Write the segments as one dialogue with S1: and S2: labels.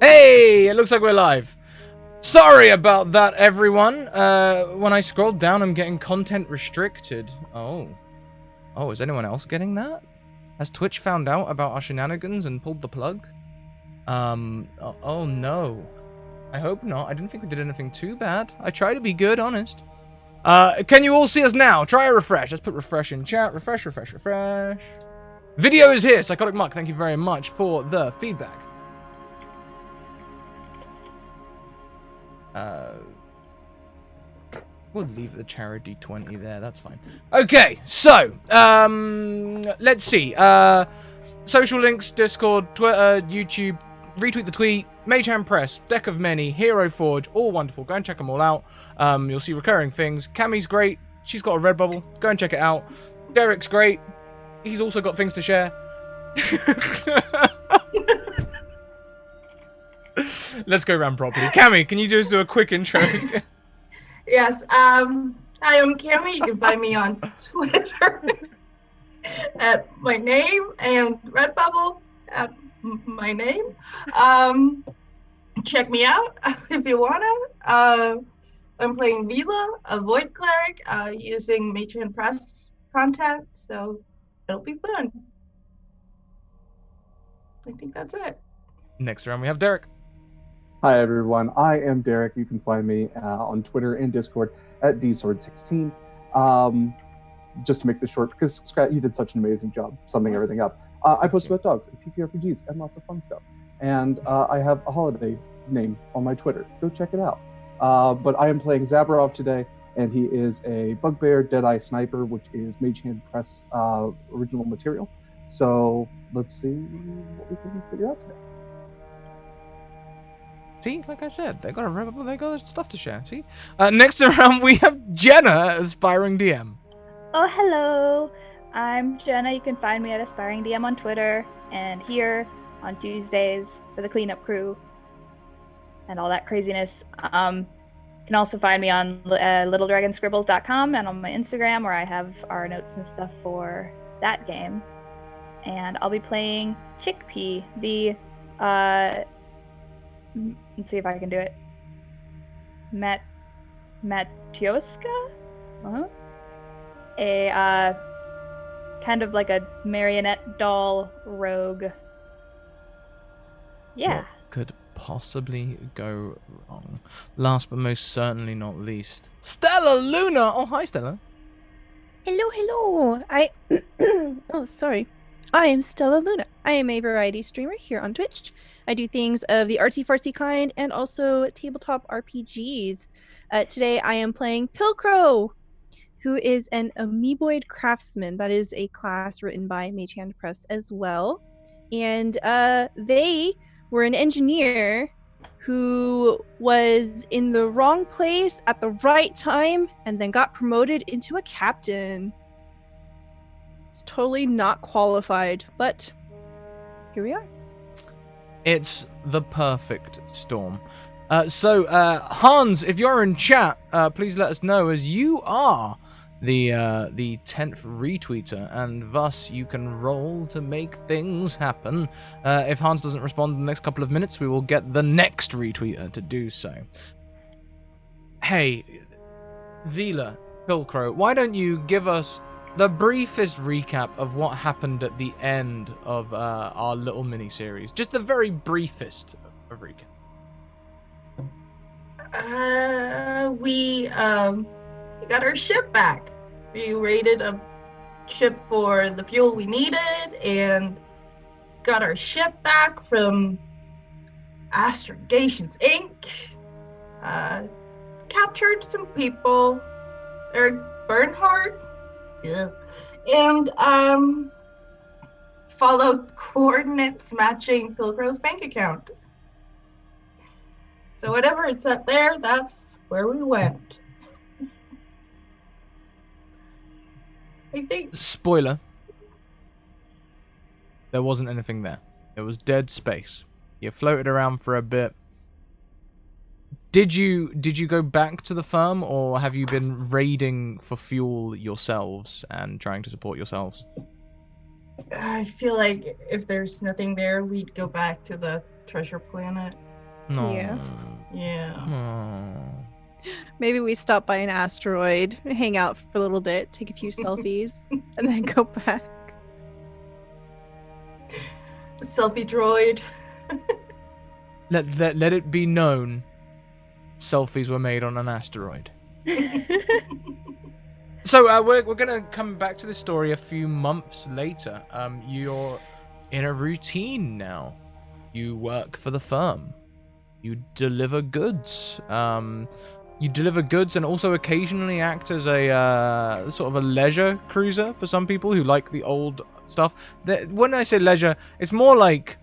S1: Hey, it looks like we're live. Sorry about that, everyone. When I scrolled down, I'm getting content restricted. Oh, is anyone else getting that? Has Twitch found out about our shenanigans and pulled the plug? Oh no. I hope not. I didn't think we did anything too bad. I try to be good, honest. Can you all see us now? Try a refresh. Let's put refresh in chat. Refresh. Video is here. Psychotic Muck, thank you very much for the feedback. We'll leave the charity 20 there. That's fine. Okay, so let's see. Social links: Discord, Twitter, YouTube. Retweet the tweet. Mage Press, Deck of Many, Hero Forge, all wonderful. Go and check them all out. You'll see recurring things. Cammy's great. She's got a red bubble. Go and check it out. Derek's great. He's also got things to share. Let's go around properly. Cammy, can you just do a quick intro?
S2: Yes. Hi, I'm Cammy. You can find me on Twitter at my name and Redbubble at my name. Check me out if you wanna. I'm playing Vila, a Void Cleric, using Mage Press content, so it'll be fun. I think that's it.
S1: Next round we have Derek.
S3: Hi everyone, I am Derek. You can find me on Twitter and Discord at dsword16. Just to make this short, because Scrat, you did such an amazing job summing everything up. I post about dogs, TTRPGs, and lots of fun stuff. And I have a holiday name on my Twitter. Go check it out. But I am playing Zabarov today, and he is a Bugbear Deadeye Sniper, which is Mage Hand Press original material. So let's see what we can figure out today.
S1: See, like I said, they got stuff to share. See, next around we have Jenna, aspiring DM.
S4: Oh, hello. I'm Jenna. You can find me at aspiring DM on Twitter and here on Tuesdays for the cleanup crew and all that craziness. You can also find me on littledragonscribbles.com and on my Instagram, where I have our notes and stuff for that game. And I'll be playing Chickpea, the let's see if I can do it. Matyoska? A kind of like a marionette doll rogue. Yeah.
S1: What could possibly go wrong? Last but most certainly not least, Stella Luna. Oh, hi, Stella.
S5: Hello. Oh, sorry. I am Stella Luna. I am a variety streamer here on Twitch. I do things of the artsy-fartsy kind and also tabletop RPGs. Today I am playing Pilcrow, who is an amoeboid craftsman. That is a class written by Mage Hand Press as well. And they were an engineer who was in the wrong place at the right time and then got promoted into a captain. It's totally not qualified, but here we are.
S1: It's the perfect storm. So Hans, if you're in chat, please let us know, as you are the 10th retweeter, and thus you can roll to make things happen. If Hans doesn't respond in the next couple of minutes, we will get the next retweeter to do so. Hey, Vila, Pilcrow, why don't you give us the briefest recap of what happened at the end of our little mini-series? Just the very briefest of recap.
S2: We got our ship back. We raided a ship for the fuel we needed and got our ship back from Astrogations Inc. Captured some people. Eric Bernhardt. Yeah. And followed coordinates matching Pilcrow's bank account. So whatever it's at there, that's where we went. I think.
S1: Spoiler. There wasn't anything there. It was dead space. You floated around for a bit. Did you go back to the firm, or have you been raiding for fuel yourselves and trying to support yourselves?
S2: I feel like if there's nothing there, we'd go back to the treasure planet.
S1: No.
S5: Yeah.
S2: Yeah.
S1: No.
S5: Maybe we stop by an asteroid, hang out for a little bit, take a few selfies, and then go back.
S2: Selfie droid.
S1: Let it be known, selfies were made on an asteroid. So we're gonna come back to the story a few months later. You're in a routine now. You work for the firm. You deliver goods. You deliver goods and also occasionally act as a sort of a leisure cruiser for some people who like the old stuff. When I say leisure, it's more like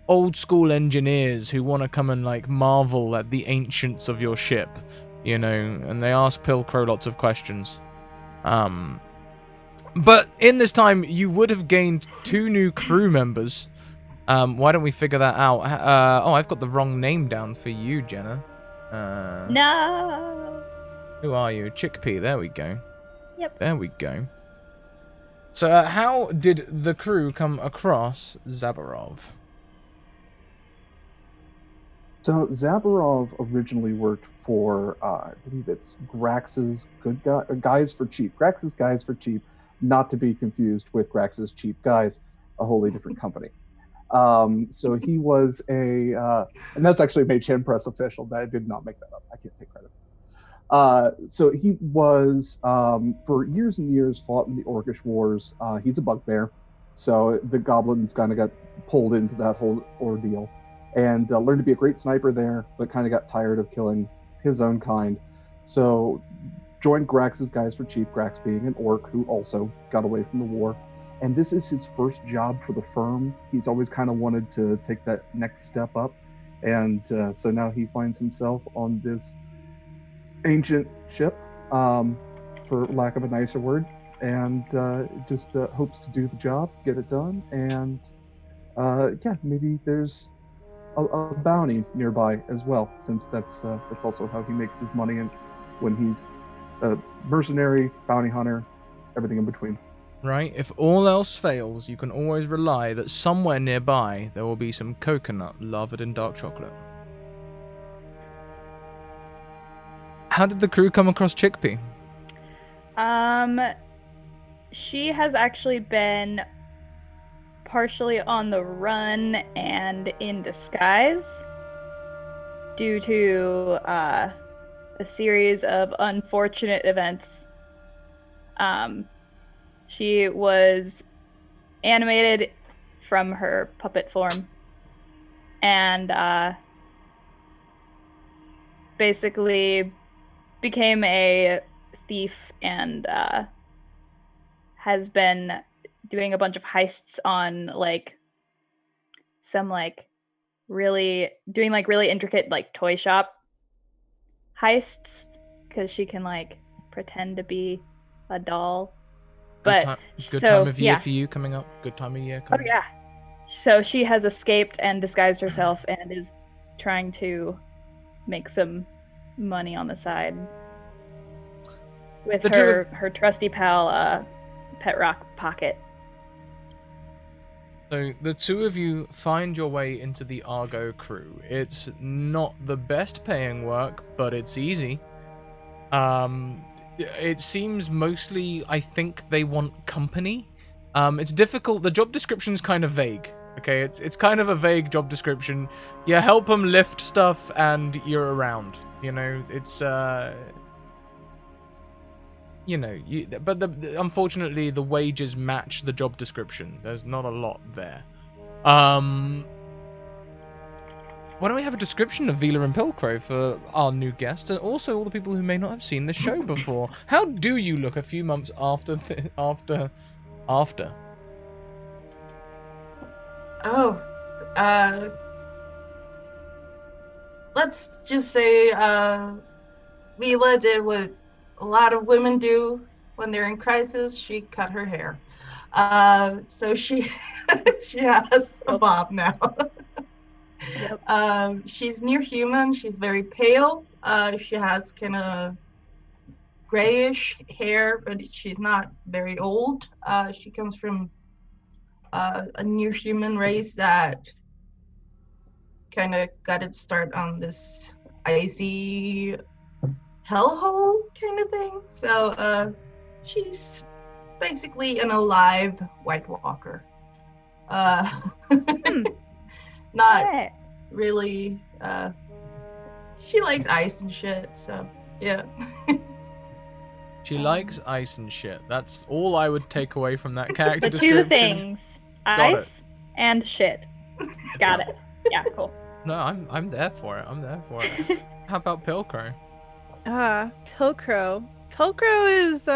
S1: old school engineers who want to come and like marvel at the ancients of your ship, you know, and they ask Pilcrow lots of questions. But in this time, you would have gained 2 new crew members. Why don't we figure that out? Oh, I've got the wrong name down for you, Jenna.
S4: No.
S1: Who are you? Chickpea. There we go.
S4: Yep.
S1: There we go. So, how did the crew come across Zabarov?
S3: So Zabarov originally worked for, I believe it's Grax's Guys for Cheap. Grax's Guys for Cheap, not to be confused with Grax's Cheap Guys, a wholly different company. So he was and that's actually a Mage Press official. That I did not make that up. I can't take credit. So he was, for years and years, fought in the Orcish Wars. He's a bugbear, so the goblins kind of got pulled into that whole ordeal. And learned to be a great sniper there, but kind of got tired of killing his own kind. So joined Grax's Guys for Cheap, Grax being an orc who also got away from the war. And this is his first job for the firm. He's always kind of wanted to take that next step up. And so now he finds himself on this ancient ship, for lack of a nicer word, and just hopes to do the job, get it done. And yeah, maybe there's a bounty nearby as well, since that's also how he makes his money, and when he's a mercenary, bounty hunter, everything in between.
S1: Right? If all else fails, you can always rely that somewhere nearby there will be some coconut lathered in dark chocolate. How did the crew come across Chickpea?
S4: She has actually been partially on the run and in disguise due to a series of unfortunate events. She was animated from her puppet form and basically became a thief and has been doing a bunch of heists on some really intricate toy shop heists because she can pretend to be a doll. But
S1: good time of year for you coming up. Good time of year coming up.
S4: So she has escaped and disguised herself and is trying to make some money on the side with her trusty pal Pet Rock Pocket.
S1: So the two of you find your way into the Argo crew. It's not the best paying work, but it's easy. It seems mostly, I think they want company. It's difficult. The job description's kind of vague. Okay, it's kind of a vague job description. You help them lift stuff and you're around. You know, it's but unfortunately the wages match the job description. There's not a lot there. Why don't we have a description of Vila and Pilcrow for our new guests and also all the people who may not have seen the show before? How do you look a few months after?
S2: Let's just say Vila did what a lot of women do when they're in crisis. She cut her hair. So she has a bob now.
S4: Yep.
S2: She's near human. She's very pale. She has kind of grayish hair, but she's not very old. She comes from a new human race that kind of got its start on this icy hellhole kind of thing. So she's basically an alive White Walker. Not
S4: Alright.
S2: really. She likes ice and shit. So yeah.
S1: She likes ice and shit. That's all I would take away from that character
S4: The two
S1: description.
S4: things.
S1: Got it.
S4: Ice and shit. Got it. Yeah, cool.
S1: No, I'm there for it. I'm there for it. How about Pilcrow?
S5: Pilcrow. Pilcrow is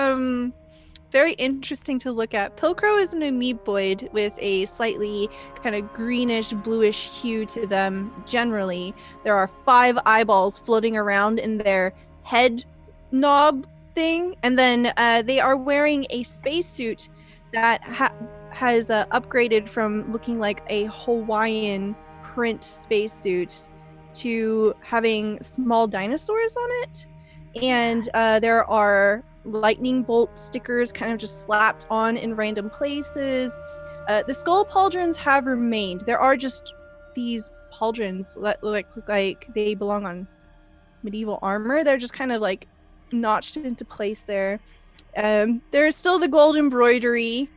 S5: very interesting to look at. Pilcrow is an amoeboid with a slightly kind of greenish bluish hue to them generally. There are 5 eyeballs floating around in their head knob thing, and then they are wearing a spacesuit that has upgraded from looking like a Hawaiian print spacesuit to having small dinosaurs on it. And there are lightning bolt stickers kind of just slapped on in random places. The skull pauldrons have remained. There are just these pauldrons that look like they belong on medieval armor. They're just kind of like notched into place there. There's still the gold embroidery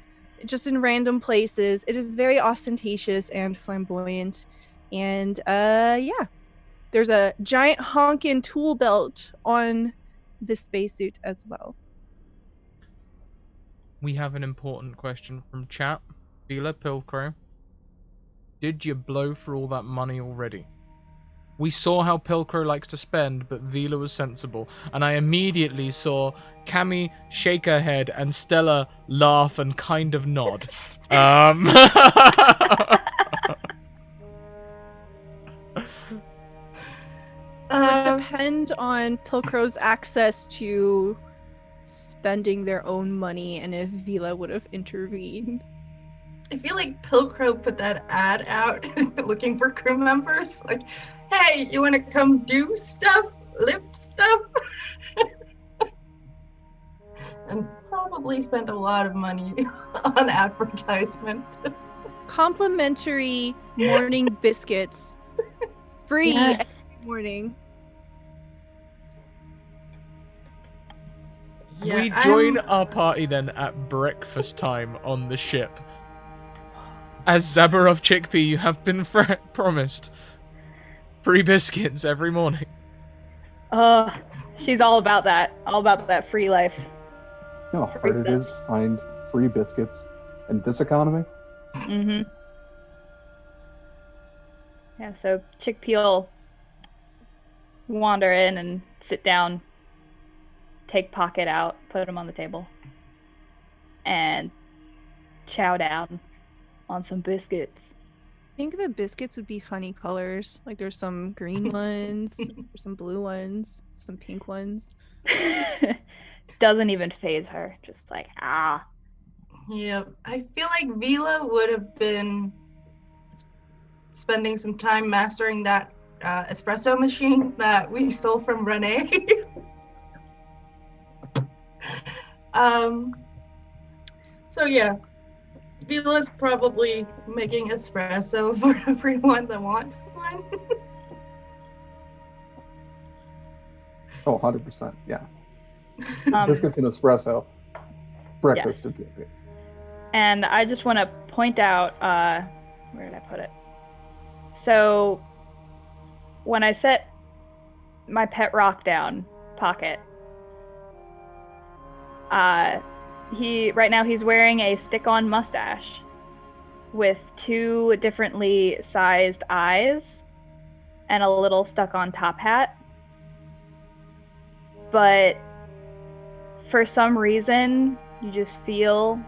S5: just in random places. It is very ostentatious and flamboyant. And yeah. There's a giant honkin' tool belt on this spacesuit as well.
S1: We have an important question from chat. Vila Pilcrow, did you blow for all that money already? We saw how Pilcrow likes to spend, but Vila was sensible, and I immediately saw Cammy shake her head and Stella laugh and kind of nod.
S5: It would depend on Pilcrow's access to spending their own money and if Vila would have intervened.
S2: I feel like Pilcrow put that ad out looking for crew members. Like, hey, you want to come do stuff? Lift stuff? And probably spent a lot of money on advertisement.
S5: Complimentary morning biscuits. Free
S4: Yes.
S5: every morning.
S2: Yeah,
S1: We join our party then at breakfast time on the ship. As Zabarov Chickpea, you have been promised free biscuits every morning.
S4: She's all about that free life.
S3: You know how hard it is to find free biscuits in this economy?
S4: Mm-hmm. Yeah, so Chickpea will wander in and sit down, take Pocket out, put him on the table, and chow down on some biscuits.
S5: I think the biscuits would be funny colors. Like there's some green ones, there's some blue ones, some pink ones.
S4: Doesn't even faze her. Just like, ah.
S2: Yeah, I feel like Vila would have been spending some time mastering that espresso machine that we stole from Renee. So yeah, Vila's probably making espresso for everyone that wants one.
S3: Oh, 100%. Yeah.
S4: Um,
S3: Biscuits and espresso. Breakfast
S4: yes.
S3: of campaigns.
S4: And I just want to point out, where did I put it? So when I set my pet rock down, Pocket, right now he's wearing a stick-on mustache with 2 differently sized eyes and a little stuck-on top hat. But for some reason, you just feel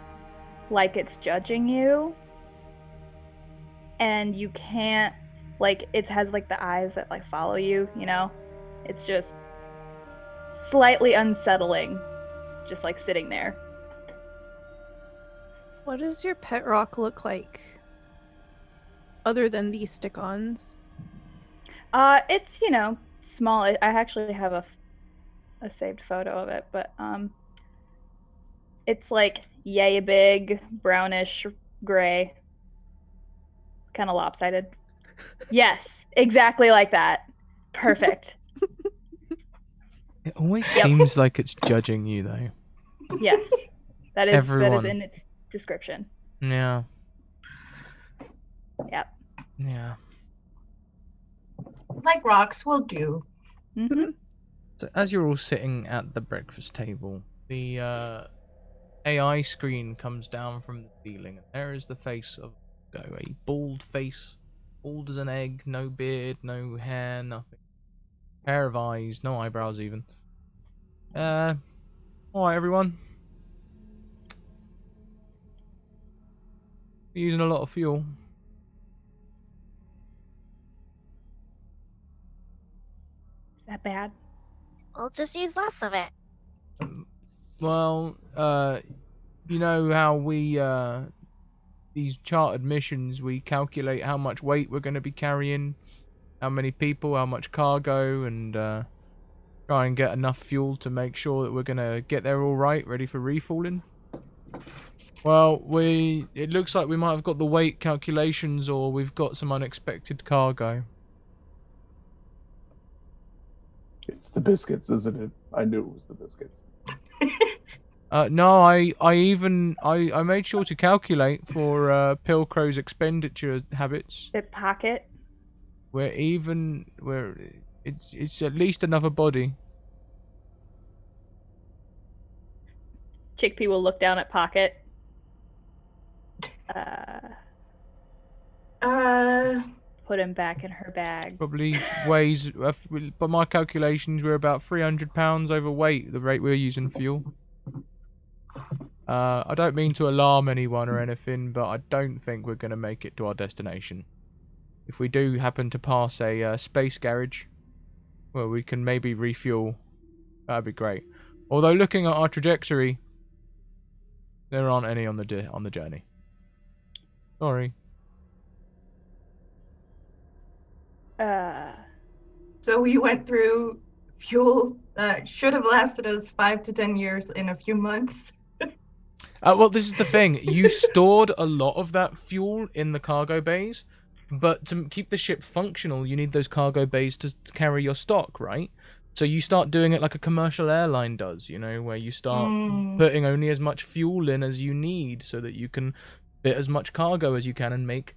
S4: like it's judging you, and you can't, like, it has like the eyes that like follow you, you know? It's just slightly unsettling, just like sitting there.
S5: What does your pet rock look like? Other than these stick-ons?
S4: It's, small. I actually have a saved photo of it, but it's like yay big, brownish gray, kind of lopsided. Yes, exactly like that. Perfect.
S1: It always
S4: Yep.
S1: seems like it's judging you, though.
S4: Yes, that is
S1: Everyone.
S4: in its description.
S1: Yeah.
S4: Yep.
S1: Yeah.
S2: Like rocks will do.
S4: Mm-hmm.
S1: So as you're all sitting at the breakfast table, the AI screen comes down from the ceiling, and there is the face of a bald face, bald as an egg, no beard, no hair, nothing. Pair of eyes, no eyebrows even. Alright everyone. We're using a lot of fuel.
S4: Is that bad?
S6: We'll just use less of it.
S1: Well, you know how we, these chartered missions, we calculate how much weight we're going to be carrying, how many people, how much cargo, and try and get enough fuel to make sure that we're going to get there all right, ready for refueling. Well, it looks like we might have got the weight calculations, or we've got some unexpected cargo.
S3: It's the biscuits, isn't it? I knew it was the biscuits.
S1: No, I made sure to calculate for Pilcrow's expenditure habits.
S4: Bit pocket.
S1: It's at least another body.
S4: Chickpea will look down at pocket. Put him back in her bag.
S1: Probably weighs, by my calculations, we're about 300 pounds overweight, the rate we're using fuel. I don't mean to alarm anyone or anything, but I don't think we're going to make it to our destination. If we do happen to pass a space garage, well, we can maybe refuel. That'd be great. Although looking at our trajectory, there aren't any on the journey. Sorry.
S2: So we went through fuel that should have lasted us 5 to 10 years in a few months.
S1: Well, this is the thing. You stored a lot of that fuel in the cargo bays, but to keep the ship functional, you need those cargo bays to carry your stock, right? So you start doing it like a commercial airline does, you know, where you start putting only as much fuel in as you need so that you can fit as much cargo as you can and make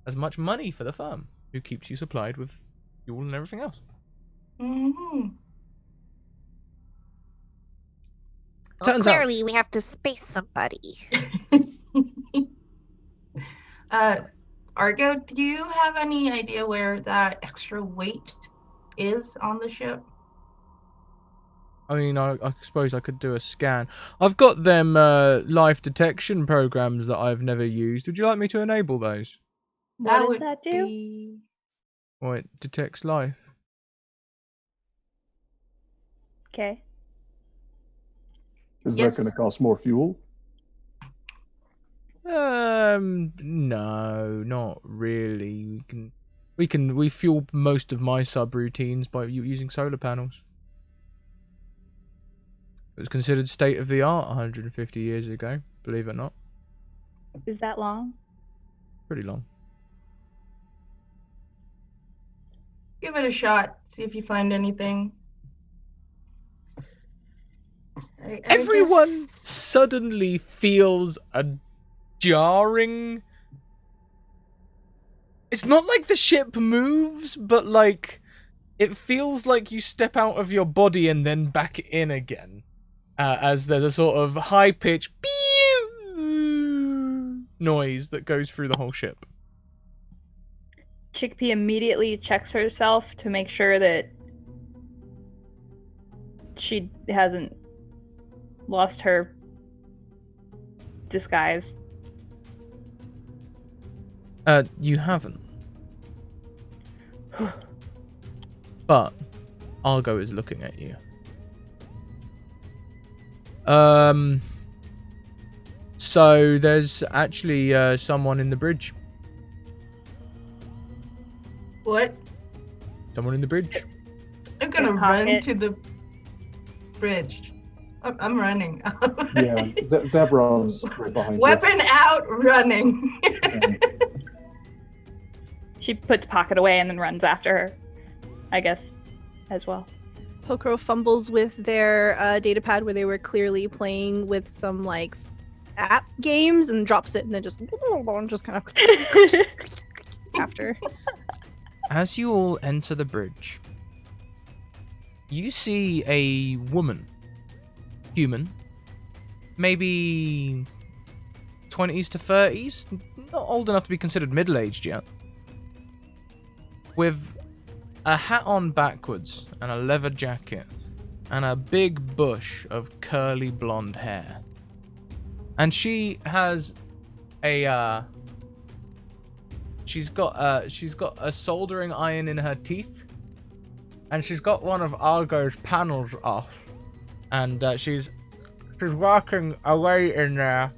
S1: as much money for the firm, who keeps you supplied with fuel and everything else.
S2: Mm-hmm.
S6: Well,
S1: Turns out-
S6: clearly, we have to space somebody.
S2: Argo, do you have any idea where that extra weight is on the ship?
S1: I mean, I suppose I could do a scan. I've got them life detection programs that I've never used. Would you like me to enable those?
S4: What does that do?
S2: Be...
S1: Well, it detects life.
S4: Okay.
S3: Is
S2: Yes.
S3: that going to cost more fuel?
S1: No, not really. We fuel most of my subroutines by using solar panels. It was considered state of the art 150 years ago, believe it or not.
S4: Is that long?
S1: Pretty long.
S2: Give it a shot. See if you find anything. I
S1: Everyone
S2: guess-
S1: suddenly feels a jarring. It's not like the ship moves, but like it feels like you step out of your body and then back in again, as there's a sort of high-pitched noise that goes through the whole ship.
S4: Chickpea immediately checks herself to make sure that she hasn't lost her disguise.
S1: You haven't. But Argo is looking at you. So there's actually someone in the bridge.
S2: What?
S1: Someone in the bridge.
S2: I'm gonna
S4: In
S2: run
S4: pocket.
S2: to the bridge. I'm running.
S3: Yeah, Zabrov's right behind you.
S2: Weapon out, running.
S4: She puts Pocket away and then runs after her, I guess, as well.
S5: Pokro fumbles with their datapad where they were clearly playing with some like app games and drops it and then just kind of after.
S1: As you all enter the bridge, you see a woman, human, maybe 20s to 30s, not old enough to be considered middle-aged yet, with a hat on backwards and a leather jacket and a big bush of curly blonde hair. And she has a she's got a soldering iron in her teeth, and she's got one of Argo's panels off, and she's working away in there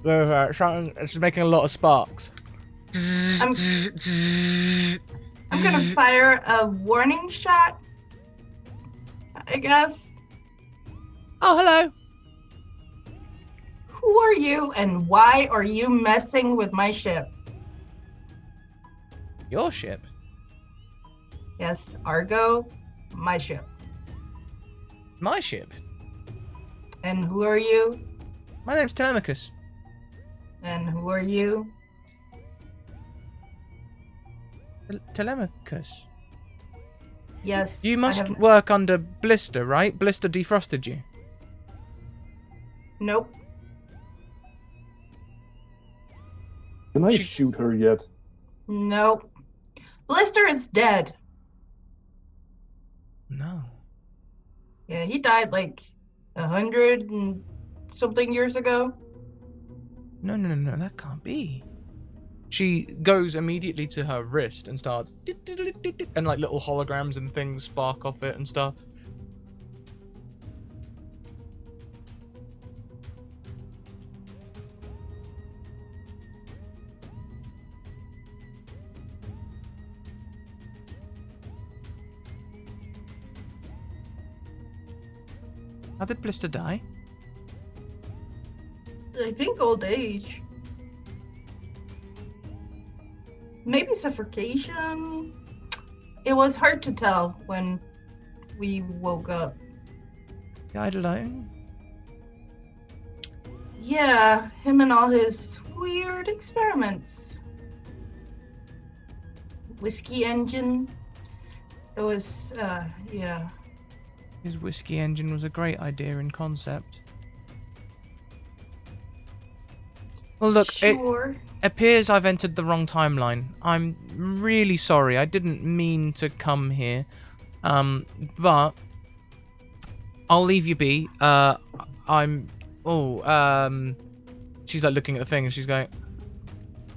S1: with something. She's making a lot of sparks.
S2: I'm gonna fire a warning shot, I guess.
S1: Oh, hello.
S2: Who are you and why are you messing with my ship?
S1: Your ship?
S2: Yes, Argo, my ship.
S1: My ship?
S2: And who are you?
S1: My name's Telemachus.
S2: And who are you?
S1: Telemachus?
S2: Yes.
S1: You
S2: I
S1: must
S2: have-
S1: work under Blister, right? Blister defrosted you.
S2: Nope.
S3: Can I
S1: She-
S3: shoot her yet?
S2: Nope. Blister is dead.
S1: No.
S2: Yeah, he died like 100 and something years ago.
S1: No, that can't be. She goes immediately to her wrist and starts, and like little holograms and things spark off it and stuff. How did Blister die?
S2: I think old age. Maybe suffocation. It was hard to tell when we woke up.
S1: Died alone?
S2: Yeah, him and all his weird experiments. Whiskey engine. It was, yeah.
S1: His whiskey engine was a great idea in concept. Well, look,
S2: Sure.
S1: it appears I've entered the wrong timeline. I'm really sorry. I didn't mean to come here. But I'll leave you be. She's like looking at the thing and she's going,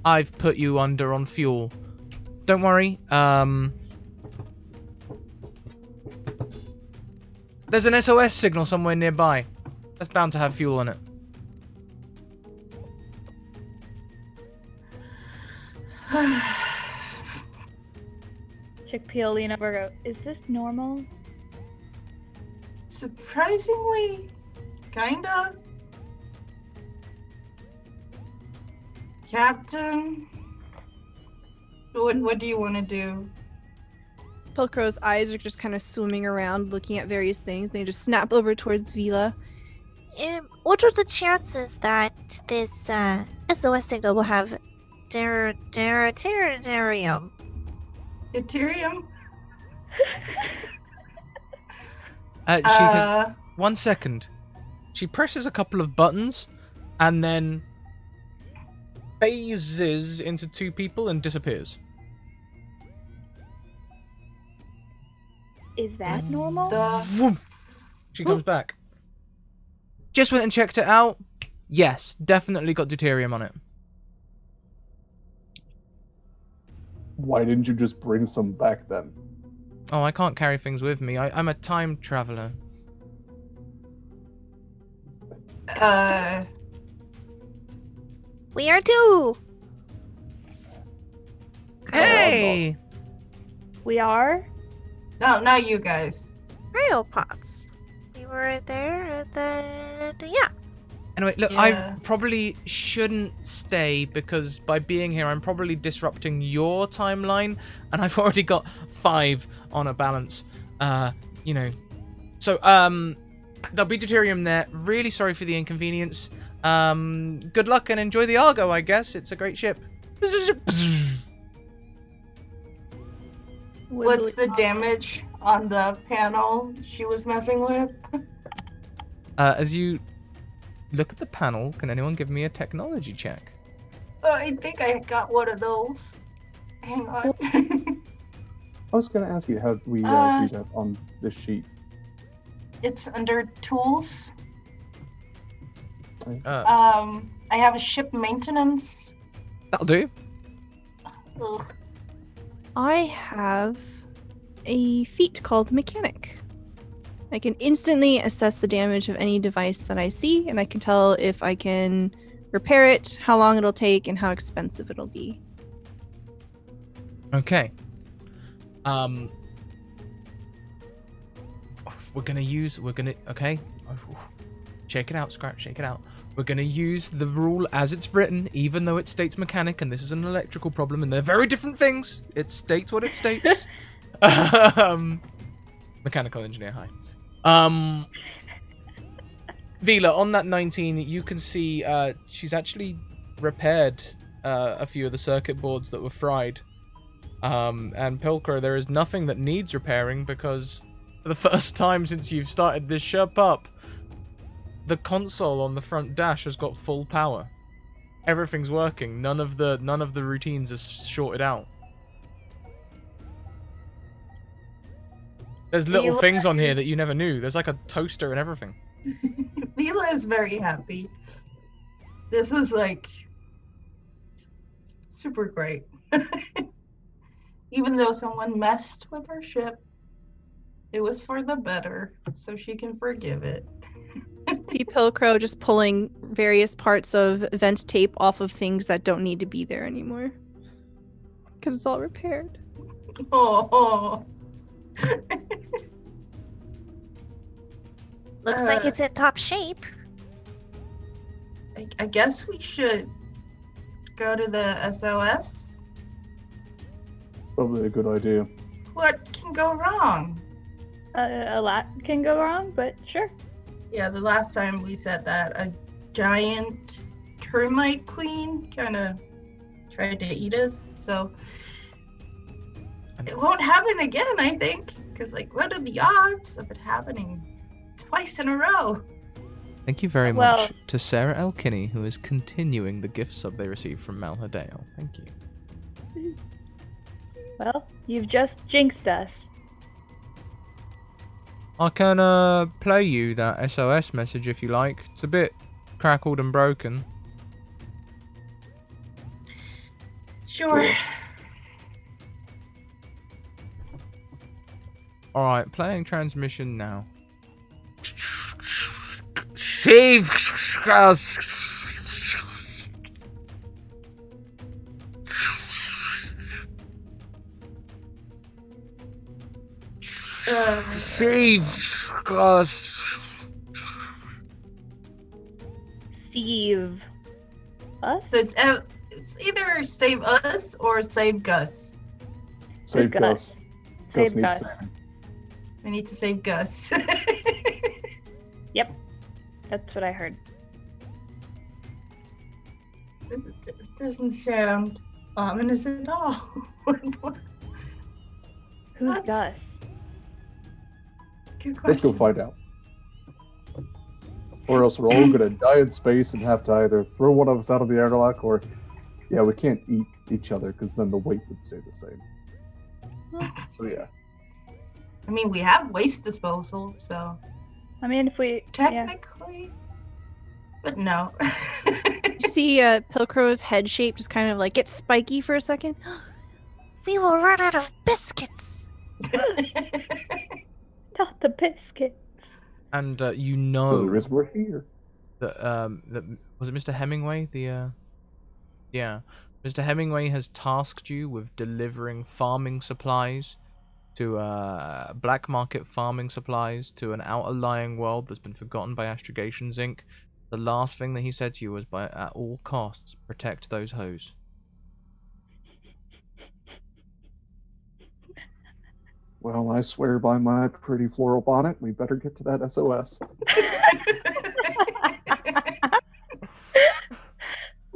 S1: I've put you under on fuel. Don't worry. There's an SOS signal somewhere nearby. That's bound to have fuel on it.
S4: Chickpea lean over and go, is this normal?
S2: Surprisingly, kinda. Captain, what do you want to do?
S5: Pilcrow's eyes are just kind of swimming around, looking at various things. They just snap over towards Vila.
S6: What are the chances that this SOS signal will have deuterium?
S2: Ethereum?
S1: She has 1 second. She presses a couple of buttons and then phases into two people and disappears.
S4: Is that normal?
S1: Vroom. She comes back. Just went and checked it out. Yes, definitely got deuterium on it.
S3: Why didn't you just bring some back then?
S1: Oh, I can't carry things with me. I'm a time traveler.
S6: We are too.
S1: Hey!
S4: We are?
S2: No, not you guys.
S6: Cryopods. We were there and then, yeah.
S1: Anyway, look,
S2: Yeah.
S1: I probably shouldn't stay because by being here, I'm probably disrupting your timeline, and I've already got 5 on a balance. You know. So, there'll be deuterium there. Really sorry for the inconvenience. Good luck and enjoy the Argo, I guess. It's a great ship.
S2: What's the damage on the panel she was messing with?
S1: As you look at the panel, can anyone give me a technology check?
S2: Oh, I think I got one of those. Hang on.
S3: I was going to ask you how we do that on this sheet.
S2: It's under tools.
S1: Uh,
S2: I have a ship maintenance.
S1: That'll do.
S2: Ugh.
S5: I have a feat called Mechanic. I can instantly assess the damage of any device that I see, and I can tell if I can repair it, how long it'll take, and how expensive it'll be.
S1: Okay. Okay. Shake it out, Scratch, shake it out. We're gonna use the rule as it's written, even though it states mechanic, and this is an electrical problem, and they're very different things. It states what it states. Mechanical engineer, hi. Vila, on that 19, you can see she's actually repaired a few of the circuit boards that were fried. And Pilcrow, there is nothing that needs repairing because for the first time since you've started this ship up, the console on the front dash has got full power. Everything's working. None of the routines are shorted out. There's little things on here that you never knew. There's like a toaster and everything.
S2: Mila is very happy. This is like super great. Even though someone messed with her ship, it was for the better, so she can forgive it.
S5: See Pilcrow just pulling various parts of vent tape off of things that don't need to be there anymore. Because it's all repaired.
S2: Oh.
S6: Looks like it's in top shape.
S2: I guess we should go to the SOS.
S3: Probably a good idea.
S2: What can go wrong?
S4: A lot can go wrong, but sure.
S2: Yeah, the last time we said that, a giant termite queen kind of tried to eat us, so it won't happen again, I think. Because, like, what are the odds of it happening twice in a row?
S1: Thank you very much to Sarah L. Kinney, who is continuing the gift sub they received from Malhadale. Thank you.
S4: Well, you've just jinxed us.
S1: I can play you that SOS message if you like. It's a bit crackled and broken.
S2: Sure.
S1: Alright, playing transmission now. Save us! Save us!
S4: Save us?
S2: So it's either save us or save Gus.
S3: Save Gus.
S4: Save
S3: needs
S4: Gus.
S3: saving.
S2: We need to save Gus.
S4: Yep. That's what I heard.
S2: It doesn't sound ominous at all.
S4: Who's
S2: What?
S4: Gus?
S2: Good
S3: Let's go
S2: question.
S3: find out. Or else we're all gonna die in space and have to either throw one of us out of the airlock or, yeah, we can't eat each other because then the weight would stay the same. So yeah.
S2: I mean, we have waste disposal, so
S4: I mean, if we...
S2: technically, but no.
S5: You see Pilcrow's head shape just kind of like get spiky for a second.
S6: We will run out of biscuits.
S4: Not the biscuits.
S1: And you
S3: So
S1: know
S3: the reason we're here.
S1: that was it Mr. Hemingway? Yeah. Mr. Hemingway has tasked you with delivering farming supplies to black market farming supplies to an outer lying world that's been forgotten by Astrogations Inc. The last thing that he said to you was, at all costs, protect those hoes.
S3: Well, I swear by my pretty floral bonnet, we better get to that SOS.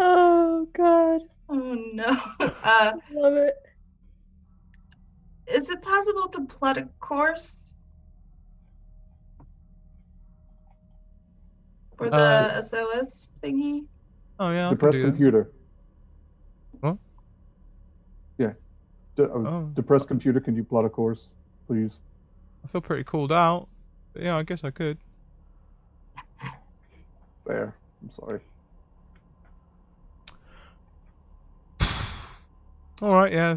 S4: Oh god.
S2: Oh no.
S4: Love it.
S2: Is it possible to plot a course for the SOS thingy?
S1: Oh yeah, I can
S3: Depress
S1: do that.
S3: computer.
S1: What?
S3: Yeah.
S1: Oh.
S3: Depress computer, can you plot a course, please?
S1: I feel pretty called out. But yeah, I guess I could.
S3: There. I'm sorry.
S1: Alright, yeah.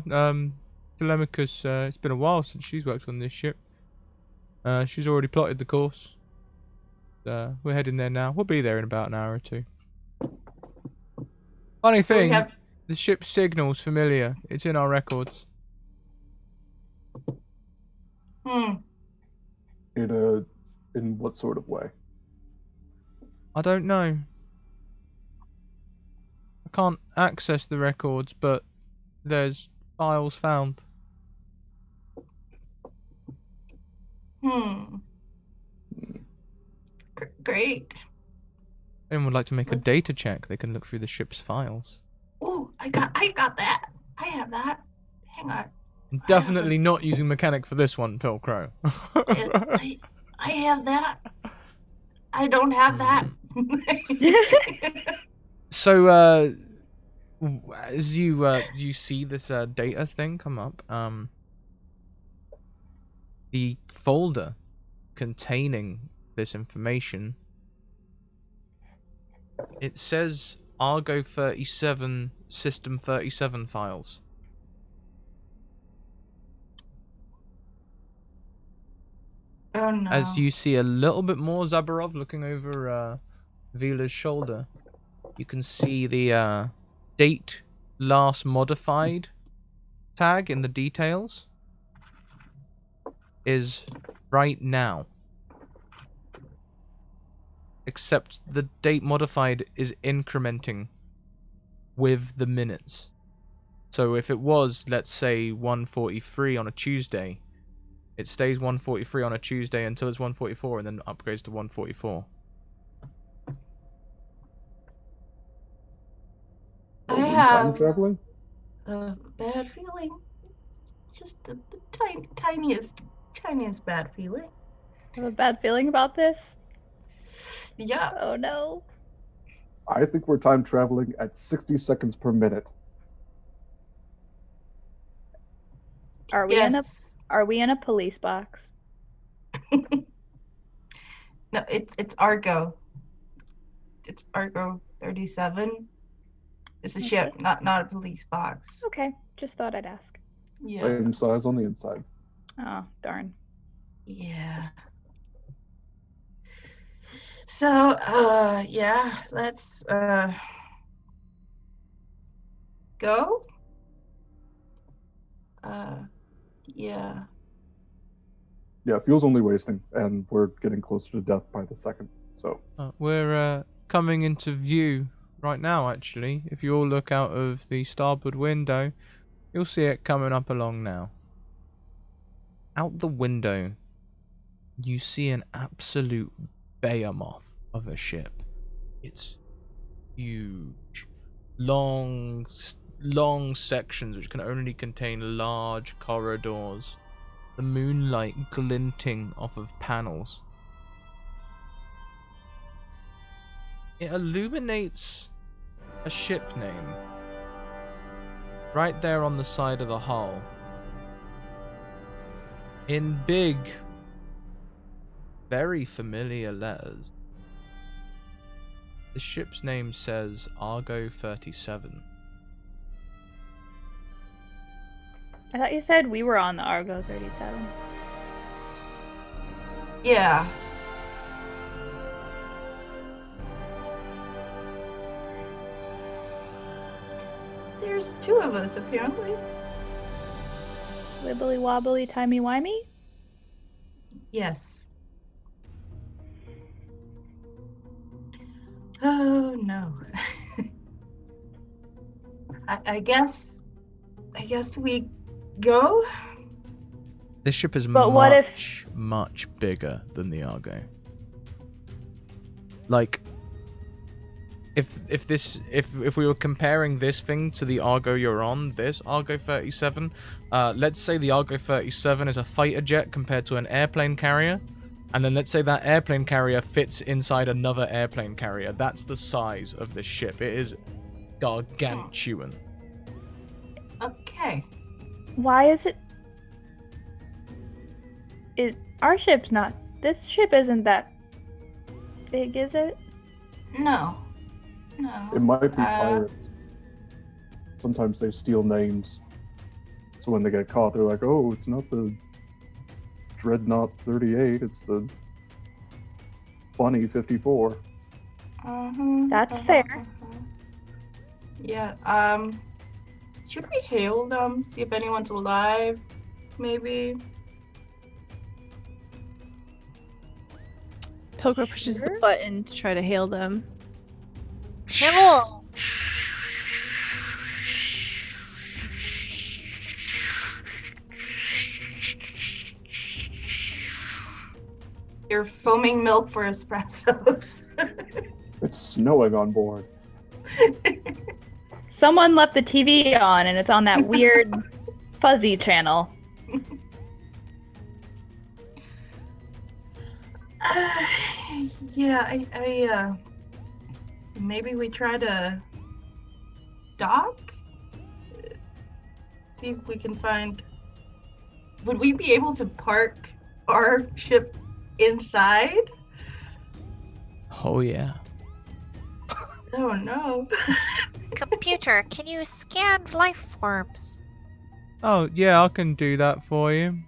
S1: Telemachus, it's been a while since she's worked on this ship. She's already plotted the course. We're heading there now. We'll be there in about an hour or two. Funny
S2: So we
S1: thing,
S2: have-
S1: the ship's signal's familiar. It's in our records.
S3: In what sort of way?
S1: I don't know. I can't access the records, but there's files found.
S2: Great.
S1: Anyone would like to make a data check, they can look through the ship's files.
S2: Oh, I got that. I have that. Hang on.
S1: Definitely not using mechanic for this one, Pilcrow.
S2: I have that. I don't have that.
S1: So, as you see this data thing come up, the folder containing this information, it says Argo 37 System 37 files.
S2: Oh no.
S1: As you see a little bit more Zabarov looking over Vila's shoulder, you can see the date last modified tag in the details is right now. Except the date modified is incrementing with the minutes. So if it was, let's say, 1:43 on a Tuesday, it stays 1:43 on a Tuesday until it's 1:44 and then upgrades to 1:44.
S2: I
S3: Are we
S2: have
S3: time traveling?
S2: a bad feeling. Just the tiniest bad feeling.
S4: I have a bad feeling about this.
S2: Yeah.
S4: Oh no.
S3: I think we're time traveling at 60 seconds per minute.
S4: Are we in a police box?
S2: No, it's Argo. It's Argo 37. It's a ship, not a police box.
S4: Okay, just thought I'd ask.
S2: Yeah.
S3: Same size on the inside.
S4: Oh, darn.
S2: Yeah. So, yeah, let's go. Yeah.
S3: Yeah, fuel's only wasting, and we're getting closer to death by the second. So
S1: We're coming into view right now, actually. If you all look out of the starboard window, you'll see it coming up along now. Out the window, you see an absolute behemoth of a ship. It's huge. Long sections which can only contain large corridors. The moonlight glinting off of panels. It illuminates a ship name right there on the side of the hull. In big, very familiar letters. The ship's name says Argo 37.
S4: I thought you said we were on the Argo 37.
S2: Yeah. There's two of us, apparently.
S4: Wibbly wobbly timey wimey?
S2: Yes. Oh no. I guess we go.
S1: This ship is
S4: But what
S1: much, much bigger than the Argo. Like, if we were comparing this thing to the Argo you're on, this Argo 37, let's say the Argo 37 is a fighter jet compared to an airplane carrier, and then let's say that airplane carrier fits inside another airplane carrier. That's the size of this ship. It is gargantuan.
S2: Okay.
S4: Why is it? Our ship's not. This ship isn't that big, is it?
S2: No. No.
S3: It might be pirates. Sometimes they steal names. So when they get caught, they're like, oh, it's not the Dreadnought 38, it's the Bunny 54.
S4: That's fair.
S2: Yeah, should we hail them? See if anyone's alive, maybe?
S5: Pilgrim pushes the button to try to hail them.
S6: Hello.
S2: You're foaming milk for espressos.
S3: It's snowing on board.
S4: Someone left the TV on, and it's on that weird fuzzy channel.
S2: Yeah, I maybe we try to dock? See if we can find... Would we be able to park our ship inside?
S1: Oh yeah.
S2: Oh no.
S6: Computer, can you scan life forms?
S1: Oh yeah, I can do that for you.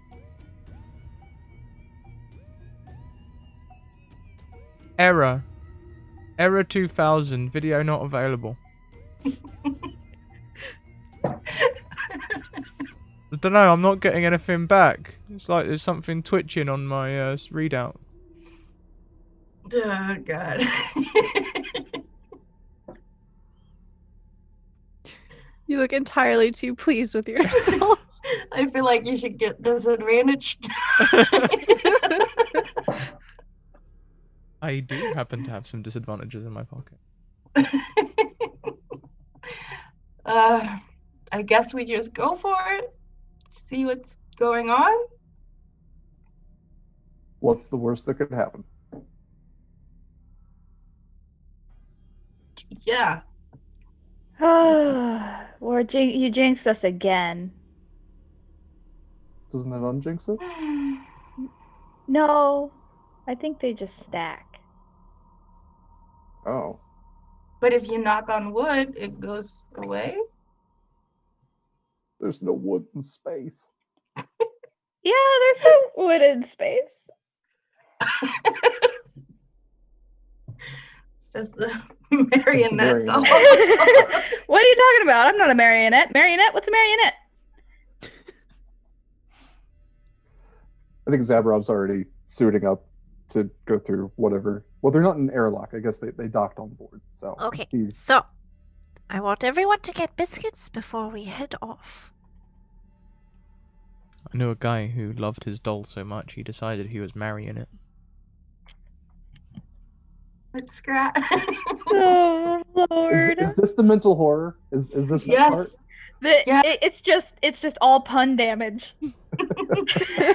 S1: Error 2000, video not available. I don't know, I'm not getting anything back. It's like there's something twitching on my readout.
S2: Oh god.
S5: You look entirely too pleased with yourself.
S2: I feel like you should get disadvantaged.
S1: I do happen to have some disadvantages in my pocket.
S2: I guess we just go for it. See what's going on.
S3: What's the worst that could happen?
S2: Yeah.
S4: You jinxed us again.
S3: Doesn't that unjinx it?
S4: No, I think they just stack.
S3: Oh.
S2: But if you knock on wood, it goes away.
S3: There's no wood in space.
S4: Yeah, there's no wood in space.
S2: Says the marionette.
S3: marionette.
S2: doll.
S4: What are you talking about? I'm not a marionette. Marionette? What's a marionette?
S3: I think Zabrov's already suiting up to go through whatever. Well, they're not in airlock. I guess they docked on board. So
S6: Okay,
S3: he's-
S6: so I want everyone to get biscuits before we head off.
S1: I knew a guy who loved his doll so much he decided he was marrying it.
S2: It's Scrat.
S4: Oh Lord!
S3: Is this the mental horror? Is this that
S2: Yes.
S3: part?
S2: Yeah.
S4: It's just all pun damage.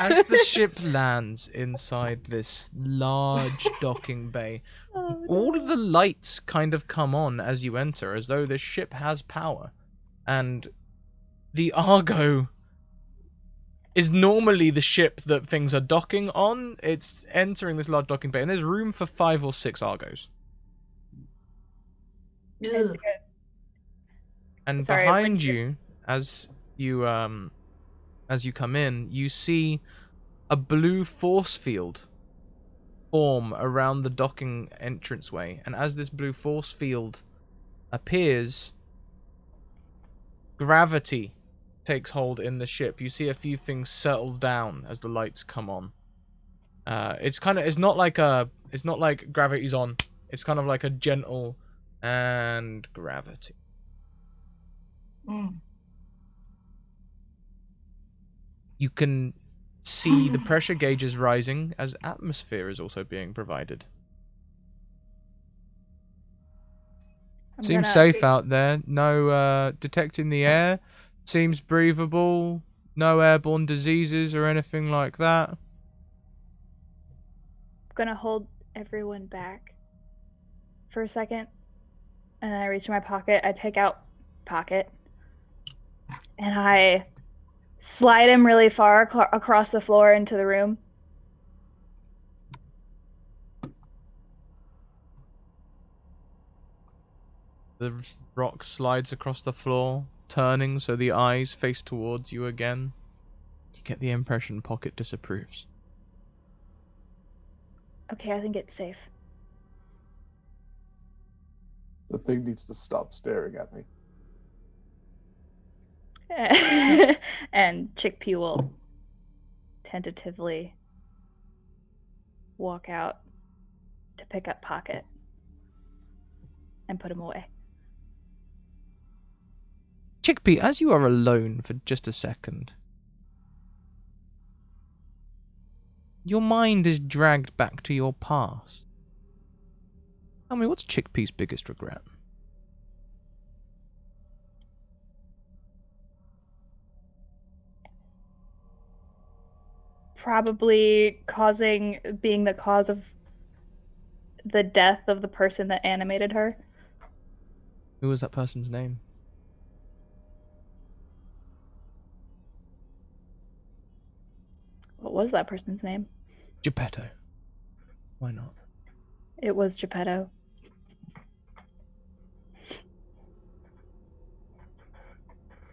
S1: As the ship lands inside this large docking bay,
S4: Oh,
S1: all of the lights kind of come on as you enter, as though this ship has power. And the Argo is normally the ship that things are docking on. It's entering this large docking bay, and there's room for 5 or 6 Argos.
S2: Ugh.
S1: And
S4: Sorry,
S1: behind
S4: when
S1: you, as you come in, you see a blue force field form around the docking entranceway. And as this blue force field appears, gravity takes hold in the ship. You see a few things settle down as the lights come on. It's not like gravity's on It's kind of like a gentle and gravity.
S2: Mm.
S1: You can see the pressure gauges rising as atmosphere is also being provided. Seems safe out there. No detecting the air. Seems breathable. No airborne diseases or anything like that.
S4: I'm gonna hold everyone back for a second, and then I reach in my pocket. I take out pocket, and I slide him really far across the floor into the room.
S1: The rock slides across the floor, turning so the eyes face towards you again. You get the impression Pocket disapproves.
S4: Okay, I think it's safe.
S3: The thing needs to stop staring at me.
S4: And Chickpea will tentatively walk out to pick up Pocket and put him away.
S1: Chickpea, as you are alone for just a second, your mind is dragged back to your past. Tell me, what's Chickpea's biggest regret?
S4: Probably being the cause of the death of the person that animated her.
S1: Who was that person's name?
S4: What was that person's name?
S1: Geppetto. Why not?
S4: It was Geppetto.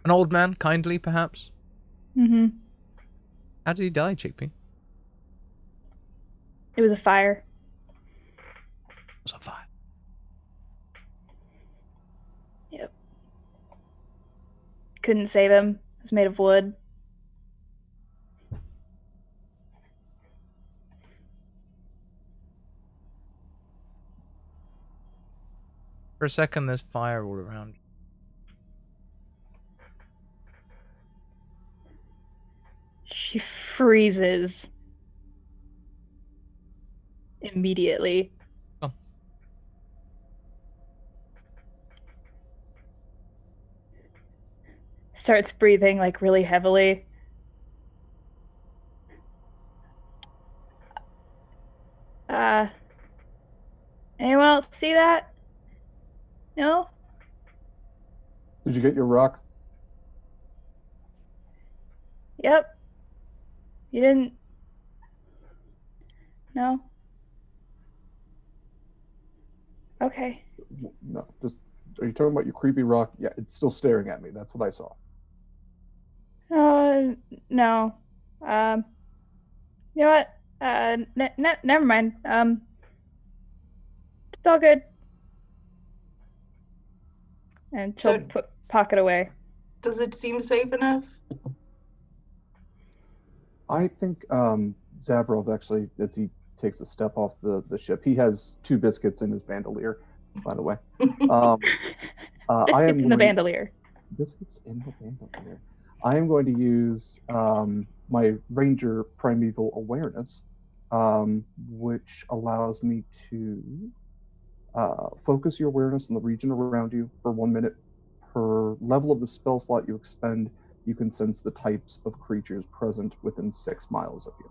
S1: An old man, kindly, perhaps?
S4: Mm-hmm.
S1: How did he die, Chickpea?
S4: It was a fire.
S1: It was on fire.
S4: Yep. Couldn't save him. It was made of wood.
S1: For a second, there's fire all around.
S4: She freezes immediately.
S1: Oh.
S4: Starts breathing like really heavily. Anyone else see that? No?
S3: Did you get your rock?
S4: Yep. You didn't? No? Okay.
S3: No, just, are you talking about your creepy rock? Yeah, it's still staring at me. That's what I saw.
S4: No. You know what? Never mind. It's all good. And she'll
S2: So-
S4: put Pocket away.
S2: Does it seem safe enough?
S3: I think Zabrov actually, as he takes a step off the ship, he has 2 biscuits in his bandolier, by the way.
S4: Biscuits in the bandolier.
S3: Biscuits in the bandolier. I am going to use my Ranger Primeval Awareness, which allows me to focus your awareness on the region around you for 1 minute. Per level of the spell slot you expend, you can sense the types of creatures present within 6 miles of you.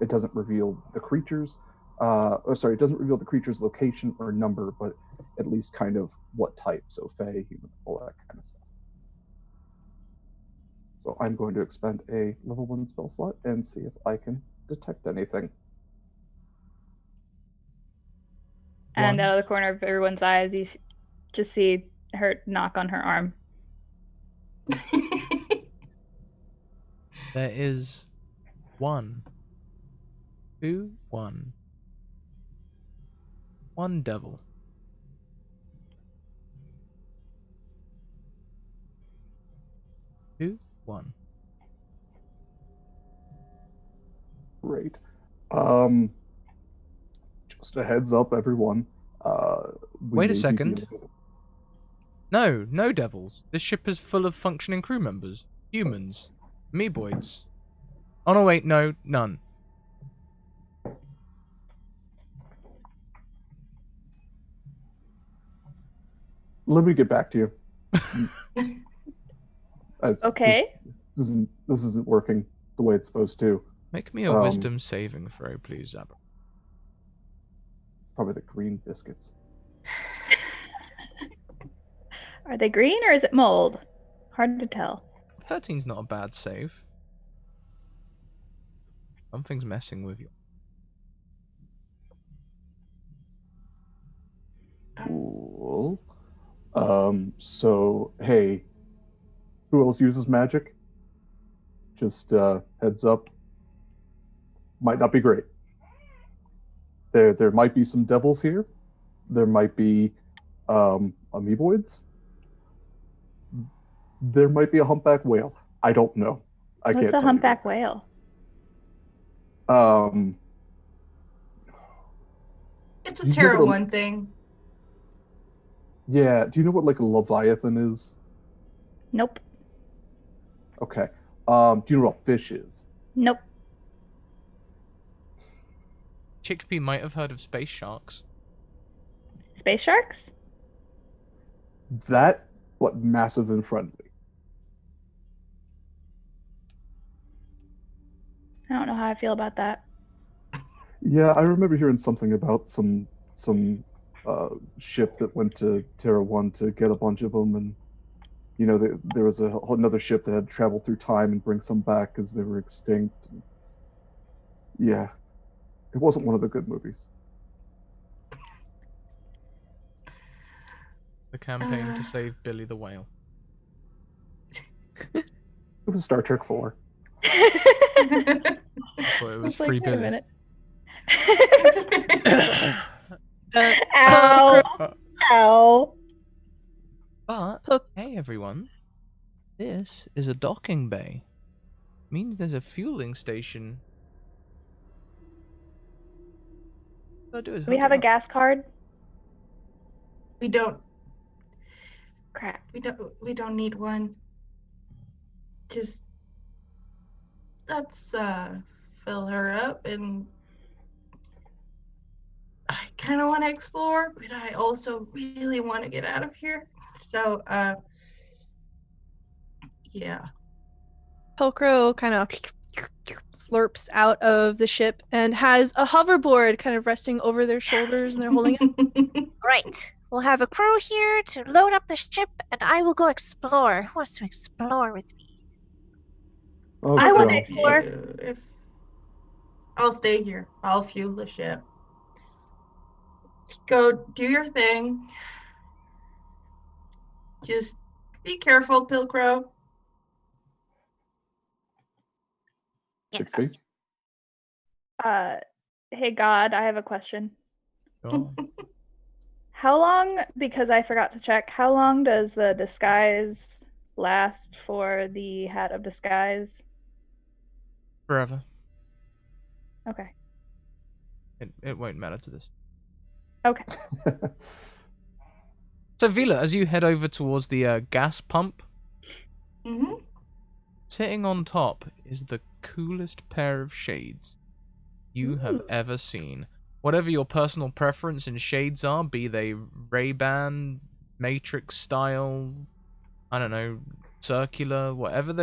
S3: It doesn't reveal the creatures, it doesn't reveal the creature's location or number, but at least kind of what type, so fae, human, all that kind of stuff. So I'm going to expend a level 1 spell slot and see if I can detect anything.
S4: And out of the corner of everyone's eyes, you just see her knock on her arm.
S1: There is 1, 2, 1. 1 devil. 2, 1.
S3: Great. Just a heads up, everyone. we
S1: Wait a
S3: may be
S1: second.
S3: dealing with.
S1: No, no devils. This ship is full of functioning crew members. Humans. Amoeboids. Oh no, wait, no, none.
S3: Let me get back to you.
S4: Okay.
S3: This isn't working the way it's supposed to.
S1: Make me a wisdom saving throw, please, Zabra.
S3: Probably the green biscuits.
S4: Are they green or is it mold? Hard to tell.
S1: 13's not a bad save. Something's messing with you.
S3: Cool. So, hey, who else uses magic? Just heads up. Might not be great. There might be some devils here. There might be amoeboids. There might be a humpback whale. I don't know. I can't
S4: What's a
S3: tell
S4: humpback whale?
S3: you.
S2: It's
S3: Do
S2: a
S3: you know
S2: Terra
S3: what a-
S2: 1 thing.
S3: Yeah. Do you know what like a leviathan is?
S4: Nope.
S3: Okay. Do you know what a fish is?
S4: Nope.
S1: Chickpea might have heard of space sharks.
S4: Space sharks?
S3: That, but massive and friendly.
S4: I don't know how I feel about that.
S3: Yeah, I remember hearing something about some ship that went to Terra 1 to get a bunch of them, and you know there was another ship that had to travel through time and bring some back because they were extinct. Yeah, it wasn't one of the good movies.
S1: The campaign to save Billy the whale.
S3: It was Star Trek 4.
S1: Well, it was
S4: I was
S1: Free
S4: like, wait a
S1: Billy.
S4: minute.
S5: Ow!
S4: Ow.
S1: But, hey everyone, this is a docking bay. Means there's a fueling station. What do I do is
S4: Do we
S1: hook
S4: have
S1: it
S4: a
S1: up.
S4: gas card?
S2: We don't
S4: Crap.
S2: we don't need one. Just let's fill her up, and I kind of want to explore, but I also really want to get out of here. So yeah.
S5: Pilcrow kind of slurps out of the ship and has a hoverboard kind of resting over their shoulders, and they're holding it.
S6: Right. We'll have a crew here to load up the ship, and I will go explore. Who wants to explore with me?
S3: Oh,
S4: I want
S3: God.
S4: to explore.
S2: If I'll stay here, I'll fuel the ship. Go do your thing. Just be careful, Pilcrow.
S6: Yes.
S3: 60.
S4: Hey God, I have a question.
S1: Sure.
S4: How long, because I forgot to check, how long does the disguise last for the Hat of Disguise?
S1: Forever.
S4: Okay.
S1: It won't matter to this.
S4: Okay.
S1: So Vila, as you head over towards the gas pump,
S2: Mm-hmm.
S1: sitting on top is the coolest pair of shades you have ever seen. Whatever your personal preference in shades are, be they Ray-Ban, Matrix style, I don't know, circular, whatever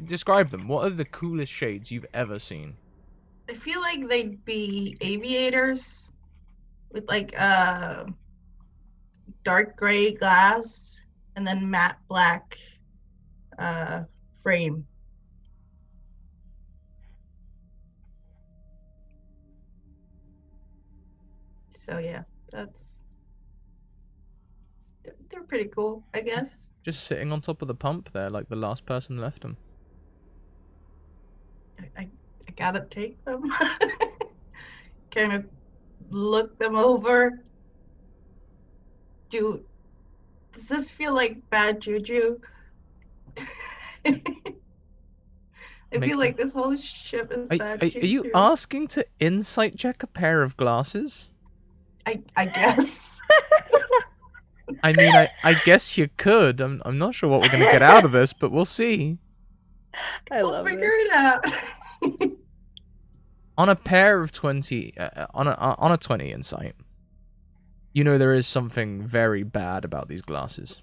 S1: describe them. What are the coolest shades you've ever seen?
S2: I feel like they'd be aviators with like dark gray glass and then matte black frame. So yeah, they're pretty cool, I guess.
S1: Just sitting on top of the pump there, like the last person left them.
S2: I gotta take them. Kind of look them over. Does this feel like bad juju? I
S1: Make
S2: feel like this whole ship is bad
S1: Are
S2: juju.
S1: you asking to insight check a pair of glasses?
S2: I guess.
S1: I mean, I guess you could. I'm not sure what we're gonna get out of this, but we'll see.
S4: I
S2: We'll
S4: love
S2: figure
S4: this.
S2: it out.
S1: On a pair of 20, on a 20 insight, you know there is something very bad about these glasses.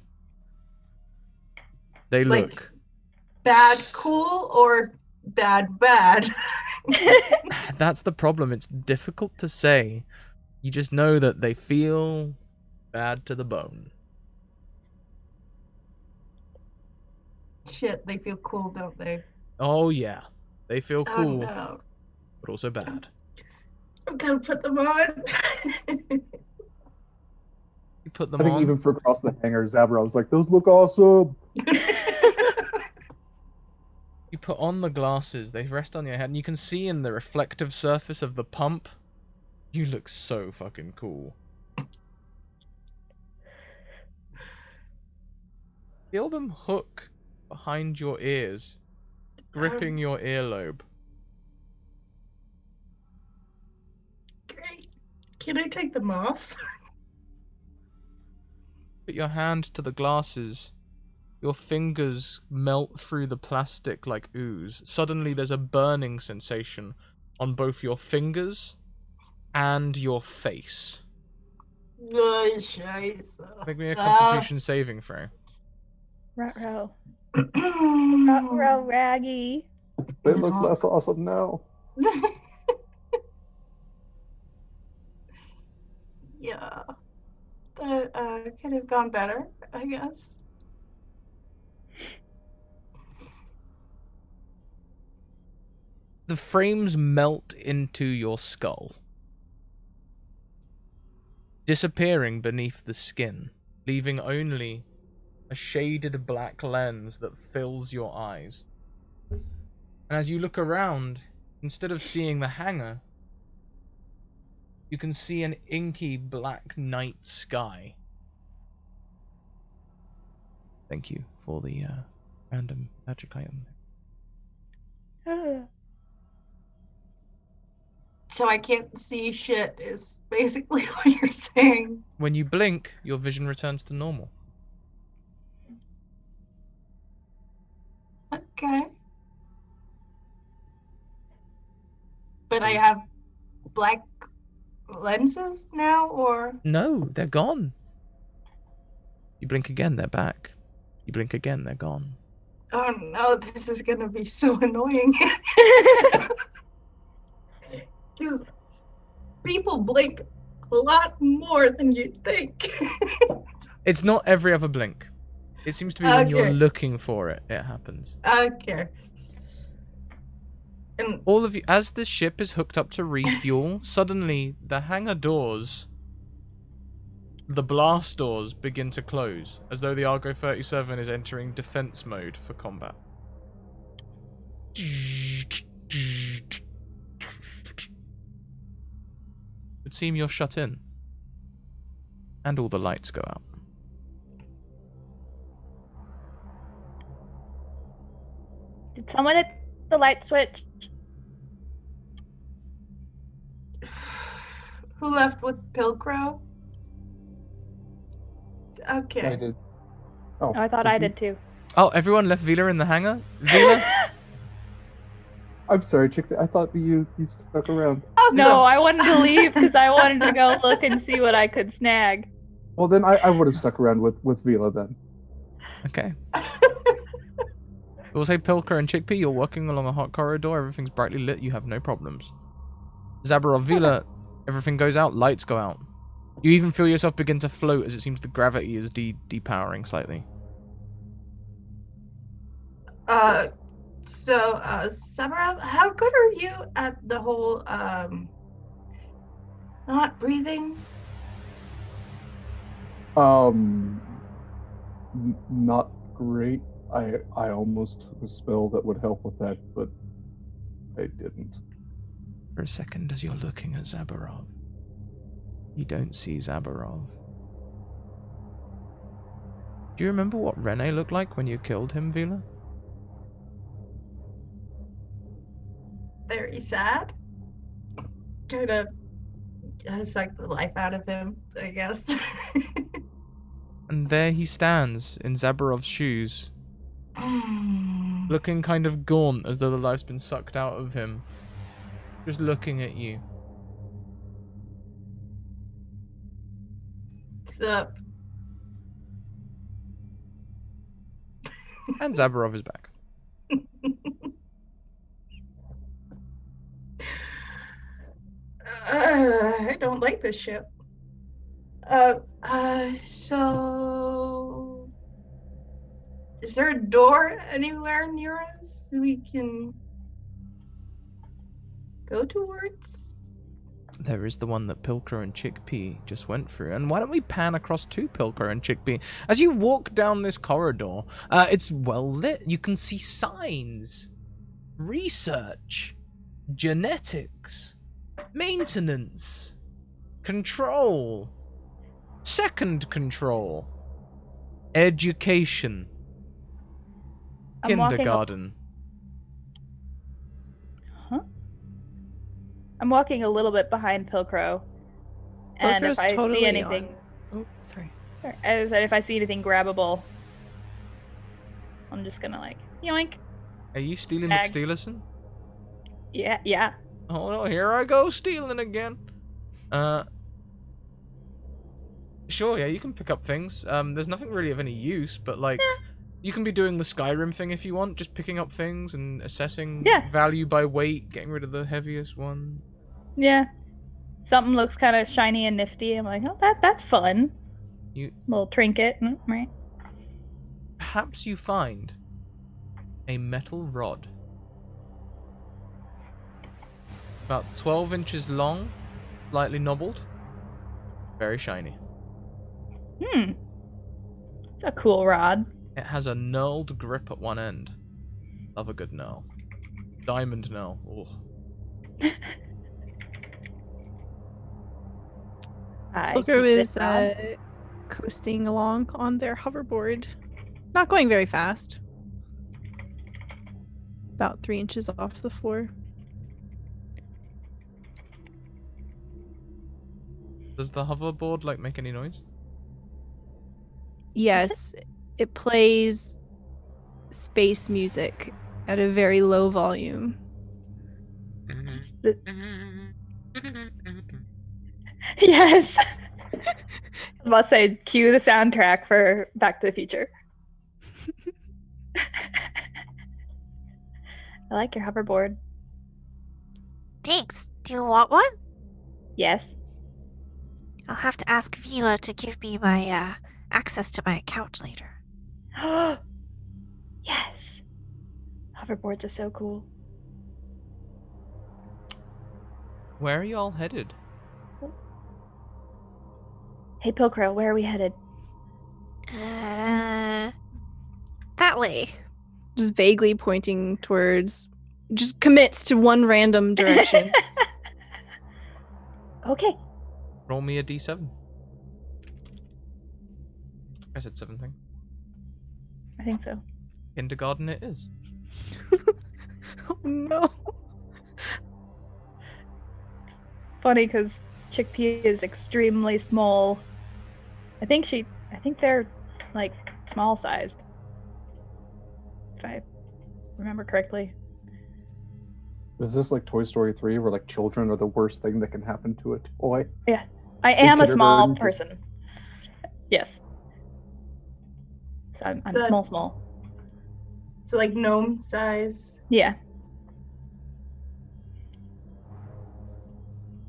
S1: They
S2: Like,
S1: look
S2: bad cool or bad bad?
S1: That's the problem. It's difficult to say. You just know that they feel bad to the bone.
S2: Shit, they feel cool, don't they?
S1: Oh yeah, they feel
S2: Oh
S1: cool,
S2: no.
S1: but also bad.
S2: I'm gonna put them on.
S1: You put them
S3: I think
S1: on.
S3: even for across the hangar, Zabra was like, "Those look awesome."
S1: You put on the glasses. They rest on your head, and you can see in the reflective surface of the pump. You look so fucking cool. Feel them hook behind your ears, gripping your earlobe.
S2: Great. Can I take them off?
S1: Put your hand to the glasses. Your fingers melt through the plastic like ooze. Suddenly there's a burning sensation on both your fingers and your face.
S2: Scheiße.
S1: Make me a Constitution saving throw.
S4: Ruh-roh. Ruh-roh, Raggy.
S3: They look less awesome now.
S2: Yeah. That could have gone better, I guess.
S1: The frames melt into your skull, disappearing beneath the skin, leaving only a shaded black lens that fills your eyes. And as you look around, instead of seeing the hangar, you can see an inky black night sky. Thank you for the random magic item.
S2: So I can't see shit is basically what you're saying.
S1: When you blink, your vision returns to normal.
S2: Okay. But I have black lenses now, or?
S1: No, they're gone. You blink again, they're back. You blink again, they're gone.
S2: Oh no, this is gonna be so annoying. Because people blink a lot more than you'd think.
S1: It's not every other blink. It seems to be when you're
S2: Okay.
S1: looking for it, it happens.
S2: Okay. And
S1: All of you, as the ship is hooked up to refuel, suddenly the hangar doors, the blast doors begin to close, as though the Argo 37 is entering defense mode for combat. It would seem you're shut in. And all the lights go out.
S4: Did someone hit the light switch?
S2: who left with Pilcrow? Okay.
S3: I did. Oh,
S4: Oh, I thought I did too.
S1: Oh, everyone left Vila in the hangar? Vila?
S3: I'm sorry, Chick. I thought that you stuck around.
S2: Oh,
S4: No, I wanted to leave because I wanted to go look and see what I could snag.
S3: Well, then I would have stuck around with Vila then.
S1: Okay. We'll say Pilker and Chickpea, you're walking along a hot corridor, everything's brightly lit, you have no problems. Zabarov, Vila, everything goes out, lights go out. You even feel yourself begin to float as it seems the gravity is depowering slightly.
S2: So, Samarov, how good are you at the whole, not breathing?
S3: Not great. I almost took a spell that would help with that, but I didn't.
S1: For a second, as you're looking at Zabarov, you don't see Zabarov. Do you remember what Rene looked like when you killed him, Vila?
S2: Very sad. Kind of suck the life out of him, I guess.
S1: And there he stands in Zabarov's shoes, looking kind of gaunt as though the life's been sucked out of him. Just looking at you.
S2: What's up?
S1: And Zabarov is back.
S2: I don't like this ship. So is there a door anywhere near us we can go towards?
S1: There is the one that Pilker and Chickpea just went through. And why don't we pan across to Pilker and Chickpea? As you walk down this corridor, it's well lit. You can see signs, research, genetics, maintenance, control, second control, education,
S4: I'm walking up-
S1: kindergarten.
S4: I'm walking a little bit behind Pilcrow. And if
S5: Pilcrow's
S4: I
S5: totally
S4: see anything,
S5: Oh, sorry.
S4: as I said, if I see anything grabbable, I'm just gonna like yoink.
S1: Are you stealing
S4: Bag.
S1: McSteelerson?
S4: Yeah.
S1: Oh no, here I go stealing again. Sure, yeah, you can pick up things. There's nothing really of any use, but like, you can be doing the Skyrim thing if you want, just picking up things and assessing
S4: Yeah.
S1: value by weight, getting rid of the heaviest one.
S4: Yeah. Something looks kind of shiny and nifty. I'm like, oh, that's fun.
S1: You
S4: Little trinket, right?
S1: perhaps you find a metal rod. About 12 inches long, lightly knobbled, very shiny.
S4: It's a cool rod.
S1: It has a knurled grip at one end. Love a good knurl. Diamond knurl. Ugh.
S4: I
S5: Pilker
S4: keep
S5: is
S4: this rod.
S5: coasting along on their hoverboard. Not going very fast. About 3 inches off the floor.
S1: Does the hoverboard like make any noise?
S5: Yes, it plays space music at a very low volume.
S4: Yes. I must say, cue the soundtrack for Back to the Future. I like your hoverboard.
S6: Thanks. Do you want one?
S4: Yes.
S6: I'll have to ask Vila to give me my access to my account later.
S4: Yes. Hoverboards are so cool.
S1: Where are y'all headed?
S4: Hey, Pilcrow, where are we headed?
S6: That way.
S5: Just vaguely pointing towards. Just commits to one random direction.
S4: Okay.
S1: Roll me a d7. I said 7 thing.
S4: I think so.
S1: Kindergarten it is.
S5: Oh no.
S4: Funny because Chickpea is extremely small. I think they're like small sized. If I remember correctly.
S3: Is this like Toy Story 3 where like children are the worst thing that can happen to a toy?
S4: I am a small
S3: kindergarten just-
S4: person. Yes. So I'm
S2: The-
S4: small.
S2: So like gnome size.
S4: Yeah.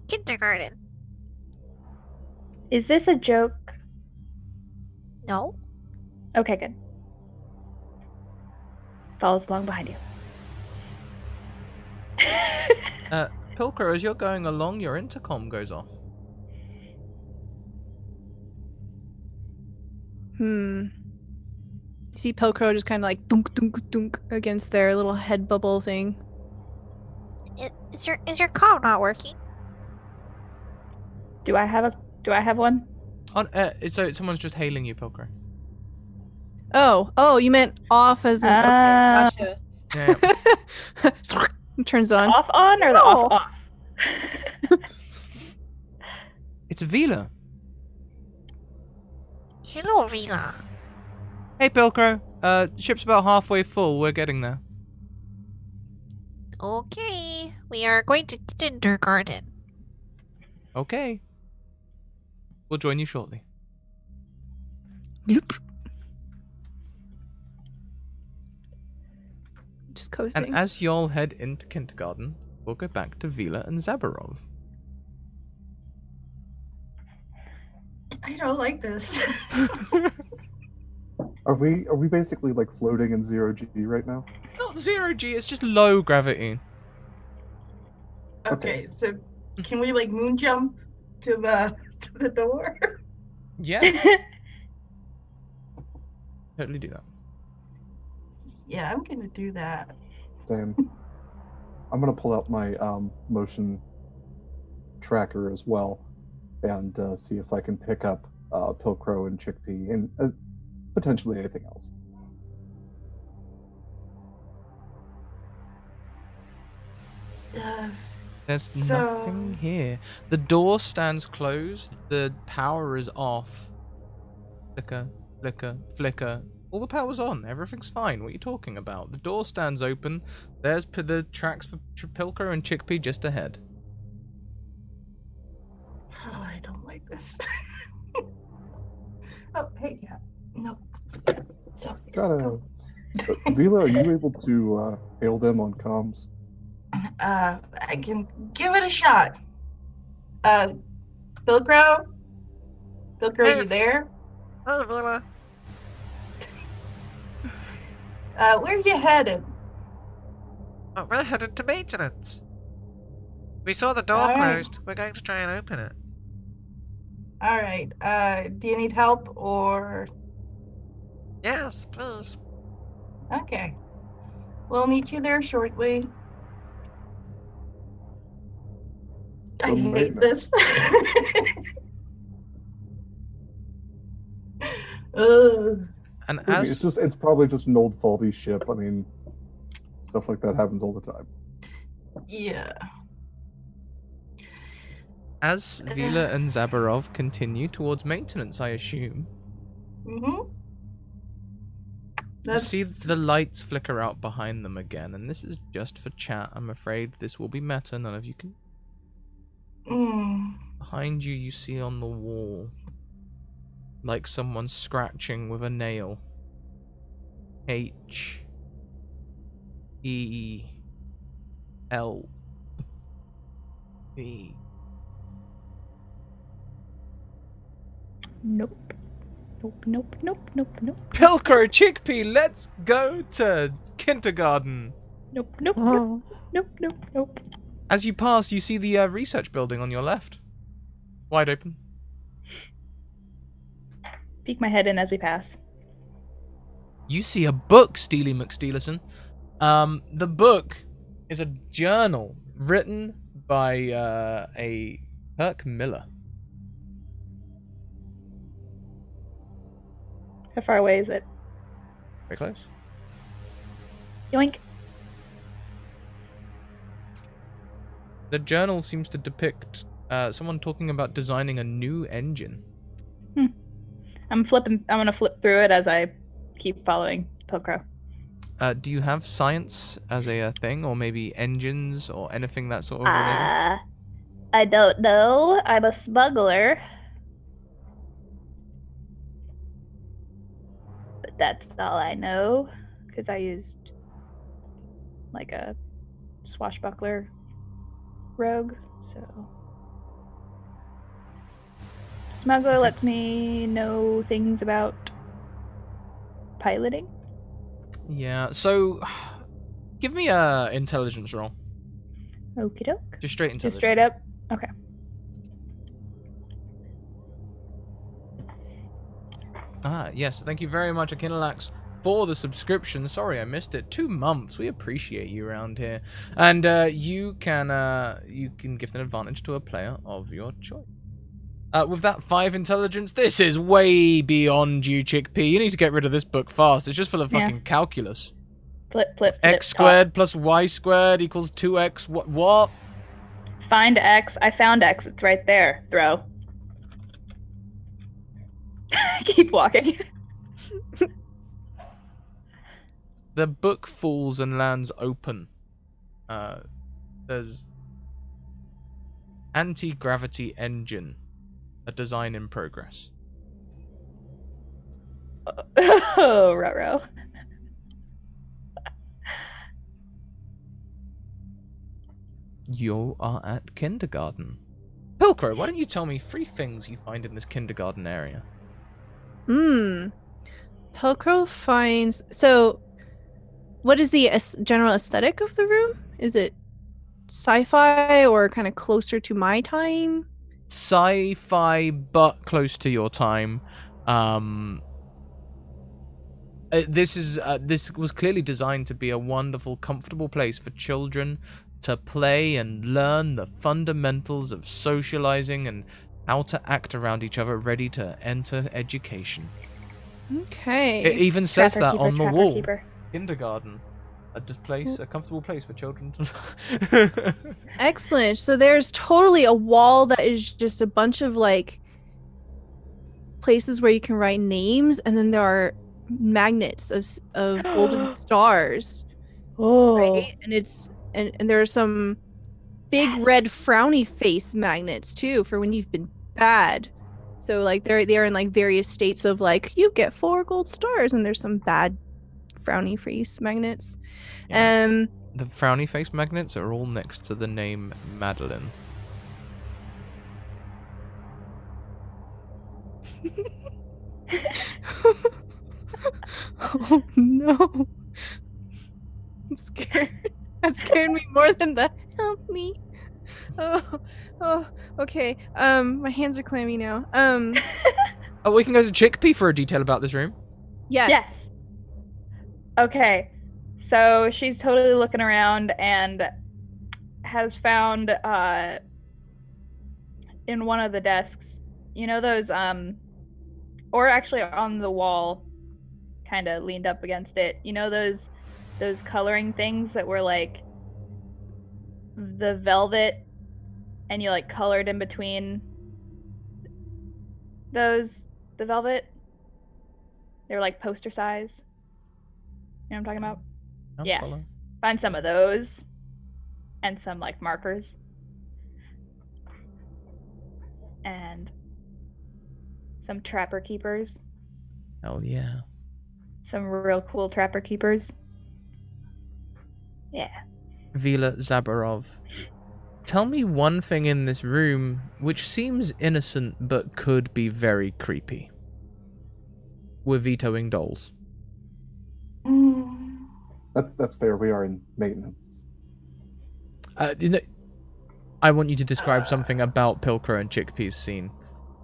S6: Kindergarten.
S4: Is this a joke?
S6: No?
S4: Okay, good. Follows along behind you.
S1: Pilker, as you're going along, your intercom goes off.
S5: You see Pilcrow just kind of like dunk dunk dunk against their little head bubble thing.
S6: Is your comm not working?
S4: Do I have one?
S1: So someone's just hailing you, Pilker.
S5: Oh, you meant off as in okay, gotcha.
S1: Yeah.
S5: Turns on.
S4: Off on or the
S5: No.
S4: off?
S1: It's Vila.
S6: Hello, Vila.
S1: Hey, Pilcrow. Ship's about halfway full. We're getting there.
S6: Okay, we are going to kindergarten.
S1: Okay. We'll join you shortly.
S5: Just coasting.
S1: And as y'all head into kindergarten, we'll go back to Vila and Zabarov.
S2: I don't like this.
S3: Are we basically like floating in 0G right now?
S1: Not 0G, it's just low gravity.
S2: Okay, so can we like moon jump to the door?
S1: Yeah. Totally do that.
S2: Yeah, I'm gonna do that.
S3: Same. I'm gonna pull out my motion tracker as well, and see if I can pick up Pilcrow and Chickpea and potentially anything else.
S1: There's
S2: So-
S1: nothing here. The door stands closed. The power is off. Flicker, flicker, flicker. All the power's on. Everything's fine. What are you talking about? The door stands open. There's the tracks for Pilcrow and Chickpea just ahead.
S2: Oh, I don't like this. Oh, hey, yeah. No. So,
S3: Gotta. Vila, are you able to hail them on comms?
S2: I can give it a shot. Pilcrow? Pilcrow, you there?
S6: Oh, Vila.
S2: Where you headed?
S6: Oh, we're headed to maintenance. We saw the door
S2: Alright.
S6: closed. We're going to try and open it.
S2: All right. Do you need help or?
S6: Yes, please.
S2: Okay. We'll meet you there shortly. I
S3: Some
S2: hate
S3: maintenance.
S2: this. Ugh.
S1: And
S3: Maybe it's probably just an old faulty ship. I mean, stuff like that happens all the time.
S2: Yeah.
S1: as Vila and Zabarov continue towards maintenance, I assume,
S2: Mm-hmm.
S1: you see the lights flicker out behind them again, and this is just for chat. I'm afraid this will be meta. None of you can. Behind you, you see on the wall, like someone scratching with a nail. H E L B.
S4: Nope. Nope.
S1: Pilcrow, Chickpea, let's go to kindergarten.
S4: Nope.
S5: Oh.
S4: Nope.
S1: As you pass, you see the research building on your left. Wide open.
S4: Peek my head in as we pass.
S1: You see a book, Steely McSteelerson. The book is a journal written by a Kirk Miller.
S4: How far away is it?
S1: Very close.
S4: Yoink.
S1: The journal seems to depict someone talking about designing a new engine.
S4: I'm gonna flip through it as I keep following Pilcrow.
S1: Do you have science as a thing, or maybe engines, or anything that sort of related?
S4: I don't know. I'm a smuggler. But that's all I know. Because I used like a swashbuckler rogue, so. Smuggler lets me know things about piloting.
S1: Yeah, so give me a intelligence roll.
S4: Okie doke.
S1: Just straight intelligence.
S4: Just straight up? Okay.
S1: Yes, thank you very much, Akinalax, for the subscription. Sorry I missed it. 2 months. We appreciate you around here. And you can gift an advantage to a player of your choice. With that 5 intelligence, this is way beyond you, Chickpea. You need to get rid of this book fast. It's just full of fucking calculus.
S4: Flip.
S1: X squared plus Y squared equals 2x. What?
S4: Find X. I found X. It's right there. Throw. keep walking.
S1: The book falls and lands open. There's anti-gravity engine, a design in progress.
S4: Oh, ruh-roh.
S1: You are at kindergarten. Pilcrow, why don't you tell me 3 things you find in this kindergarten area?
S5: Pelcro finds. So, what is the general aesthetic of the room? Is it sci-fi or kind of closer to my time?
S1: Sci-fi, but close to your time. This was clearly designed to be a wonderful, comfortable place for children to play and learn the fundamentals of socializing and how to act around each other, ready to enter education.
S5: Okay.
S1: It even says
S4: Trapper
S1: that
S4: keeper,
S1: on the
S4: trapper
S1: wall.
S4: keeper.
S1: Kindergarten. A comfortable place for children to...
S5: Excellent. So there's totally a wall that is just a bunch of like places where you can write names, and then there are magnets of golden stars.
S4: Oh.
S5: Right? And it's and there are some big red frowny face magnets too for when you've been bad. So like they're in like various states of like you get 4 gold stars, and there's some bad frowny face magnets.
S1: Yeah. The frowny face magnets are all next to the name Madeline.
S5: Oh no. I'm scared. That scared me more than the help me. Oh, okay. My hands are clammy now.
S1: Oh, we can go to Chickpea for a detail about this room.
S5: Yes.
S4: Okay. So she's totally looking around and has found in one of the desks, you know those or actually on the wall, kind of leaned up against it. You know those coloring things that were like the velvet, and you like colored in between those, the velvet. They were like poster size. You know what I'm talking about? Yeah.
S1: Follow.
S4: Find some of those and some like markers. And some trapper keepers.
S1: Hell yeah.
S4: Some real cool trapper keepers. Yeah.
S1: Vila Zabarov. Tell me one thing in this room which seems innocent but could be very creepy. We're vetoing dolls.
S3: That's fair. We are in maintenance.
S1: I want you to describe something about Pilcrow and Chickpea's scene.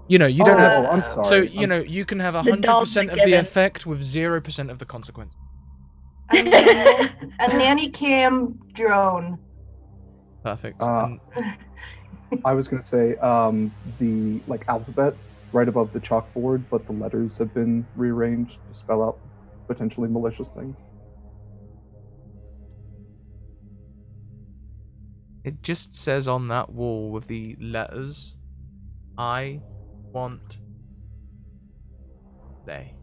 S1: You know, you don't have...
S3: Oh, I'm sorry.
S1: So, you know, you can have 100% of the effect with 0% of the consequence.
S2: A nanny cam drone.
S1: Perfect.
S3: I was going to say the like alphabet right above the chalkboard, but the letters have been rearranged to spell out potentially malicious things.
S1: It just says on that wall with the letters, I want they.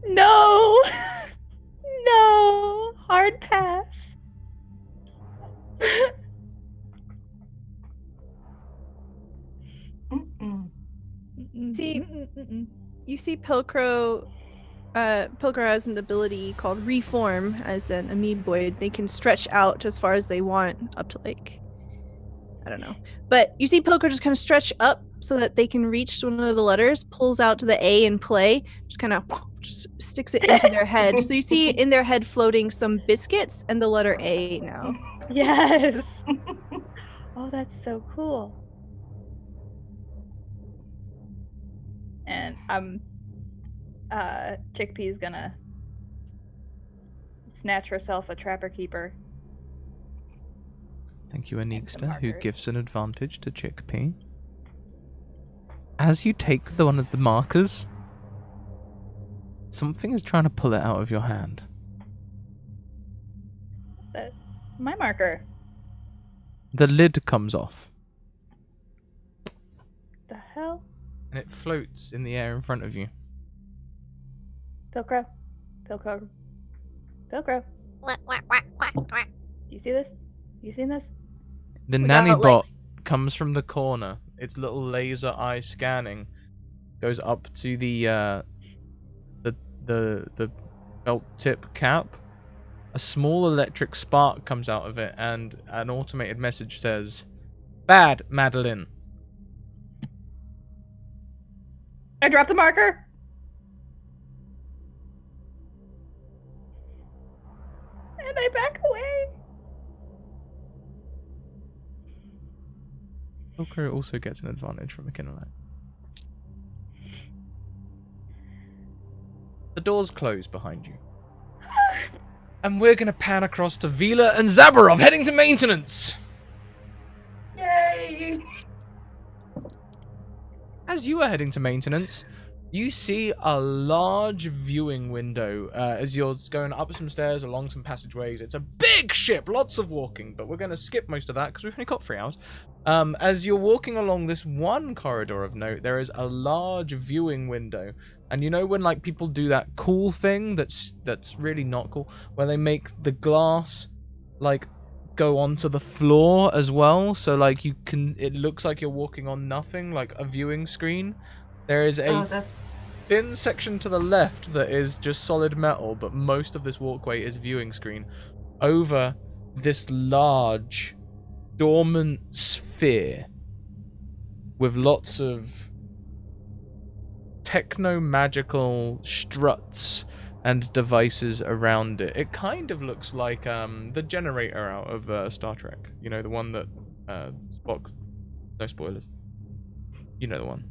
S4: No! No! Hard pass.
S5: See, you see Pilcrow has an ability called Reform as an amoeboid. They can stretch out as far as they want, up to like, I don't know. But you see Pilcrow just kind of stretch up so that they can reach one of the letters, pulls out to the A and play, just kind of just sticks it into their head. So you see in their head floating some biscuits and the letter A now.
S4: Yes! Oh, that's so cool. And Chickpea's gonna snatch herself a trapper keeper.
S1: Thank you, Anixta, who gives an advantage to Chickpea. As you take one of the markers, something is trying to pull it out of your hand.
S4: My marker.
S1: The lid comes off.
S4: The hell?
S1: and it floats in the air in front of you.
S4: Pilcrow. Pilcrow. Pilcrow.
S6: What?
S4: Do you see this? You seen this?
S1: The
S6: We
S1: nanny
S6: got,
S1: bot comes from the corner. Its little laser eye scanning goes up to the belt tip cap. A small electric spark comes out of it, and an automated message says, "Bad, Madeline."
S4: I dropped the marker. And I back away.
S1: Pilcrow also gets an advantage from a Kinolite. The doors close behind you. And we're going to pan across to Vila and Zabarov heading to maintenance.
S2: Yay!
S1: As you are heading to maintenance, you see a large viewing window as you're going up some stairs along some passageways. It's a big ship, lots of walking, but we're going to skip most of that because we've only got 3 hours. As you're walking along this one corridor of note, there is a large viewing window. And you know when like people do that cool thing that's really not cool, where they make the glass like go onto the floor as well, so like it looks like you're walking on nothing, like a viewing screen. There is a thin section to the left that is just solid metal, but most of this walkway is viewing screen over this large dormant sphere with lots of techno-magical struts and devices around it. It kind of looks like the generator out of Star Trek. You know, the one that Spock... No spoilers. You know the one.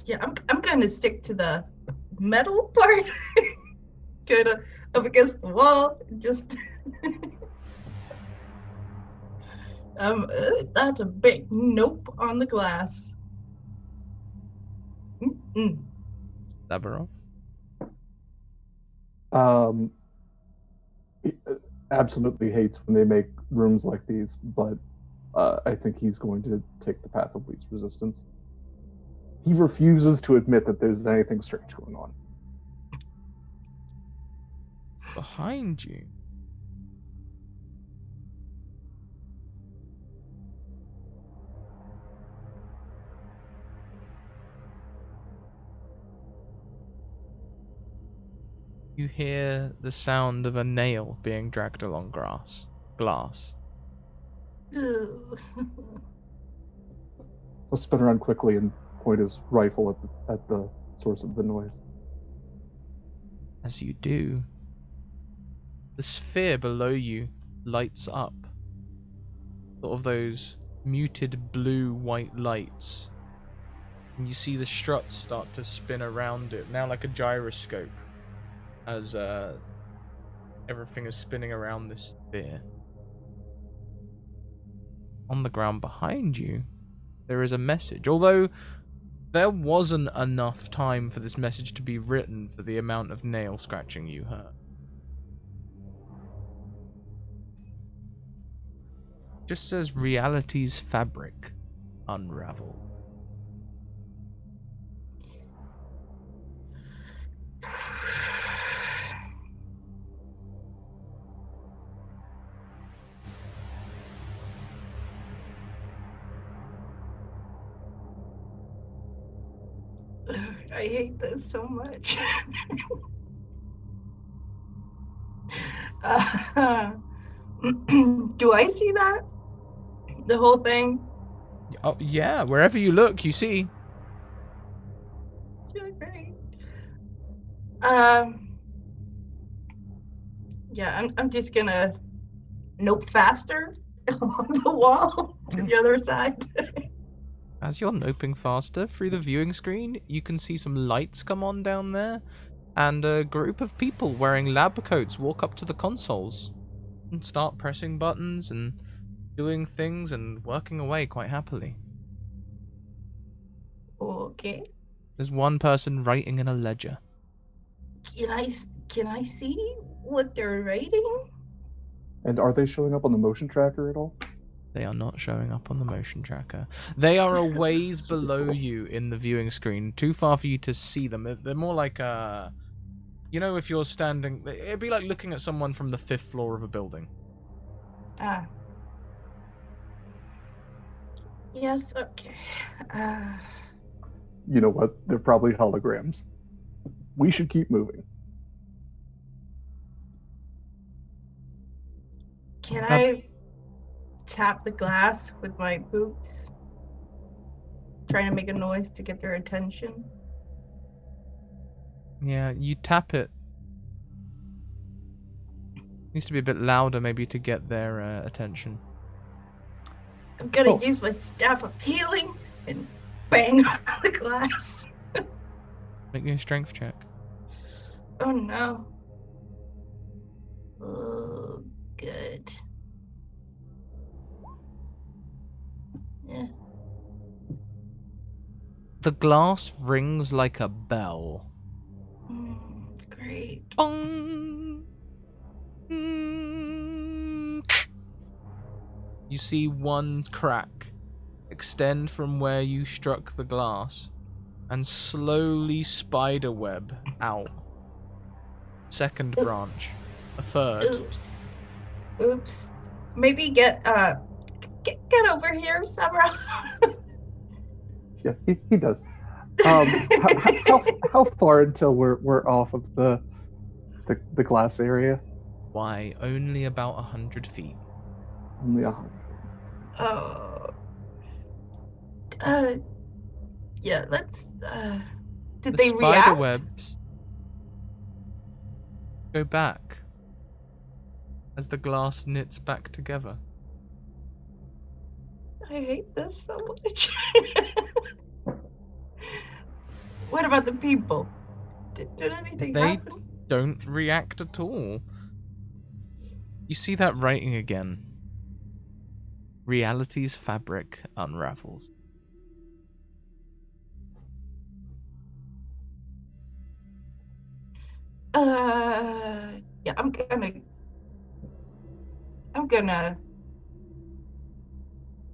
S2: Yeah, I'm gonna stick to the metal part. Kind of up against the wall. Just... that's a big nope on the glass.
S1: Zabarov?
S3: He absolutely hates when they make rooms like these, but I think he's going to take the path of least resistance. He refuses to admit that there's anything strange going on.
S1: Behind you. You hear the sound of a nail being dragged along glass.
S2: Ew.
S3: He'll spin around quickly and point his rifle at the source of the noise.
S1: As you do, the sphere below you lights up. Sort of those muted blue-white lights. And you see the struts start to spin around it, now like a gyroscope, as everything is spinning around this sphere. On the ground behind you, there is a message, although there wasn't enough time for this message to be written for the amount of nail scratching you heard. Just says reality's fabric unraveled.
S2: I hate this so much. Do I see that? The whole thing?
S1: Oh yeah, wherever you look, you see.
S2: Yeah, great. Yeah, I'm just gonna nope faster along the wall to the other side.
S1: As you're noping faster through the viewing screen, you can see some lights come on down there, and a group of people wearing lab coats walk up to the consoles and start pressing buttons and doing things and working away quite happily.
S2: Okay.
S1: There's one person writing in a ledger.
S2: Can I see what they're writing?
S3: And are they showing up on the motion tracker at all?
S1: They are not showing up on the motion tracker. They are a ways below you in the viewing screen, too far for you to see them. They're more like you know, if you're standing, it'd be like looking at someone from the 5th floor of a building.
S2: Ah. Yes, okay.
S3: You know what? They're probably holograms. We should keep moving.
S2: Can I tap the glass with my boots? Trying to make a noise to get their attention.
S1: Yeah, you tap it. Needs to be a bit louder, maybe, to get their attention.
S2: I'm gonna use my staff of healing and bang on the glass.
S1: Make me a strength check.
S2: Oh no. Oh, good. Yeah.
S1: The glass rings like a bell.
S2: Great.
S1: Bong! You see one crack extend from where you struck the glass and slowly spiderweb out. Second branch. A third.
S2: Oops. Maybe get over here, Sabra.
S3: Yeah, he does. How far until we're off of the glass area?
S1: Why, only about 100 feet.
S3: Only 100.
S2: Oh. Yeah, let's did they react?
S1: Spider webs go back as the glass knits back together.
S2: I hate this so much. What about the people? Did anything
S1: They
S2: happen?
S1: don't react at all. You see that writing again. Reality's fabric unravels.
S2: Yeah, I'm gonna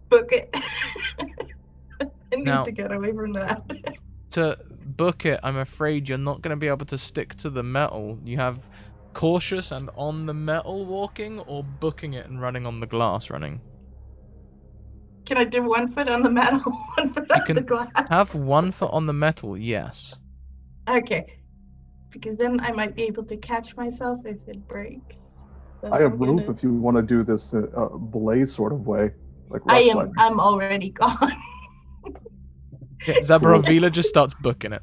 S2: book it. I need
S1: Now,
S2: to get away from that.
S1: to book it, I'm afraid you're not going to be able to stick to the metal. You have cautious and on the metal walking, or booking it and running on the glass running.
S2: Can I do 1 foot on the metal, 1 foot on the glass?
S1: Have 1 foot on the metal, yes.
S2: Okay. Because then I might be able to catch myself if it breaks. So
S3: I have rope if you want to do this belay sort of way. Like
S2: I'm already gone.
S1: Yeah, Zabarovila just starts booking it.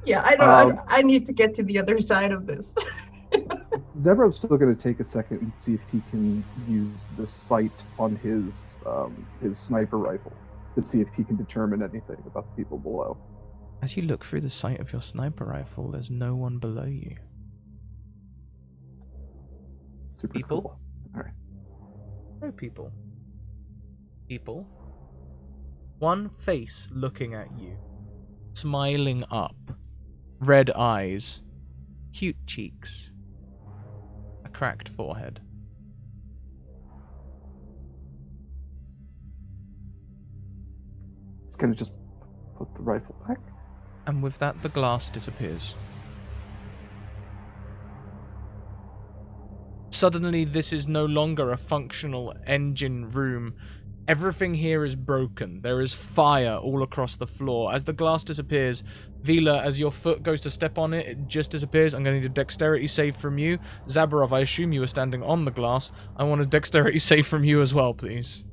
S2: Yeah, I know. I need to get to the other side of this.
S3: Zebro's still going to take a second and see if he can use the sight on his sniper rifle to see if he can determine anything about the people below.
S1: As you look through the sight of your sniper rifle, there's no one below you.
S3: Super
S1: People?
S3: cool. All right.
S1: No people. People. One face looking at you, smiling up, red eyes, cute cheeks, a cracked forehead.
S3: It's going to just put the rifle back.
S1: And with that, the glass disappears. Suddenly, this is no longer a functional engine room. Everything here is broken. There is fire all across the floor. As the glass disappears, Vila, as your foot goes to step on it, it just disappears. I'm going to need a dexterity save from you. Zabarov, I assume you were standing on the glass. I want a dexterity save from you as well, please.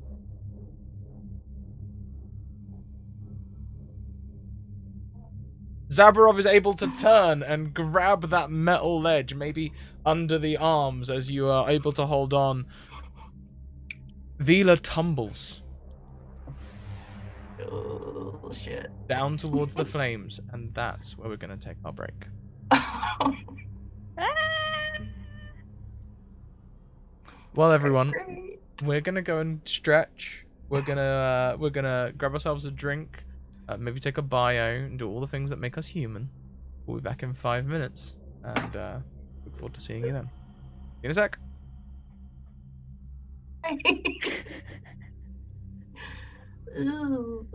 S1: Zabarov is able to turn and grab that metal ledge, maybe under the arms, as you are able to hold on. Vila tumbles.
S2: Oh, shit.
S1: Down towards the flames, and that's where we're going to take our break. Well, everyone, we're going to go and stretch. We're gonna grab ourselves a drink, maybe take a bio, and do all the things that make us human. We'll be back in 5 minutes, and look forward to seeing you then. See you in a sec.
S2: Ooh.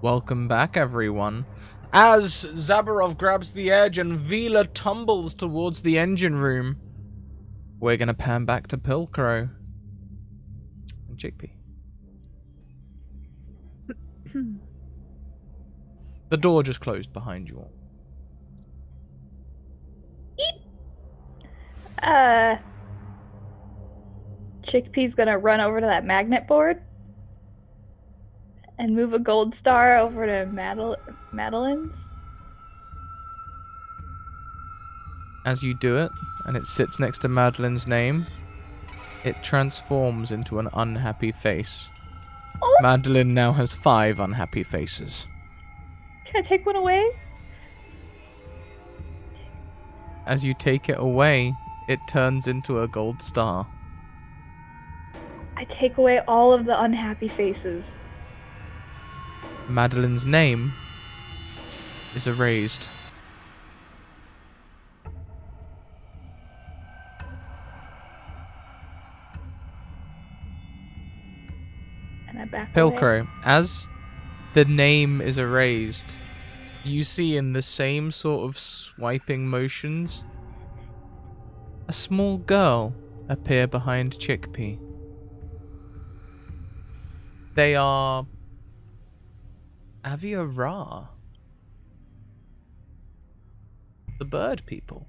S1: Welcome back, everyone. As Zabarov grabs the edge and Vila tumbles towards the engine room, we're gonna pan back to Pilcrow and Chickpea. The door just closed behind you all.
S4: Chickpea's gonna run over to that magnet board and move a gold star over to Madeline's.
S1: As you do it, and it sits next to Madeline's name, it transforms into an unhappy face.
S4: Oh.
S1: Madeline now has 5 unhappy faces.
S4: Can I take one away?
S1: As you take it away, it turns into a gold star.
S4: I take away all of the unhappy faces.
S1: Madeline's name is erased.
S4: And I back away.
S1: Pilcrow, as the name is erased, you see in the same sort of swiping motions a small girl appear behind Chickpea. They are Avia Ra, the bird people.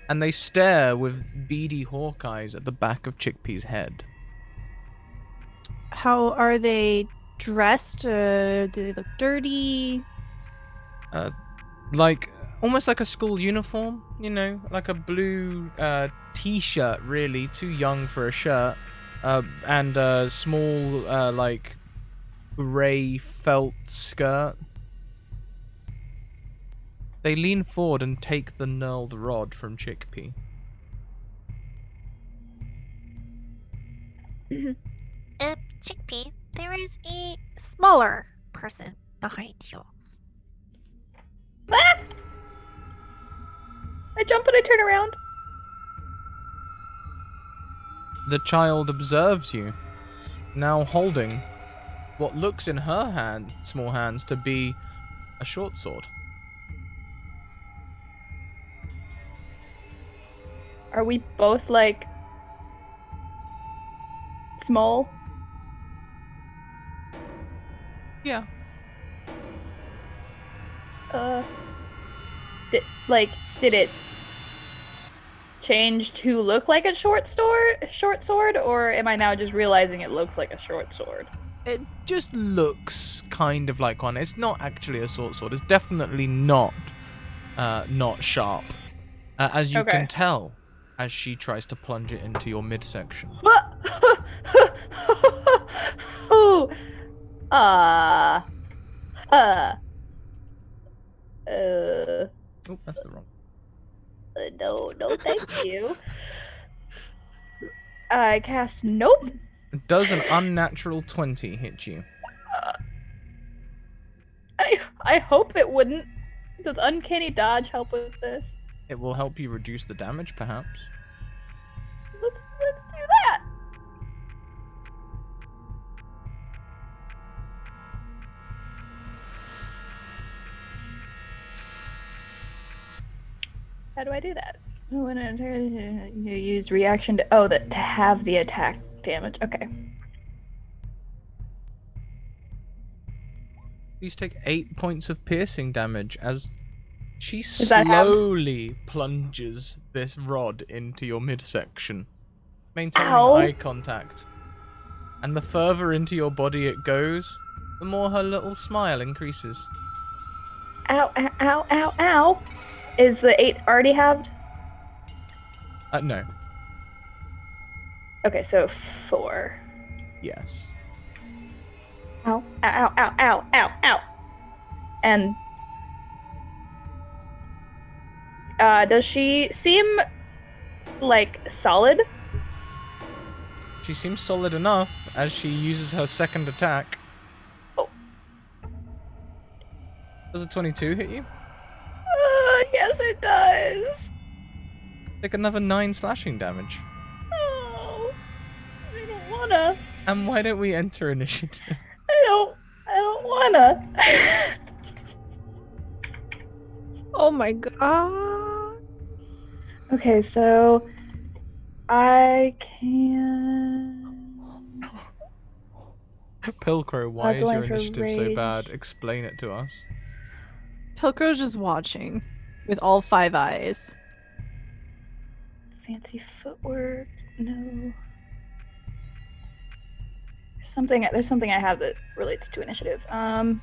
S1: And they stare with beady hawk eyes at the back of Chickpea's head.
S5: How are they dressed? Do they look dirty?
S1: Like, almost like a school uniform, you know, like a blue t-shirt, really, too young for a shirt, and a small, like, grey felt skirt. They lean forward and take the knurled rod from Chickpea.
S6: Chickpea, there is a smaller person behind you.
S4: Ah! I jump and I turn around.
S1: The child observes you, now holding what looks in her small hands to be a short sword.
S4: Are we both, like, small?
S1: Yeah.
S4: Did it change to look like a short sword, or am I now just realizing it looks like a short sword?
S1: It just looks kind of like one. It's not actually a short sword. It's definitely not sharp. As you can tell, as she tries to plunge it into your midsection.
S4: Ooh.
S1: Oh, that's the wrong.
S4: No, thank you. I cast Nope.
S1: Does an unnatural 20 hit you?
S4: I hope it wouldn't. Does Uncanny Dodge help with this?
S1: It will help you reduce the damage, perhaps.
S4: Let's do that. How do I do that? You use reaction to to have the attack damage. Okay.
S1: Please take 8 points of piercing damage as she slowly plunges this rod into your midsection, maintaining eye contact. And the further into your body it goes, the more her little smile increases.
S4: Ow, ow, ow, ow, ow. Is the 8 already halved?
S1: No.
S4: Okay, so 4.
S1: Yes.
S4: Ow, ow, ow, ow, ow, ow. And does she seem like solid?
S1: She seems solid enough as she uses her second attack.
S4: Oh.
S1: Does a 22 hit you?
S4: Yes, it does.
S1: Take another 9 slashing damage.
S4: Oh, I don't wanna.
S1: And why don't we enter initiative?
S4: I don't wanna.
S5: Oh my god.
S4: Okay, so I can.
S1: Pilcrow, why
S4: That's
S1: is
S4: only
S1: your
S4: for
S1: initiative so
S4: rage.
S1: bad? Explain it to us.
S5: Pilcrow's just watching with all 5 eyes.
S4: Fancy footwork. No. There's something I have that relates to initiative. I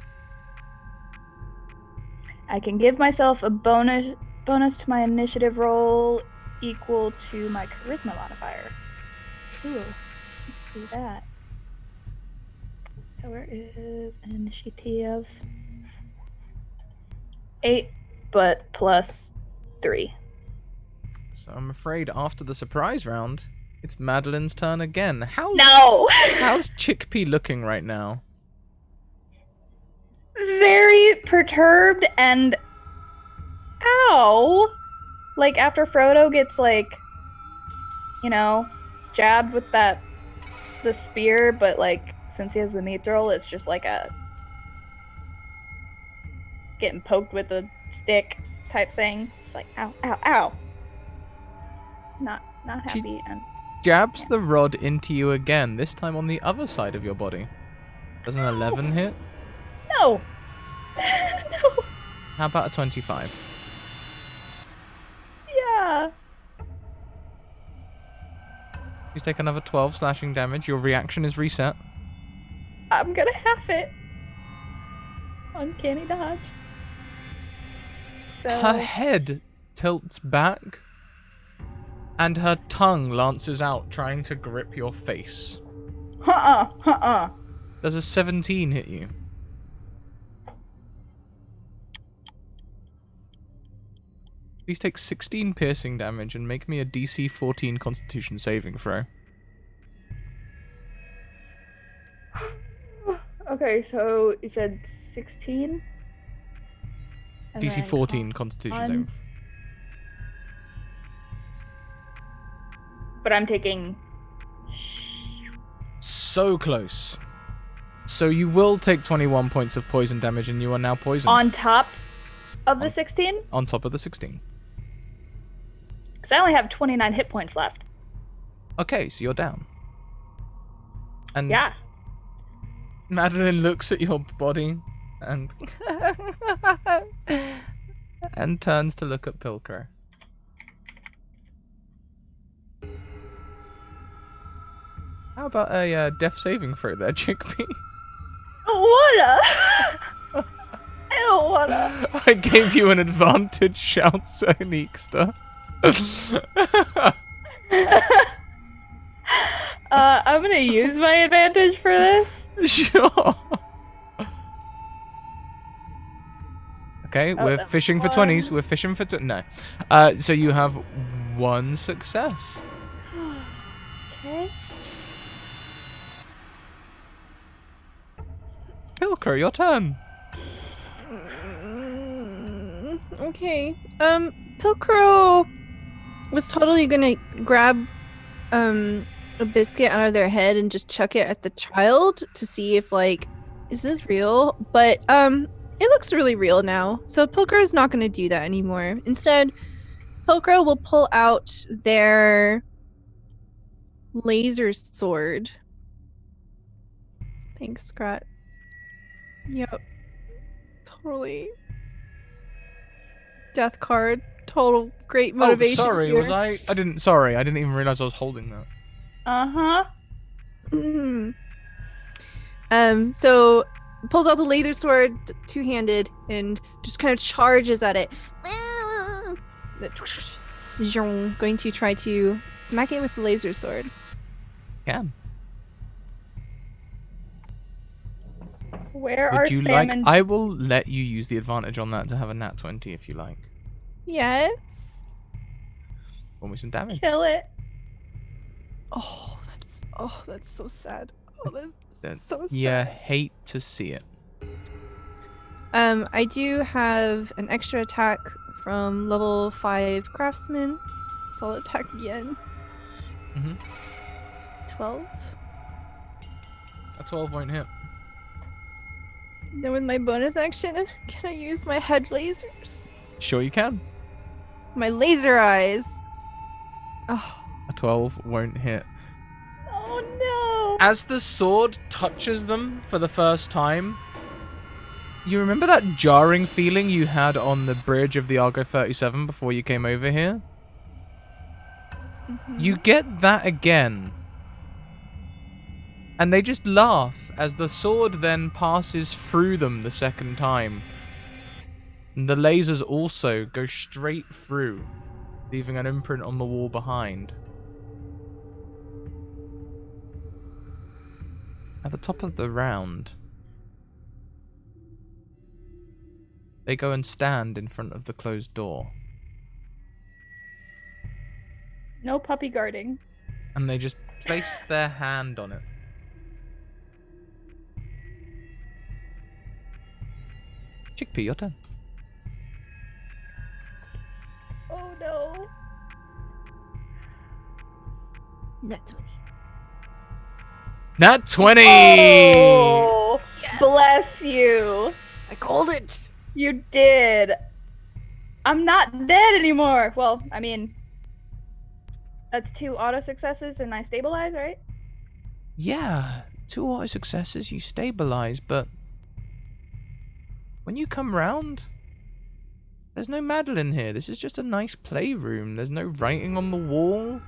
S4: can give myself a bonus to my initiative roll equal to my charisma modifier. Ooh, let's do that. So where is initiative? 8, but plus 3.
S1: So I'm afraid after the surprise round, it's Madeline's turn again.
S4: No!
S1: How's Chickpea looking right now?
S4: Very perturbed and ow! Like after Frodo gets jabbed with the spear, but since he has the mithril, it's just like a getting poked with a stick type thing. It's like ow, ow, ow. Not happy and
S1: Jabs the rod into you again, this time on the other side of your body. Does an 11 hit?
S4: no. No.
S1: How about a 25?
S4: Yeah.
S1: You take another 12 slashing damage. Your reaction is reset.
S4: I'm gonna have it. Uncanny dodge. So
S1: Her head tilts back, and her tongue lances out, trying to grip your face. Does a 17 hit you? Please take 16 piercing damage and make me a DC 14 Constitution saving throw.
S4: Okay, so you said 16? And
S1: DC
S4: then
S1: 14 Constitution saving.
S4: But I'm taking...
S1: So close. So you will take 21 points of poison damage, and you are now poisoned.
S4: On top of the 16?
S1: On top of the 16.
S4: Because I only have 29 hit points left.
S1: Okay, so you're down. And
S4: Yeah.
S1: Madeline looks at your body and and turns to look at Pilker. How about a death saving throw there, Chickpea?
S4: I don't wanna.
S1: I gave you an advantage, shouts Aniksta.
S4: I'm gonna use my advantage for this.
S1: Sure. Okay, we're
S4: that's
S1: fishing for
S4: one.
S1: 20s. We're fishing for... No. So you have 1 success.
S4: Okay.
S1: Pilker, your turn.
S5: Okay. Pilcrow was totally gonna grab a biscuit out of their head and just chuck it at the child to see if is this real? But it looks really real now. So Pilcrow is not gonna do that anymore. Instead, Pilcrow will pull out their laser sword. Thanks, Scrat. Yep. Totally. Death card. Total great motivation.
S1: Oh, sorry,
S5: here.
S1: was I? I didn't even realize I was holding that.
S4: Uh-huh.
S5: So pulls out the laser sword, two-handed, and just kind of charges at it. Going to try to smack it with the laser sword.
S1: Can.
S4: Where are
S1: Would you
S4: Sam
S1: like?
S4: and...
S1: I will let you use the advantage on that to have a nat 20 if you like.
S5: Yes.
S1: Roll me some damage.
S4: Kill it.
S5: Oh, that's so sad. Oh, that's so sad.
S1: Yeah, hate to see it.
S5: I do have an extra attack from level 5 craftsman, so I'll attack again. 12.
S1: A 12 won't hit.
S5: Then with my bonus action, can I use my head lasers?
S1: Sure you can.
S5: My laser eyes. Oh,
S1: A 12 won't hit.
S4: Oh
S1: As the sword touches them for the first time, you remember that jarring feeling you had on the bridge of the Argo 37 before you came over here?
S5: no.
S1: You get that again. And they just laugh as the sword then passes through them the second time. And the lasers also go straight through, leaving an imprint on the wall behind. At the top of the round, they go and stand in front of the closed door.
S4: No puppy guarding.
S1: And they just place their hand on it. Chickpea, your turn.
S4: Oh no.
S5: Nat 20.
S1: Nat 20!
S4: Oh,
S6: Yes.
S4: bless you.
S6: I called it.
S4: You did. I'm not dead anymore. Well, I mean, that's 2 auto successes and I stabilize, right?
S1: Yeah, 2 auto successes, you stabilize, but when you come round, there's no Madeline here. This is just a nice playroom. There's no writing on the wall.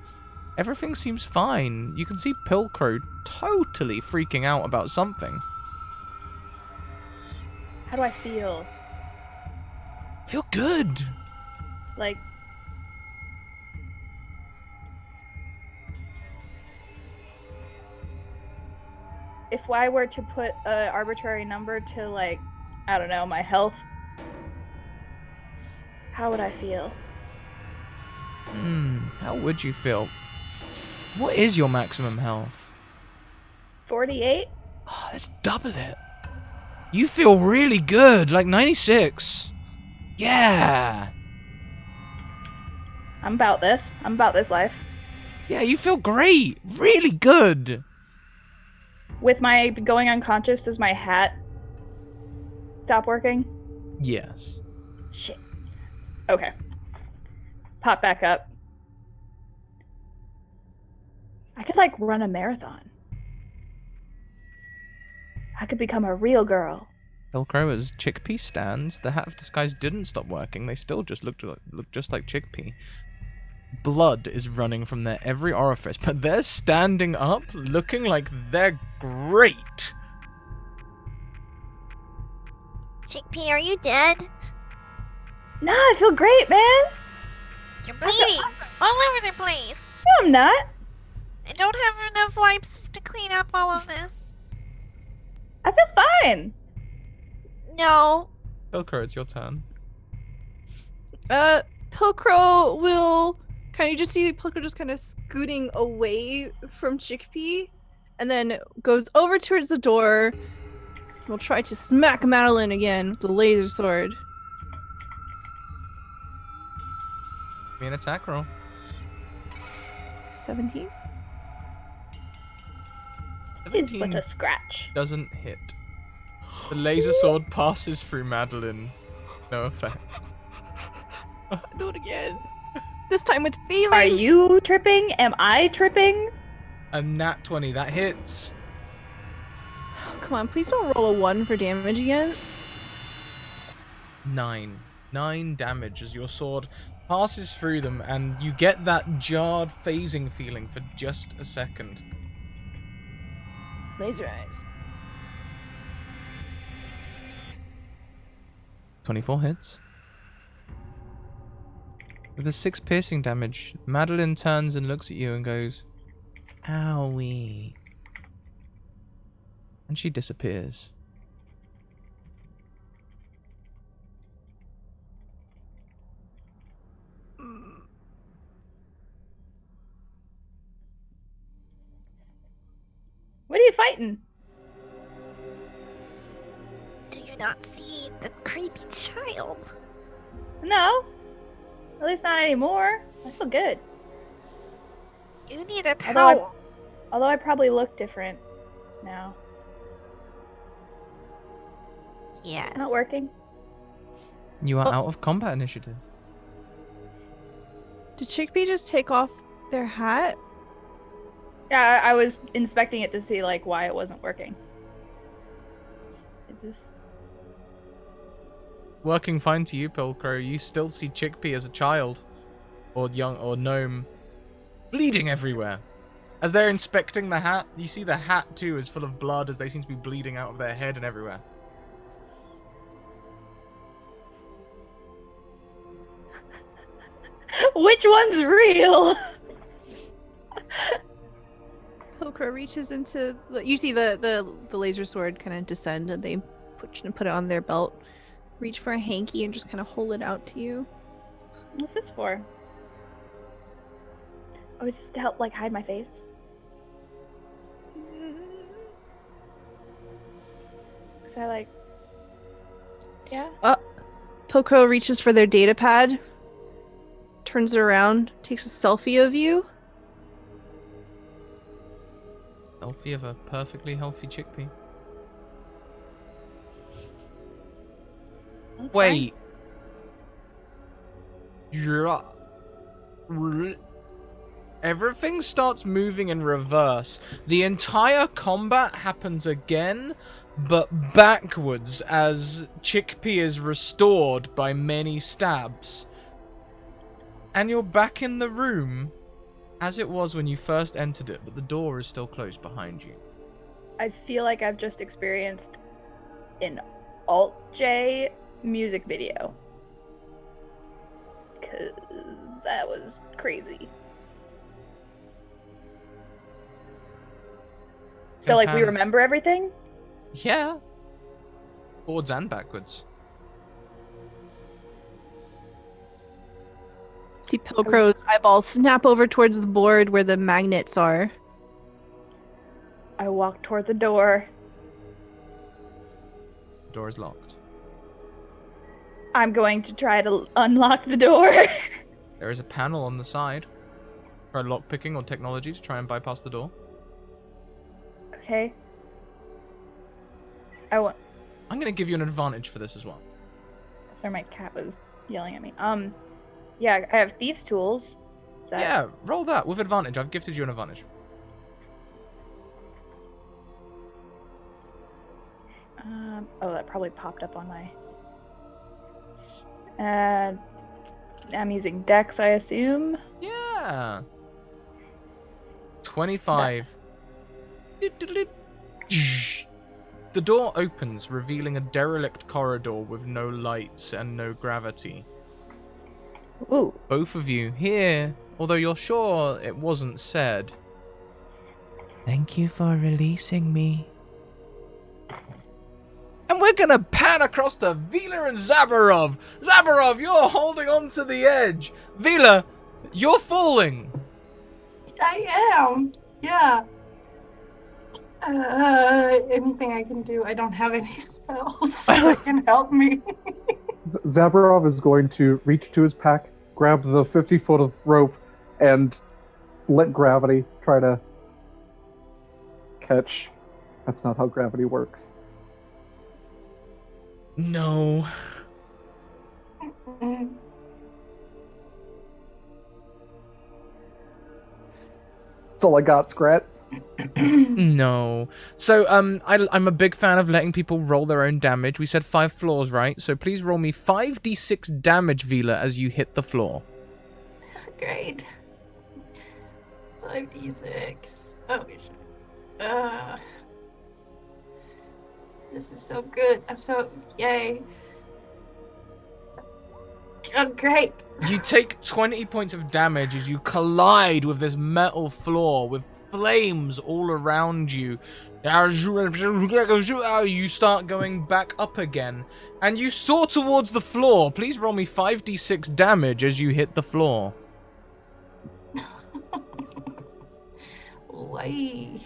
S1: Everything seems fine. You can see Pilcrow totally freaking out about something.
S4: How do I feel?
S1: Feel good.
S4: Like, if I were to put an arbitrary number to, like, I don't know, my health, how would I feel?
S1: How would you feel? What is your maximum health?
S4: 48?
S1: Oh, let's double it. You feel really good, like 96. Yeah.
S4: I'm about this. I'm about this life.
S1: Yeah, you feel great. Really good.
S4: With my going unconscious, does my hat stop working?
S1: Yes.
S4: Shit. Okay. Pop back up. I could, like, run a marathon. I could become a real girl.
S1: Pilcrow, as Chickpea stands, the Hat of Disguise didn't stop working. They still just look just like Chickpea. Blood is running from their every orifice, but they're standing up, looking like they're great.
S6: Chickpea, are you dead?
S4: Nah, I feel great, man.
S6: You're bleeding all over the place.
S4: No, I'm not.
S6: I don't have enough wipes to clean up all of this.
S4: I feel fine.
S6: No.
S1: Pilcrow, it's your turn.
S5: Pilcrow will kind of just see Pilcrow just kind of scooting away from Chickpea, and then goes over towards the door. We'll try to smack Madeline again with the laser sword.
S1: Give me an attack roll.
S5: 17.
S4: It's but a scratch.
S1: Doesn't hit. The laser sword passes through Madeline. No effect.
S5: Do it again. This time with feeling.
S4: Are you tripping? Am I tripping?
S1: A nat 20, that hits.
S5: Oh, come on, please don't roll a 1 for damage again.
S1: 9 damage as your sword passes through them, and you get that jarred phasing feeling for just a second.
S5: Laser eyes.
S1: 24 hits. With a 6 piercing damage, Madeline turns and looks at you and goes, "Owie." And she disappears.
S4: What are you fighting?
S6: Do you not see the creepy child?
S4: No. At least not anymore. I feel good.
S6: You need a
S4: Although
S6: towel.
S4: Although I probably look different now.
S6: Yes.
S4: It's not working.
S1: You are
S5: Oh.
S1: out of combat initiative.
S5: Did Chickpea just take off their hat?
S4: Yeah, I was inspecting it to see like why it wasn't working. It just
S1: Working fine to you, Pilcrow. You still see Chickpea as a child, or young, or gnome, bleeding everywhere. As they're inspecting the hat, you see the hat too is full of blood as they seem to be bleeding out of their head and everywhere.
S4: which one's real?
S5: Pilcrow reaches into you see the laser sword kind of descend, and they put it on their belt. Reach for a hanky and just kind of hold it out to you.
S4: What's this for? Oh, it's just to help like hide my face. Cause I like, yeah.
S5: Pilcrow reaches for their data pad, turns it around, takes a selfie of you.
S1: Selfie of a perfectly healthy Chickpea.
S4: That's
S1: Wait. Everything starts moving in reverse. The entire combat happens again, but backwards as Chickpea is restored by many stabs. And you're back in the room as it was when you first entered it, but the door is still closed behind you.
S4: I feel like I've just experienced an Alt-J music video. Cause that was crazy. So like we remember everything?
S1: Yeah. Forwards and backwards.
S5: See Pilcrow's eyeballs snap over towards the board where the magnets are.
S4: I walk toward the door.
S1: The door is locked.
S4: I'm going to try to unlock the door.
S1: There is a panel on the side. Try lockpicking or technology to try and bypass the door.
S4: Okay.
S1: I'm gonna give you an advantage for this as well.
S4: Sorry, my cat was yelling at me. Yeah, I have thieves' tools. Is that...
S1: Yeah, roll that with advantage. I've gifted you an advantage.
S4: Oh, that probably popped up on my. I'm using Dex, I assume.
S1: Yeah. 25. The door opens, revealing a derelict corridor with no lights and no gravity.
S4: Ooh.
S1: Both of you hear, although you're sure it wasn't said, "Thank you for releasing me." And we're gonna pan across to Vila and Zabarov. Zabarov, you're holding on to the edge. Vila, you're falling.
S2: I am. Yeah. Anything I can do? I don't have any spells that can help me.
S3: Zabarov is going to reach to his pack, grab the 50-foot of rope, and let gravity try to catch. That's not how gravity works.
S1: No.
S3: That's all I got, Scrat.
S1: No. So, I'm a big fan of letting people roll their own damage. We said 5 floors, right? So please roll me 5d6 damage, Vila, as you hit the floor.
S2: Great. 5d6. Oh, this is so good. I'm so yay. Oh, great.
S1: You take 20 points of damage as you collide with this metal floor with flames all around you. You start going back up again, and you soar towards the floor. Please roll me 5d6 damage as you hit the floor.
S2: Why?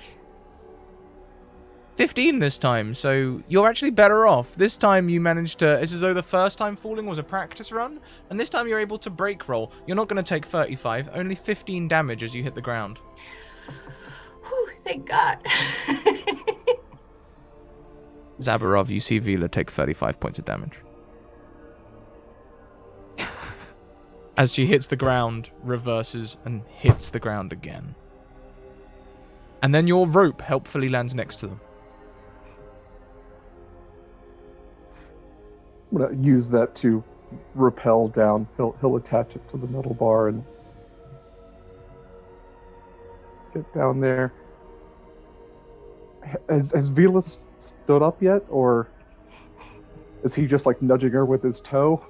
S1: 15 this time, so you're actually better off. This time you managed to... It's as though the first time falling was a practice run, and this time you're able to break roll. You're not going to take 35, only 15 damage as you hit the ground.
S2: Whew, thank God.
S1: Zabarov, you see Vila take 35 points of damage. As she hits the ground, reverses, and hits the ground again. And then your rope helpfully lands next to them.
S3: I'm gonna use that to rappel down. He'll attach it to the metal bar and get down there. Has Vila stood up yet, or is he just like nudging her with his toe?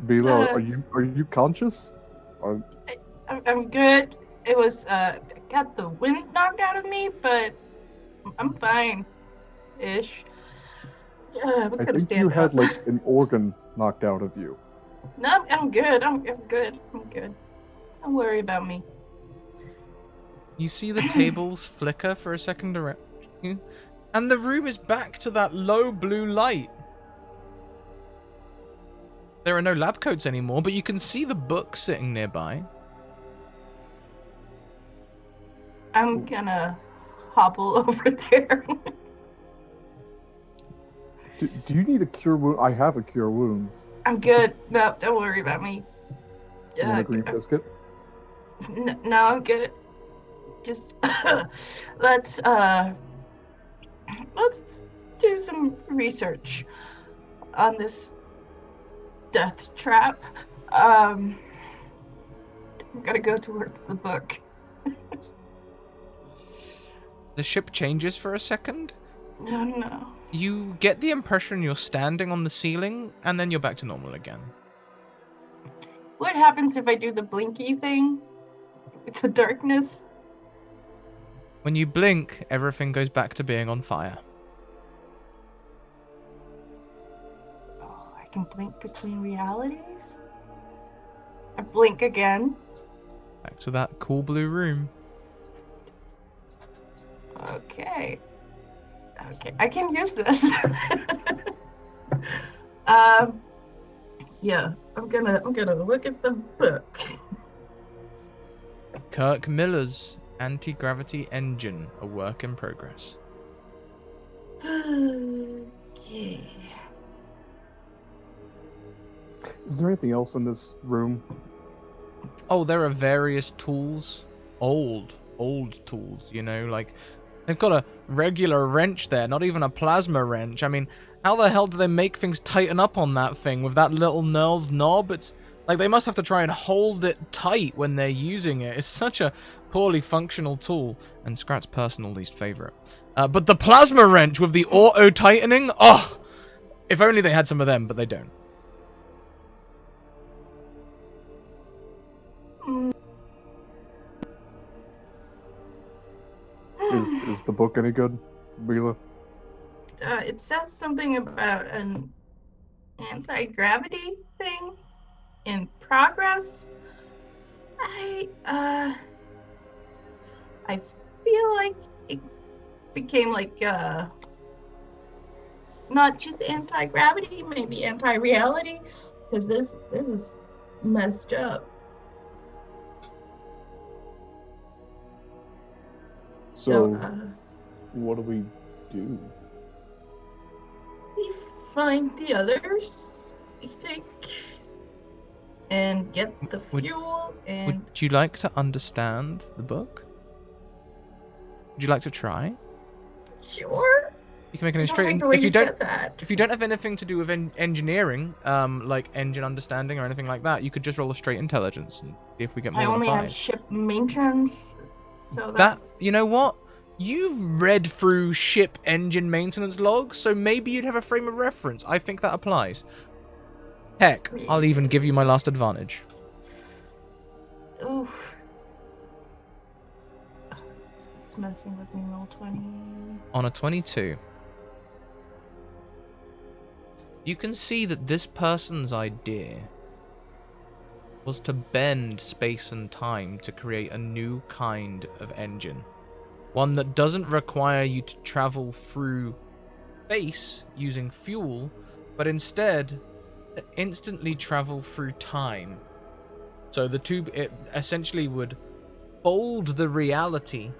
S3: Vila, are you conscious?
S2: I'm good. It was got the wind knocked out of me, but I'm fine, ish. Yeah, we
S3: I
S2: could have
S3: think you
S2: stand
S3: had
S2: up.
S3: like an organ knocked out of you.
S2: No, I'm good. I'm good. I'm good. Don't worry about me.
S1: You see the tables flicker for a second around you, and the room is back to that low blue light. There are no lab coats anymore, but you can see the book sitting nearby.
S2: I'm gonna hobble over there.
S3: Do you need a cure wound? I have a cure wounds.
S2: I'm good. No, don't worry about me.
S3: You want a green biscuit?
S2: No, I'm good. Just let's do some research on this death trap. I'm gonna go towards the book.
S1: The ship changes for a second.
S2: No.
S1: You get the impression you're standing on the ceiling, and then you're back to normal again.
S2: What happens if I do the blinky thing with the darkness?
S1: When you blink, everything goes back to being on fire.
S2: Oh, I can blink between realities? I blink again.
S1: Back to that cool blue room.
S2: Okay, I can use this. Yeah, I'm gonna look at the book.
S1: Kirk Miller's anti-gravity engine, a work in progress.
S2: Okay.
S3: Is there anything else in this room?
S1: Oh, there are various tools. Old tools, you know, like they've got a regular wrench there, not even a plasma wrench. I mean, how the hell do they make things tighten up on that thing with that little knurled knob? It's like they must have to try and hold it tight when they're using it. It's such a poorly functional tool, and Scrat's personal least favorite. But the plasma wrench with the auto tightening, oh, if only they had some of them, but they don't.
S3: Is the book any good, Vila?
S2: It says something about an anti-gravity thing in progress. I feel like it became like not just anti-gravity, maybe anti-reality, because this is messed up.
S3: So, what do we do?
S2: We find the others, I think, and get the fuel and...
S1: Would you like to understand the book? Would you like to try?
S2: Sure.
S1: You can make an
S2: I don't like
S1: straight.
S2: the way
S1: If you
S2: said
S1: don't,
S2: that.
S1: if you don't have anything to do with engineering, like engine understanding or anything like that, you could just roll a straight intelligence and see if we get more
S2: I
S1: than
S2: only
S1: 5.
S2: have ship maintenance, so
S1: That,
S2: that's...
S1: you know what? You've read through ship engine maintenance logs, so maybe you'd have a frame of reference. I think that applies. Heck, I'll even give you my last advantage.
S2: Oof. It's messing with me, roll 20.
S1: On a 22. You can see that this person's idea was to bend space and time to create a new kind of engine. One that doesn't require you to travel through space using fuel, but instead instantly travel through time. So the tube, it essentially would fold the reality,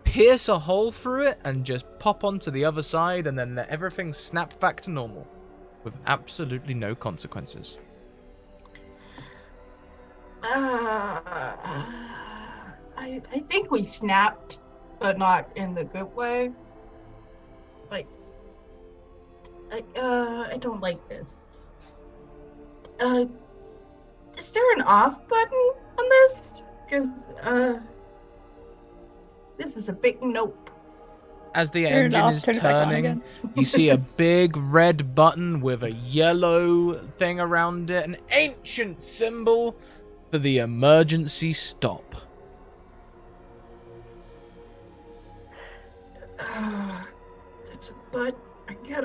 S1: pierce a hole through it, and just pop onto the other side, and then let everything snap back to normal with absolutely no consequences.
S2: I think we snapped, but not in the good way. Like, I don't like this. Is there an off button on this? Because, this is a big nope.
S1: As the
S4: Turn it
S1: engine
S4: off,
S1: is
S4: turn it back on
S1: turning,
S4: again.
S1: you see a big red button with a yellow thing around it, an ancient symbol for the emergency stop.
S2: That's a button.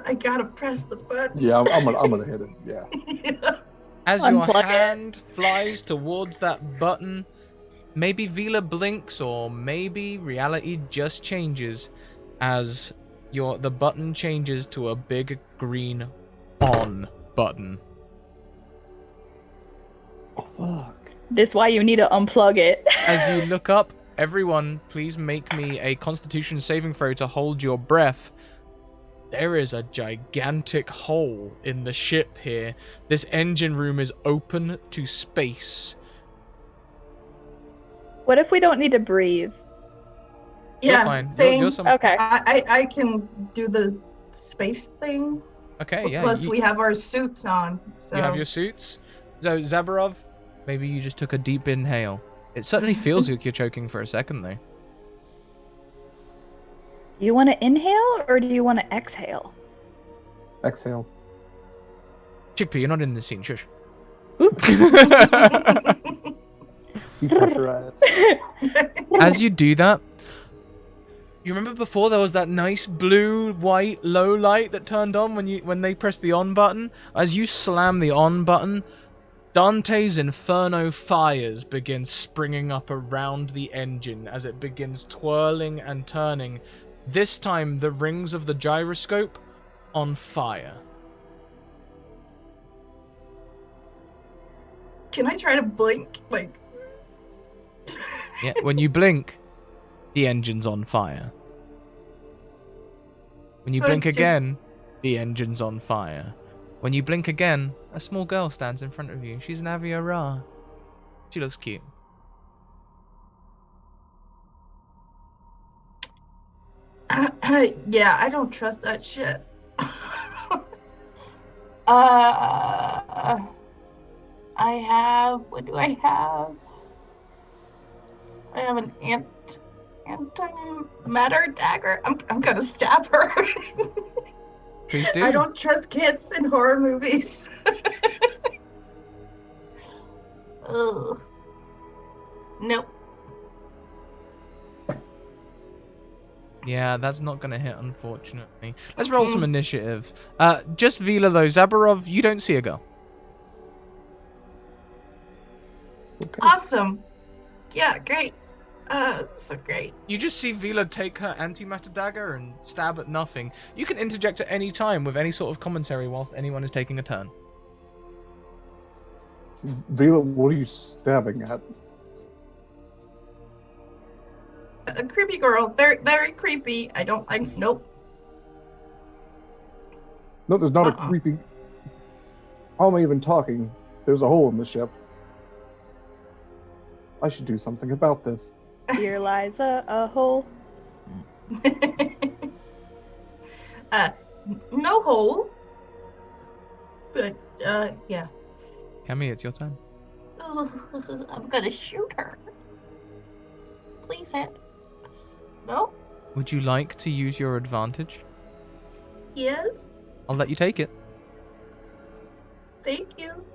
S2: I gotta press the button.
S3: Yeah, I'm gonna hit it. Yeah.
S2: Yeah.
S1: As your
S4: Unplug it.
S1: hand flies towards that button, maybe Vila blinks, or maybe reality just changes as the button changes to a big green on button.
S3: Oh fuck.
S4: This is why you need to unplug it.
S1: As you look up, everyone, please make me a Constitution saving throw to hold your breath. There is a gigantic hole in the ship here. This engine room is open to space.
S4: What if we don't need to breathe?
S1: You're
S2: Yeah,
S1: fine.
S2: same.
S1: You're some...
S4: Okay.
S2: I can do the space thing.
S1: Okay, yeah.
S2: Plus, we have our suits on. So.
S1: You have your suits. So, Zabarov, maybe you just took a deep inhale. It certainly feels like you're choking for a second, though.
S4: Do you want to inhale or do you want to exhale?
S3: Exhale.
S1: Chickpea, you're not in the scene. Shush.
S3: You touch your ass.
S1: As you do that, you remember before there was that nice blue, white, low light that turned on when they pressed the on button? As you slam the on button, Dante's Inferno fires begin springing up around the engine as it begins twirling and turning. This time, the rings of the gyroscope on fire.
S2: Can I try to blink? Like.
S1: Yeah, when you blink, the engine's on fire. When you
S2: So
S1: blink
S2: it's just-
S1: again, the engine's on fire. When you blink again, a small girl stands in front of you. She's Navia Ra. She looks cute.
S2: Yeah, I don't trust that shit. I have. What do I have? I have an antimatter dagger. I'm gonna stab her.
S1: Please do.
S2: I don't trust kids in horror movies. Ugh. Nope.
S1: Yeah, that's not going to hit, unfortunately. Let's roll some initiative. Just Vila, though. Zabarov, you don't see a girl.
S3: Okay.
S2: Awesome. Yeah, great. So great.
S1: You just see Vila take her antimatter dagger and stab at nothing. You can interject at any time with any sort of commentary whilst anyone is taking a turn.
S3: Vila, what are you stabbing at?
S2: A creepy girl. Very, very creepy. I don't like. Nope.
S3: No, there's not a
S2: Uh-uh.
S3: creepy. How am I even talking? There's a hole in the ship. I should do something about this.
S4: Here lies a hole.
S2: No hole. But yeah.
S1: Cammy, it's your turn.
S2: I'm gonna shoot her. Please hit. No.
S1: Would you like to use your advantage?
S2: Yes.
S1: I'll let you take it.
S2: Thank you.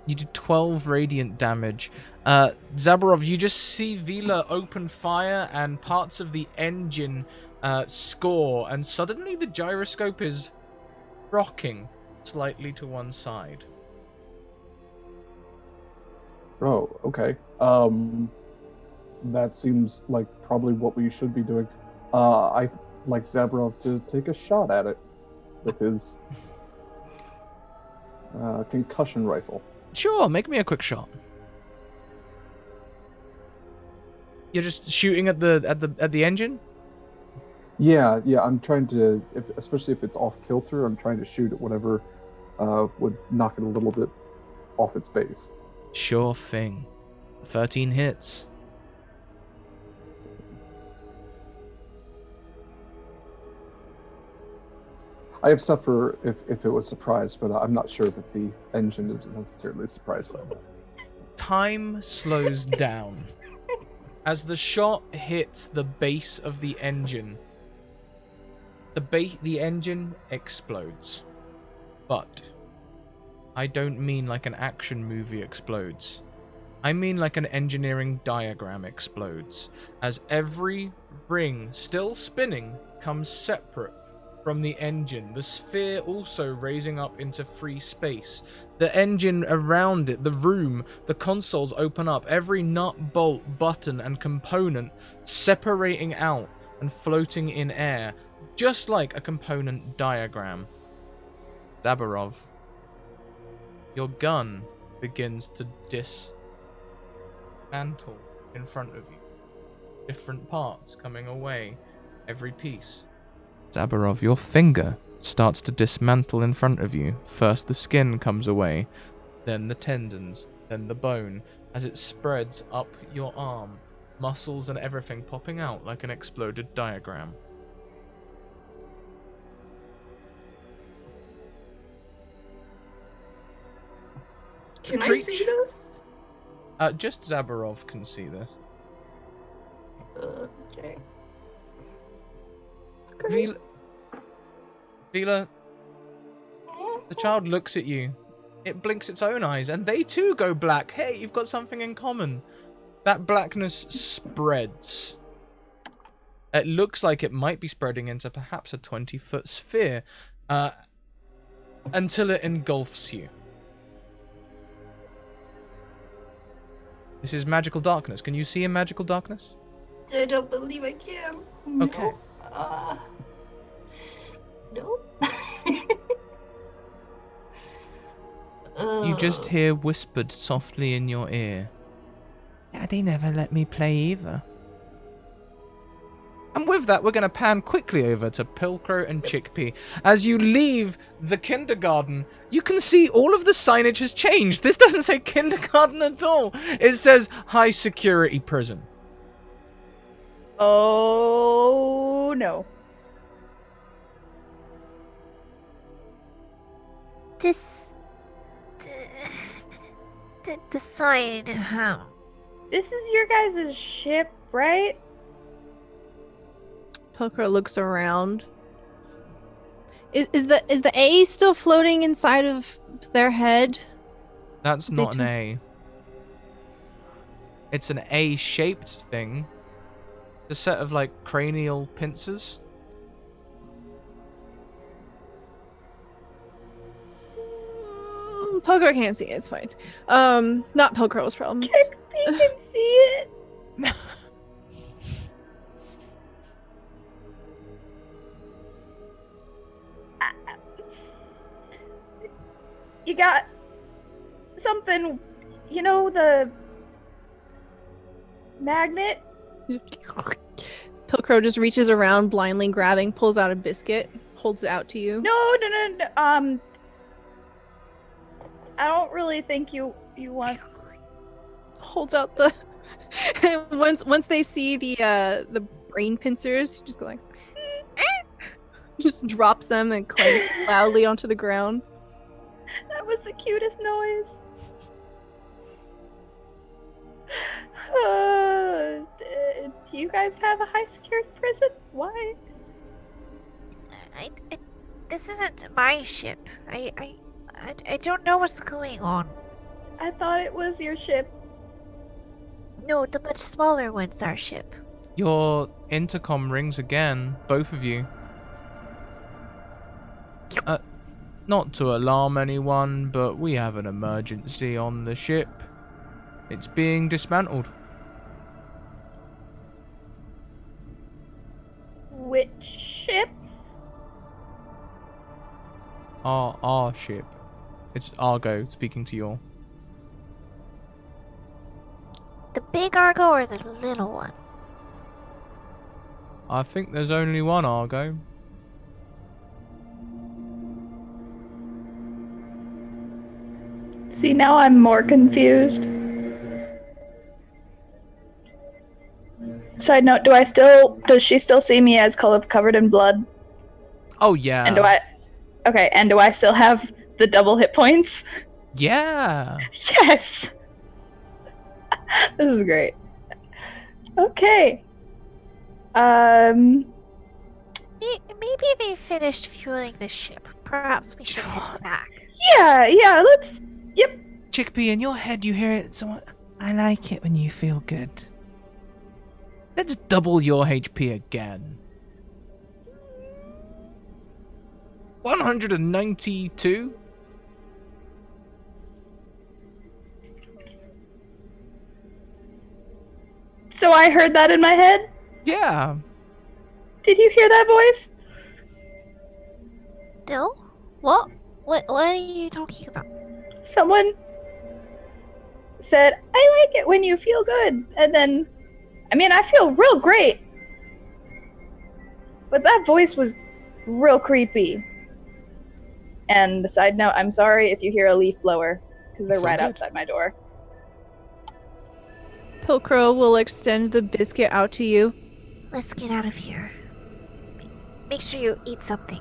S1: You do 12 radiant damage. Zabarov, you just see Vila open fire and parts of the engine score, and suddenly the gyroscope is rocking slightly to one side.
S3: Oh, okay. That seems like probably what we should be doing. I'd like Zabarov to take a shot at it with his concussion rifle.
S1: Sure, make me a quick shot. You're just shooting at the engine?
S3: Yeah, I'm trying to, especially if it's off kilter, I'm trying to shoot at whatever would knock it a little bit off its base.
S1: Sure thing. 13 hits.
S3: I have stuff for if it was surprised, but I'm not sure that the engine is necessarily surprised by that.
S1: Time slows down. As the shot hits the base of the engine, the engine explodes. But I don't mean like an action movie explodes. I mean like an engineering diagram explodes, as every ring still spinning comes separate from the engine, the sphere also raising up into free space. The engine around it, the room, the consoles open up, every nut, bolt, button, and component separating out and floating in air, just like a component diagram. Dabarov, your gun begins to dismantle in front of you. Different parts coming away, every piece. Dabarov, your finger starts to dismantle in front of you. First the skin comes away, then the tendons, then the bone, as it spreads up your arm, muscles and everything popping out like an exploded diagram.
S2: Can I see this?
S1: Just Zabarov can see this.
S2: Okay.
S1: Vila, the child looks at you. It blinks its own eyes, and they too go black. Hey, you've got something in common. That blackness spreads. It looks like it might be spreading into perhaps a 20-foot sphere, until it engulfs you. This is magical darkness. Can you see in magical darkness?
S2: I don't believe I can.
S1: Okay.
S2: No.
S1: You just hear whispered softly in your ear, Daddy never let me play either. And with that, we're going to pan quickly over to Pilcrow and Chickpea. As you leave the kindergarten, you can see all of the signage has changed. This doesn't say kindergarten at all. It says high security prison.
S4: Oh, no.
S6: The sign, how?
S4: This is your guys' ship, right?
S5: Pilcrow looks around. Is the A still floating inside of their head?
S1: That's not an A. It's an A-shaped thing. A set of, like, cranial pincers.
S5: Pilcrow can't see it, it's fine. Not Pilcrow's problem.
S4: Chickpea can see it. You got something, you know, the magnet?
S5: Pilcrow just reaches around, blindly grabbing, pulls out a biscuit, holds it out to you.
S4: No. I don't really think you want.
S5: Holds out the. once they see the brain pincers, you just go like, just drops them and clank loudly onto the ground.
S4: That was the cutest noise. Do you guys have a high security prison? Why?
S6: This isn't my ship. I don't know what's going on.
S4: I thought it was your ship.
S6: No, the much smaller one's our ship.
S1: Your intercom rings again, both of you. Not to alarm anyone, but we have an emergency on the ship. It's being dismantled.
S4: Which ship?
S1: Our ship. It's Argo speaking to you all.
S6: The big Argo or the little one?
S1: I think there's only one Argo.
S4: See, now I'm more confused. Side note, does she still see me as covered in blood?
S1: Oh, yeah.
S4: And do I still have the double hit points?
S1: Yeah.
S4: Yes! This is great. Okay.
S6: Maybe they finished fueling the ship. Perhaps we should head back.
S4: Yeah, let's... Yep.
S1: Chickpea, in your head you hear it somewhat. I like it when you feel good. Let's double your HP again. 192?
S4: So I heard that in my head?
S1: Yeah.
S4: Did you hear that voice?
S6: No? What? What are you talking about?
S4: Someone said, I like it when you feel good. And then, I feel real great. But that voice was real creepy. And side note, I'm sorry if you hear a leaf blower, because they're right outside my door.
S5: Pilcrow will extend the biscuit out to you.
S6: Let's get out of here. Make sure you eat something.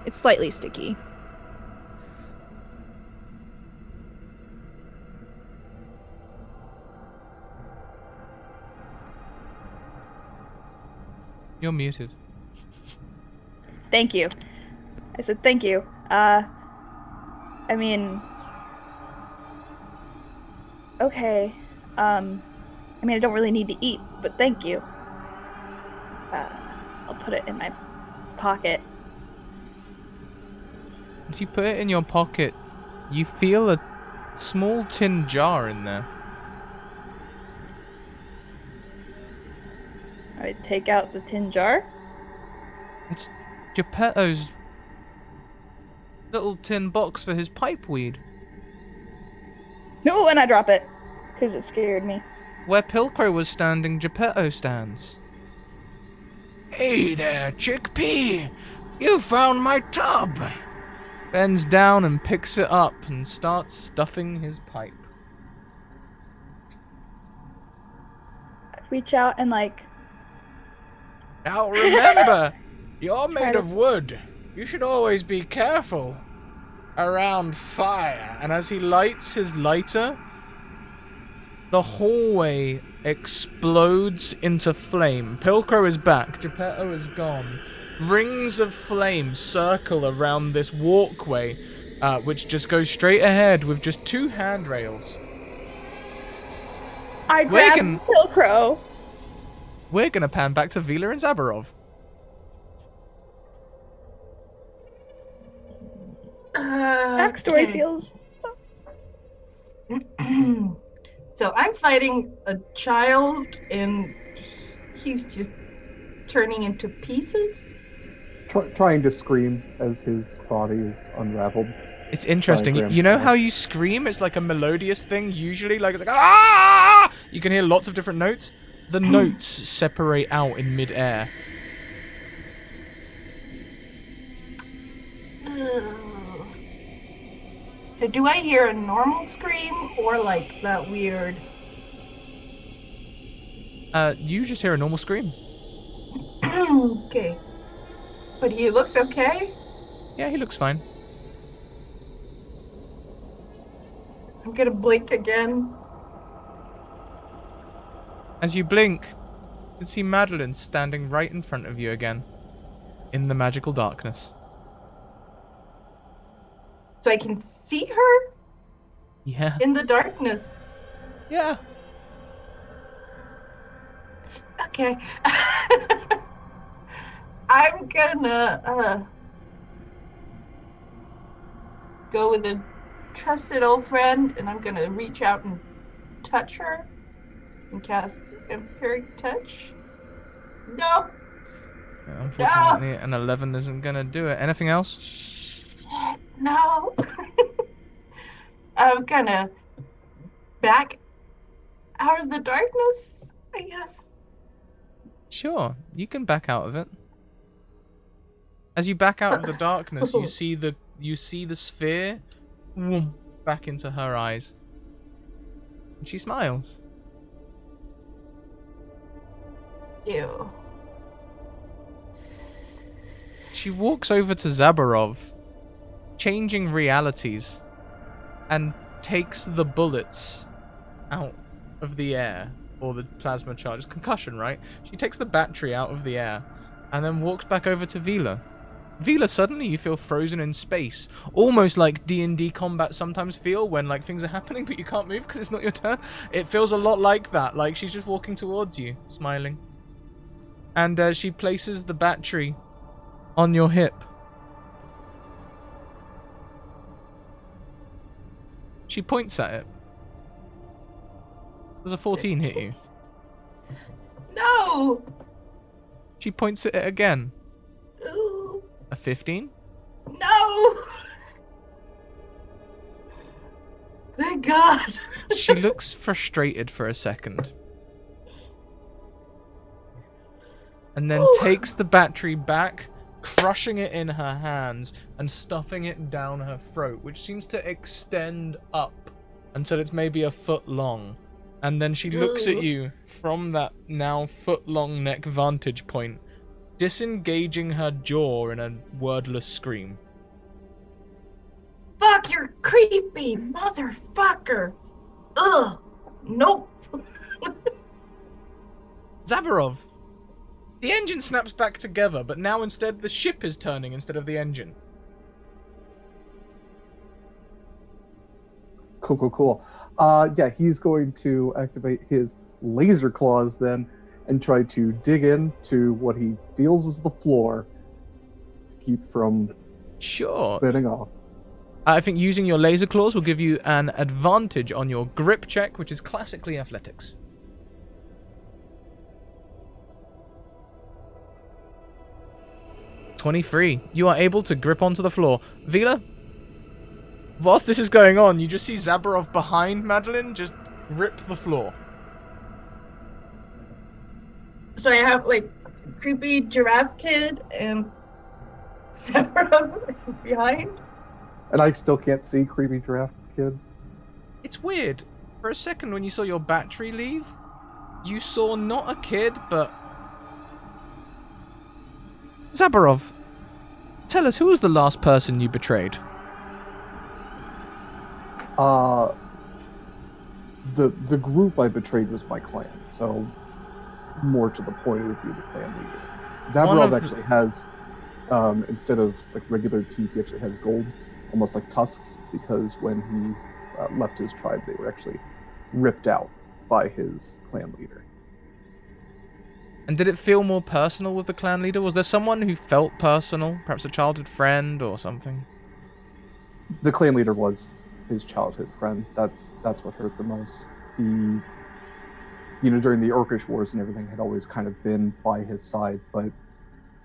S5: It's slightly sticky.
S1: You're muted.
S4: Thank you. I said thank you. Okay. I don't really need to eat, but thank you. I'll put it in my pocket.
S1: As you put it in your pocket, you feel a small tin jar in there.
S4: I take out the tin jar.
S1: It's Geppetto's little tin box for his pipe weed.
S4: No, and I drop it, because it scared me.
S1: Where Pilcrow was standing, Geppetto stands. Hey there, Chickpea! You found my tub! Bends down and picks it up and starts stuffing his pipe.
S4: I reach out and
S1: Now remember, you're made of wood. You should always be careful around fire. And as he lights his lighter, the hallway explodes into flame. Pilcrow is back. Geppetto is gone. Rings of flame circle around this walkway, which just goes straight ahead with just 2 handrails.
S4: I grab Pilcrow.
S1: We're gonna pan back to Vila and Zabarov.
S4: Backstory feels...
S2: So I'm fighting a child, and he's just turning into pieces.
S3: Trying to scream as his body is unraveled.
S1: It's interesting. You know how you scream? It's like a melodious thing, usually. It's like, ah! You can hear lots of different notes. The notes separate out in mid-air.
S2: So do I hear a normal scream, or like that weird...
S1: You just hear a normal scream.
S2: Okay. But he looks okay?
S1: Yeah, he looks fine.
S2: I'm gonna blink again.
S1: As you blink, you can see Madeline standing right in front of you again, in the magical darkness.
S2: So I can see her?
S1: Yeah.
S2: In the darkness?
S1: Yeah.
S2: Okay. I'm gonna go with a trusted old friend, and I'm gonna reach out and touch her and cast Empiric Touch. No.
S1: Yeah, unfortunately, an 11 isn't gonna do it. Anything else?
S2: No. I'm gonna back out of the darkness, I guess.
S1: Sure, you can back out of it. As you back out of the darkness, you see the sphere whoom, back into her eyes. And she smiles.
S2: Ew.
S1: She walks over to Zabarov, changing realities, and takes the bullets out of the air, or the plasma charge. It's concussion, right? She takes the battery out of the air, and then walks back over to Vila. Vila, suddenly you feel frozen in space, almost like D&D combat sometimes feel when like things are happening but you can't move because it's not your turn. It feels a lot like that, like she's just walking towards you, smiling. And she places the battery on your hip. She points at it. Does a 14 hit you?
S2: No!
S1: She points at it again.
S2: Ooh.
S1: A 15?
S2: No! Thank God.
S1: She looks frustrated for a second. And then takes the battery back, crushing it in her hands and stuffing it down her throat, which seems to extend up until it's maybe a foot long. And then she looks at you from that now foot-long neck vantage point, disengaging her jaw in a wordless scream.
S2: Fuck, you're creepy, motherfucker. Ugh. Nope.
S1: Zabarov! The engine snaps back together, but now instead the ship is turning instead of the engine.
S3: Cool. Yeah, he's going to activate his laser claws then and try to dig into what he feels is the floor to keep from spinning off.
S1: I think using your laser claws will give you an advantage on your grip check, which is classically athletics. (23). You are able to grip onto the floor. Vila, whilst this is going on, you just see Zabarov behind Madeline just grip the floor.
S2: So I have like creepy giraffe kid and Sarah behind.
S3: And I still can't see creepy giraffe kid.
S1: It's weird. For a second when you saw your battery leave, you saw not a kid, but... Zabarov, tell us, who was the last person you betrayed?
S3: The group I betrayed was my clan, so more to the point, it would be the clan leader. Zabarov actually has, instead of like regular teeth, he actually has gold, almost like tusks, because when he left his tribe, they were actually ripped out by his clan leader.
S1: And did it feel more personal with the clan leader? Was there someone who felt personal? Perhaps a childhood friend or something?
S3: The clan leader was his childhood friend. That's what hurt the most. He, during the Orcish Wars and everything, had always kind of been by his side, but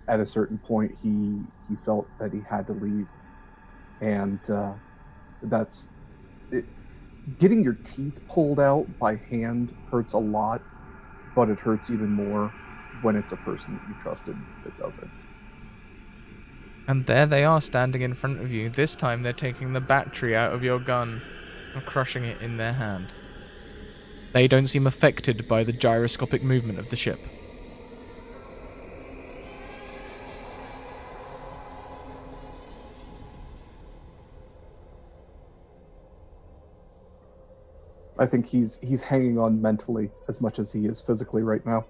S3: at a certain point, he felt that he had to leave. And that's it. Getting your teeth pulled out by hand hurts a lot, but it hurts even more when it's a person that you trusted that does it.
S1: And there they are standing in front of you. This time they're taking the battery out of your gun and crushing it in their hand. They don't seem affected by the gyroscopic movement of the ship.
S3: I think he's hanging on mentally as much as he is physically right now.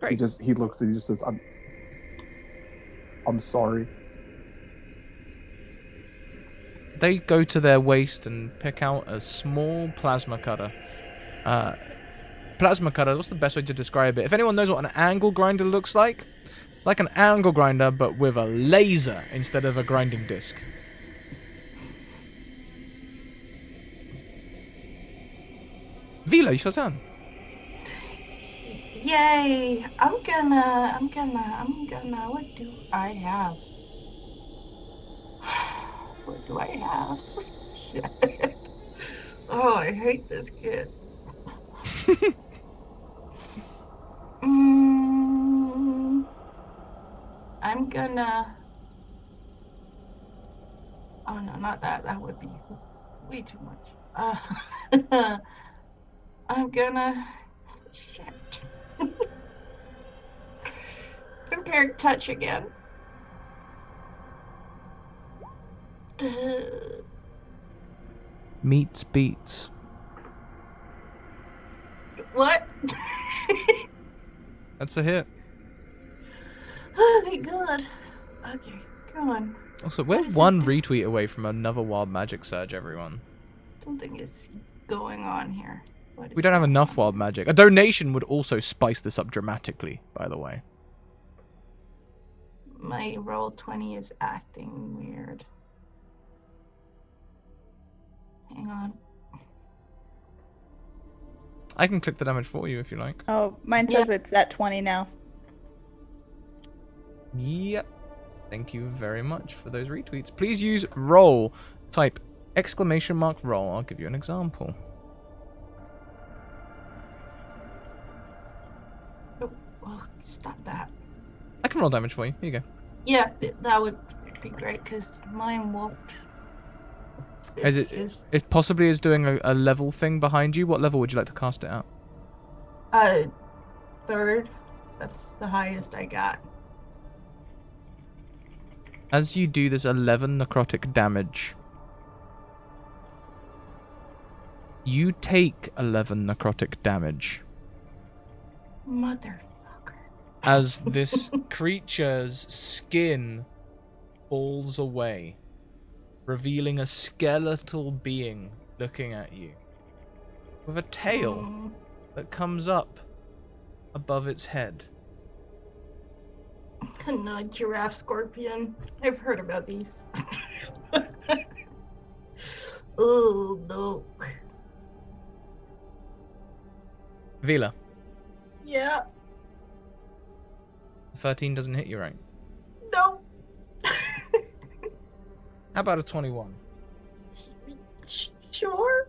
S1: Great.
S3: He looks and he just says, I'm sorry.
S1: They go to their waist and pick out a small plasma cutter. Plasma cutter, what's the best way to describe it? If anyone knows what an angle grinder looks like, it's like an angle grinder but with a laser instead of a grinding disc. Vila, it's your turn.
S2: Yay! I'm gonna. What do I have? What do I have? Shit. Oh, I hate this kid. I'm gonna. Oh no, not that. That would be way too much. I'm gonna. Shit. Vampiric touch again.
S1: Meets beats.
S2: What?
S1: That's a hit.
S2: Oh, thank God. Okay, come on.
S1: Also, we're
S2: What is
S1: one
S2: it?
S1: retweet away from another wild magic surge, everyone.
S2: Something is going on here. What is
S1: We don't have
S2: going
S1: enough
S2: on?
S1: wild magic. A donation would also spice this up dramatically, by the way.
S2: My roll 20 is acting weird. Hang on.
S1: I can click the damage for you if you like.
S4: Oh, mine says it's at 20 now.
S1: Yep. Thank you very much for those retweets. Please use roll. Type !roll. I'll give you an example.
S2: Oh, stop that.
S1: I can roll damage for you. Here you go.
S2: Yeah, that would be great because mine won't.
S1: It possibly is doing a level thing behind you. What level would you like to cast it at?
S2: Third. That's the highest I got.
S1: As you do, there's 11 necrotic damage. You take 11 necrotic damage.
S2: Motherfucker.
S1: As this creature's skin falls away, revealing a skeletal being looking at you, with a tail that comes up above its head.
S2: No, giraffe scorpion. I've heard about these. Oh, no.
S1: Vila,
S2: Yeah.
S1: 13 doesn't hit you, right?
S2: No.
S1: How about a 21?
S2: Sure.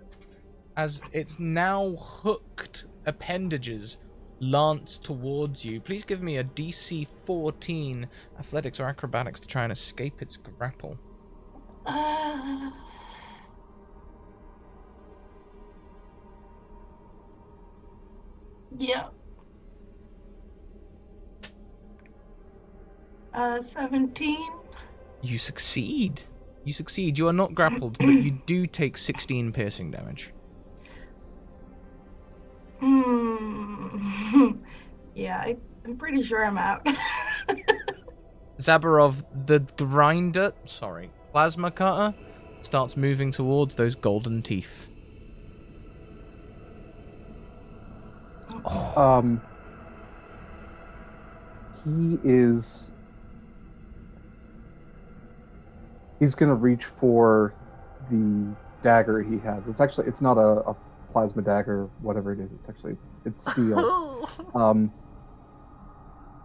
S1: As its now hooked appendages lance towards you, please give me a DC 14 athletics or acrobatics to try and escape its grapple.
S2: Yeah. 17.
S1: You succeed. You succeed. You are not grappled, but you do take 16 piercing damage.
S2: Yeah, I'm pretty sure I'm out.
S1: Zabarov, the grinder, plasma cutter, starts moving towards those golden teeth.
S3: He's gonna reach for the dagger he has. It's not a plasma dagger, whatever it is. It's steel.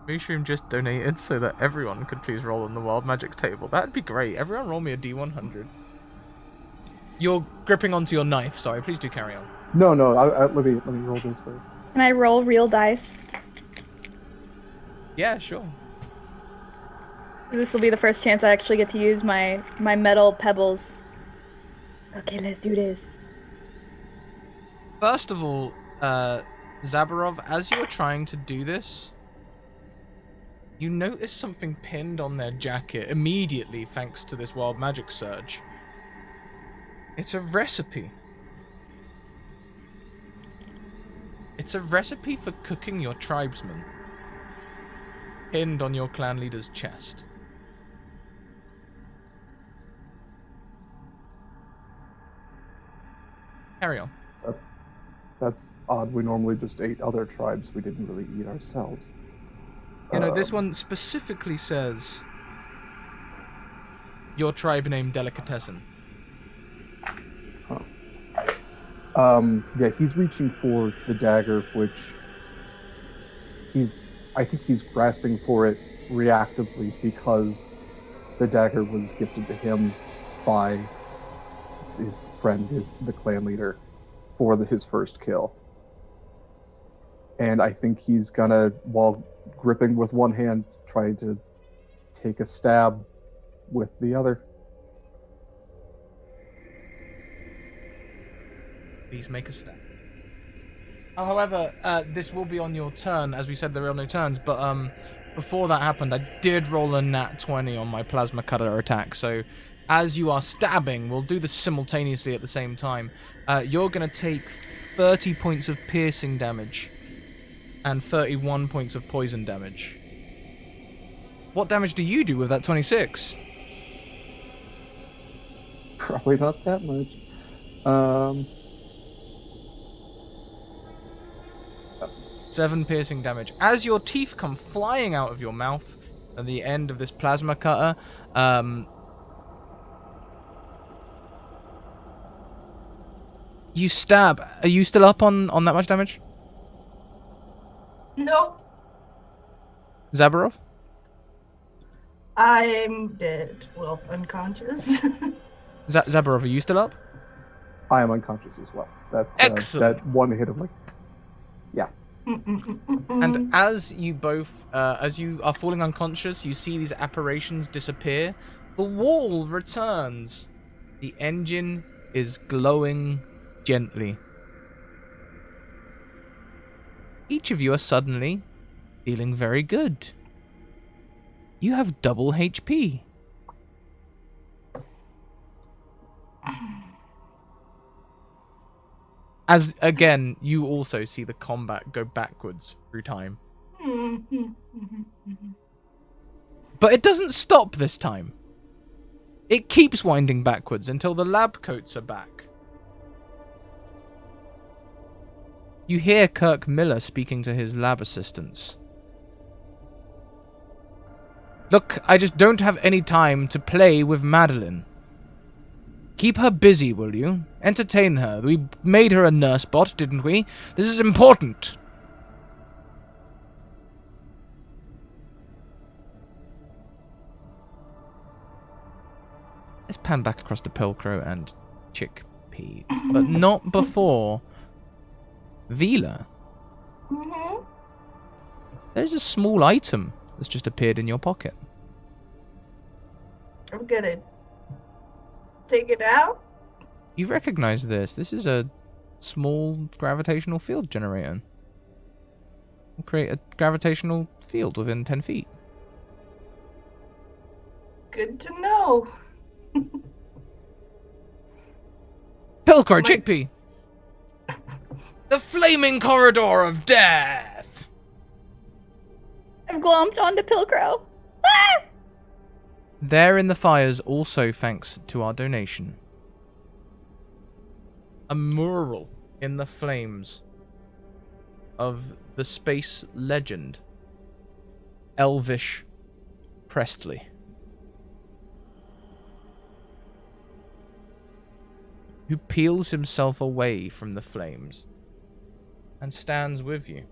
S1: Mushroom just donated so that everyone could please roll on the wild magic table. That'd be great. Everyone roll me a D100. You're gripping onto your knife. Sorry, please do carry on.
S3: No. Let me roll this first.
S4: Can I roll real dice?
S1: Yeah, sure.
S4: This will be the first chance I actually get to use my metal pebbles. Okay, let's do this.
S1: First of all, Zabarov, as you are trying to do this, you notice something pinned on their jacket immediately thanks to this wild magic surge. It's a recipe. It's a recipe for cooking your tribesmen. Pinned on your clan leader's chest. Carry on.
S3: That's odd. We normally just ate other tribes. We didn't really eat ourselves.
S1: This one specifically says your tribe named Delicatessen.
S3: Yeah, he's reaching for the dagger, which I think he's grasping for it reactively because the dagger was gifted to him by his friend, the clan leader, for his first kill. And I think he's gonna, while gripping with one hand, try to take a stab with the other.
S1: Please make a stab. Oh, however, this will be on your turn. As we said, there are no turns, but before that happened, I did roll a nat 20 on my plasma cutter attack, so as you are stabbing, we'll do this simultaneously at the same time. You're going to take 30 points of piercing damage and 31 points of poison damage. What damage do you do with that 26?
S3: Probably not that much.
S1: 7 piercing damage. As your teeth come flying out of your mouth at the end of this plasma cutter, you stab. Are you still up on that much damage?
S2: Nope.
S1: Zabarov?
S2: I'm dead. Well, unconscious.
S1: Zabarov, are you still up?
S3: I am unconscious as well. That's
S1: Excellent.
S3: that one hit of like, yeah.
S1: And as you both, as you are falling unconscious, you see these apparitions disappear. The wall returns. The engine is glowing gently. Each of you are suddenly feeling very good. You have double HP. As, again, you also see the combat go backwards through time. But it doesn't stop this time. It keeps winding backwards until the lab coats are back. You hear Kirk Miller speaking to his lab assistants. Look, I just don't have any time to play with Madeline. Keep her busy, will you? Entertain her. We made her a nurse bot, didn't we? This is important. Let's pan back across to Pilcrow and Chickpea. But not before Vila.
S2: Mm-hmm.
S1: There's a small item that's just appeared in your pocket.
S2: I'm gonna take it out.
S1: You recognize this. This is a small gravitational field generator. We'll create a gravitational field within 10 feet.
S2: Good to know.
S1: Pilcrow, Chickpea! The flaming corridor of death!
S4: I've glomped onto Pilcrow. Ah!
S1: There in the fires, also thanks to our donation. A mural in the flames of the space legend, Elvish Presley. Who peels himself away from the flames and stands with you.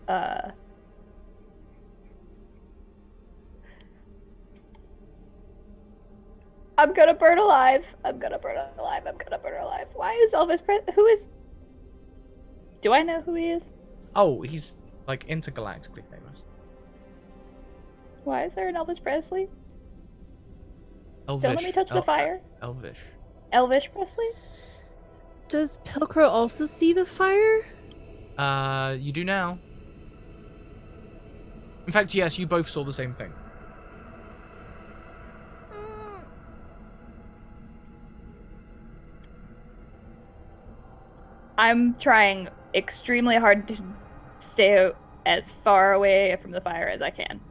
S4: I'm gonna burn alive. I'm gonna burn alive. I'm gonna burn alive. Why is Elvis who is... Do I know who he is?
S1: Oh, he's like intergalactically famous.
S4: Why is there an Elvis Presley?
S1: Elvish.
S4: Don't let me touch the fire.
S1: Elvish.
S4: Elvish Presley?
S5: Does Pilcrow also see the fire?
S1: You do now. In fact, yes, you both saw the same thing.
S4: I'm trying extremely hard to stay as far away from the fire as I can.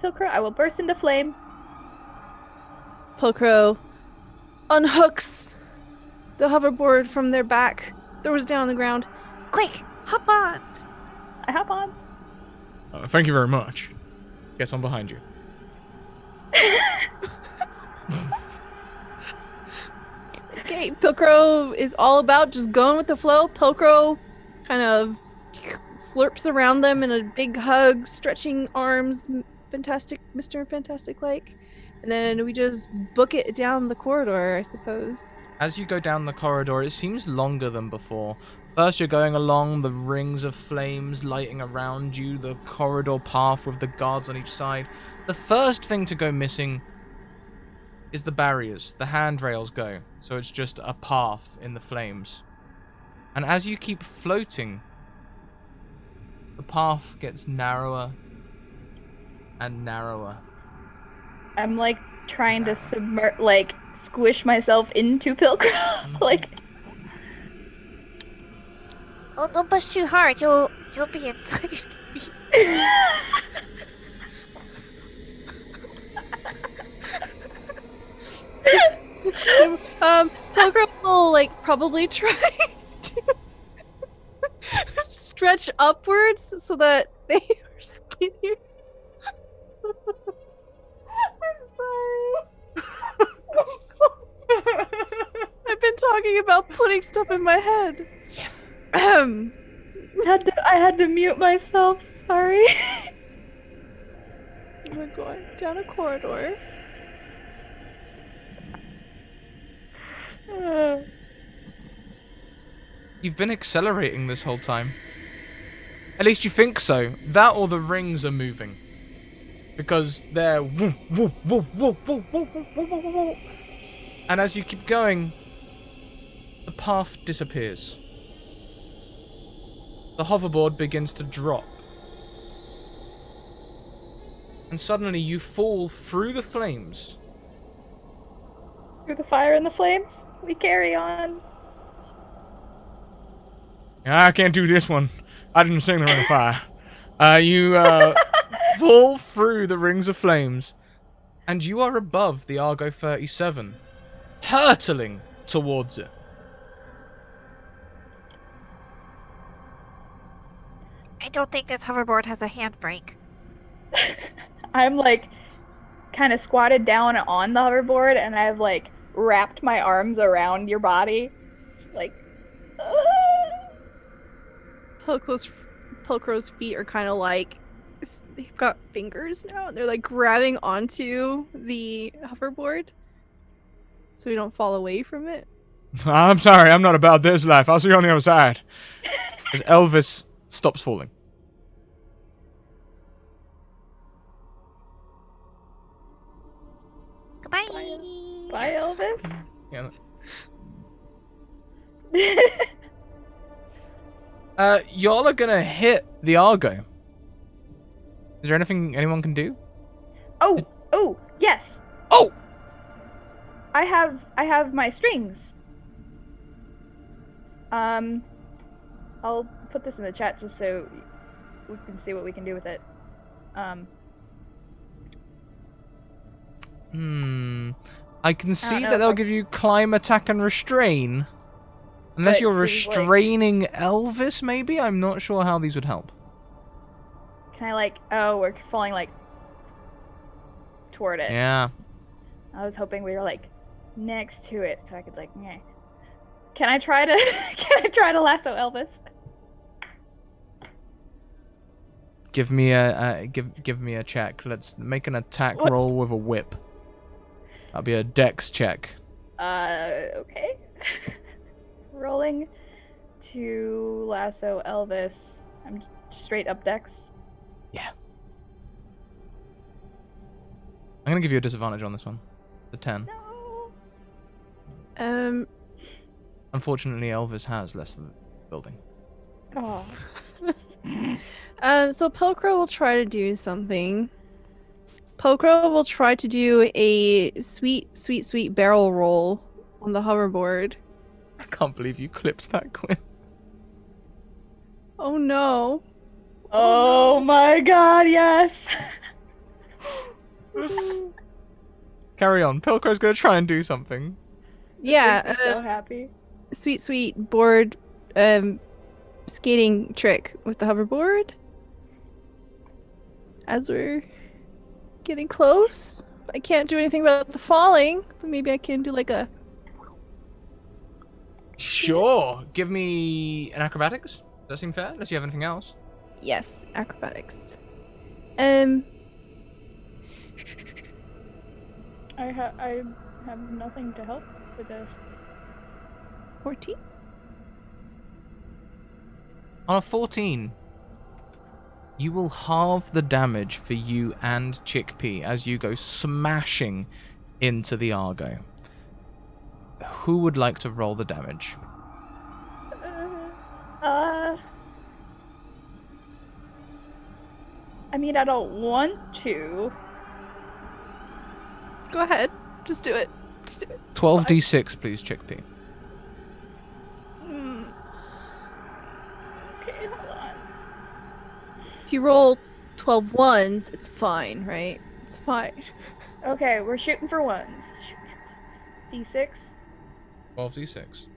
S4: Pilcrow, I will burst into flame.
S5: Pilcrow unhooks the hoverboard from their back, throws it down on the ground.
S6: Quick, hop on.
S4: I hop on.
S1: Thank you very much. Guess I'm behind you.
S5: Okay, Pilcrow is all about just going with the flow. Pilcrow kind of slurps around them in a big hug, stretching arms, fantastic, Mr. Fantastic like. And then we just book it down the corridor, I suppose.
S1: As you go down the corridor, it seems longer than before. First, you're going along the rings of flames lighting around you, the corridor path with the guards on each side. The first thing to go missing is the barriers. The handrails go, so it's just a path in the flames. And as you keep floating, the path gets narrower and narrower.
S4: I'm like trying to squish myself into Pilgrim. Like,
S6: Oh, don't push too hard. You'll be inside me.
S5: Pilgrim will like probably try to stretch upwards so that they are skinnier. I'm sorry. I've been talking about putting stuff in my head.
S4: I had to mute myself. Sorry.
S5: We're going down a corridor.
S1: You've been accelerating this whole time. At least you think so. That or the rings are moving. Because they're... woo, woo, woo, woo, woo, woo, woo, woo, woo, woo. And as you keep going, the path disappears. The hoverboard begins to drop. And suddenly you fall through the flames.
S4: Through the fire and the flames, we carry on.
S1: I can't do this one. I didn't sing the Ring of Fire. You fall through the rings of flames, and you are above the Argo 37, hurtling towards it.
S6: I don't think this hoverboard has a handbrake.
S4: I'm like kind of squatted down on the hoverboard, and I've like wrapped my arms around your body, like.
S5: Pilcrow's feet are kind of like they've got fingers now, and they're like grabbing onto the hoverboard so we don't fall away from it.
S1: I'm sorry, I'm not about this life. I'll see you on the other side. As Elvis stops falling.
S6: Goodbye.
S4: Bye, Elvis.
S1: Yeah. Y'all are gonna hit the Argo. Is there anything anyone can do?
S4: Oh, yes.
S1: Oh!
S4: I have my strings. I'll put this in the chat just so we can see what we can do with it.
S1: I can see
S4: know
S1: that
S4: if
S1: they'll
S4: I-
S1: give you climb, attack, and restrain. Unless
S4: But
S1: you're
S4: these, like-
S1: restraining Elvis, maybe? I'm not sure how these would help.
S4: Can I we're falling like toward it.
S1: Yeah.
S4: I was hoping we were like next to it so I could like, meh. Can I try to lasso Elvis?
S1: Give me a check. Let's make an attack roll with a whip. That'll be a dex check.
S4: Okay. Rolling to lasso Elvis. I'm just straight up dex.
S1: Yeah. I'm gonna give you a disadvantage on this one. The 10.
S4: No.
S1: Unfortunately, Elvis has less than the building.
S4: Oh.
S5: So Pilcrow will try to do something. Pilcrow will try to do a sweet barrel roll on the hoverboard.
S1: I can't believe you clipped that, Quinn.
S5: Oh no.
S4: Oh my god, yes.
S1: Carry on. Pilcrow's gonna try and do something.
S5: Yeah,
S4: Makes me so happy.
S5: sweet board skating trick with the hoverboard. As we're getting close. I can't do anything about the falling, but maybe I can do like a
S1: Sure. Give me an acrobatics. Does that seem fair? Unless you have anything else.
S5: yes, acrobatics.
S4: I have nothing to help with this.
S5: 14.
S1: On a 14, you will halve the damage for you and Chickpea as you go smashing into the Argo. Who would like to roll the damage?
S4: I mean, I don't want to.
S5: Go ahead. Just do it. Just do it.
S1: 12d6, please, Chickpea.
S4: Okay, hold on.
S5: If you roll 12 ones, it's fine, right? It's fine.
S4: Okay, we're shooting for ones. D6.
S1: 12d6.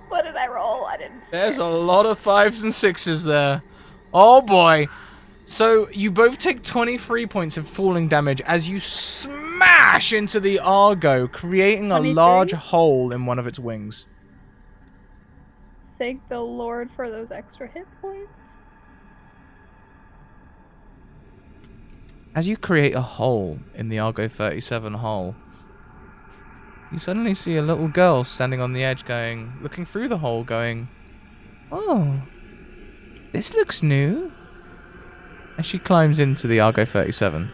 S4: What did I roll? I didn't see
S1: There's
S4: it.
S1: a lot of 5s and 6s there. Oh boy. So you both take 23 points of falling damage as you smash into the Argo, creating a
S4: 23?
S1: large hole in one of its wings.
S4: Thank the Lord for those extra hit points.
S1: As you create a hole in the Argo 37 hull, you suddenly see a little girl standing on the edge looking through the hole going, "Oh, this looks new." As she climbs into the Argo 37.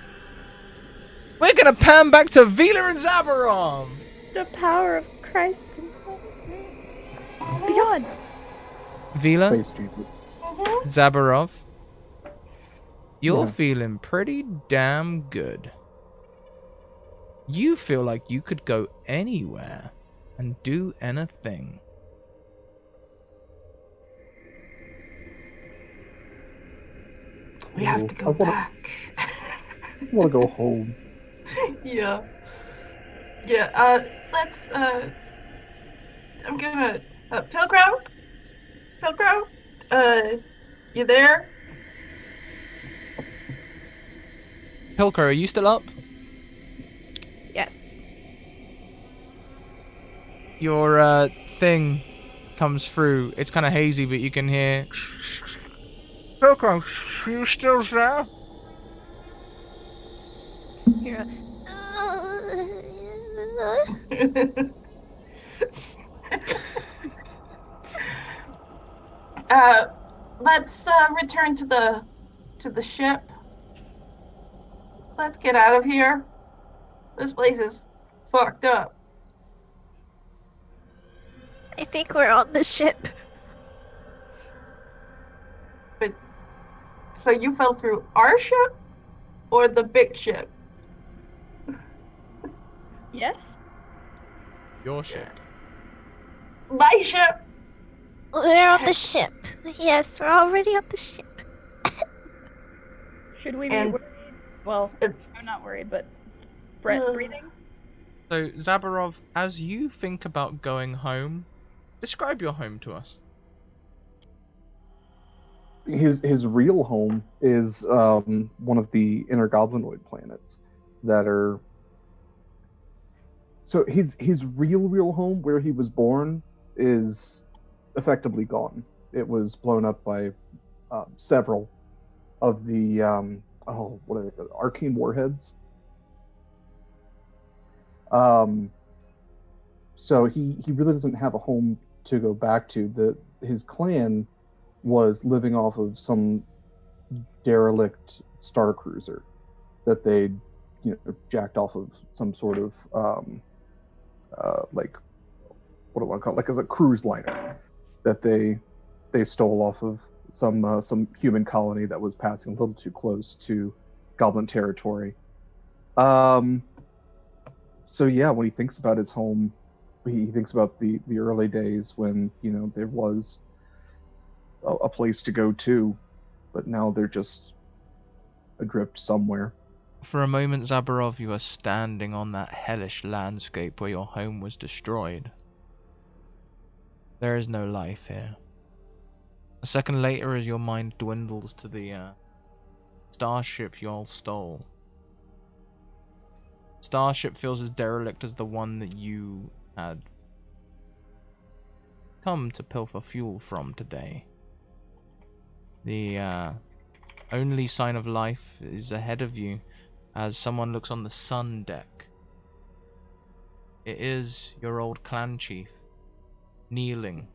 S1: We're gonna pan back to Vila and Zabarov!
S4: The power of Christ. Beyond.
S1: Vila,
S3: Space Jesus.
S1: Zabarov, you're
S3: Yeah.
S1: feeling pretty damn good. You feel like you could go anywhere and do anything.
S2: We have to
S3: I
S2: go
S3: wanna-
S2: back.
S3: I want to go home.
S2: Yeah. Yeah, let's, I'm gonna, Pilcrow? You there?
S1: Pilker, are you still up?
S5: Yes.
S1: Your thing comes through. It's kind of hazy, but you can hear. Pilker, you still there?
S5: Here.
S2: Let's return to the ship. Let's get out of here. This place is fucked up.
S6: I think we're on the ship.
S2: So you fell through our ship or the big ship?
S4: Yes?
S1: Your ship.
S2: My ship.
S6: We're on the ship. Yes, we're already on the ship.
S4: Should we be
S2: And-
S4: worried? Well,
S2: Uh,
S4: I'm not worried, but Brett
S2: uh,
S4: breathing?
S1: So, Zabarov, as you think about going home, describe your home to us.
S3: His real home is one of the inner goblinoid planets that are. So his real home, where he was born, is effectively gone. It was blown up by several of the what are they called? Arcane warheads. So he really doesn't have a home to go back to. His clan was living off of some derelict star cruiser that they jacked off of some sort of like, what do I call it? Like a cruise liner that they stole off of some human colony that was passing a little too close to goblin territory. So yeah, when he thinks about his home, he thinks about the early days when there was a place to go to, but now they're just adrift somewhere.
S1: For a moment, Zabarov, you are standing on that hellish landscape where your home was destroyed. There is no life here. A second later, as your mind dwindles to the starship you all stole. Starship feels as derelict as the one that you had come to pilfer fuel from today. The only sign of life is ahead of you as someone looks on the sun deck It is your old clan chief, kneeling.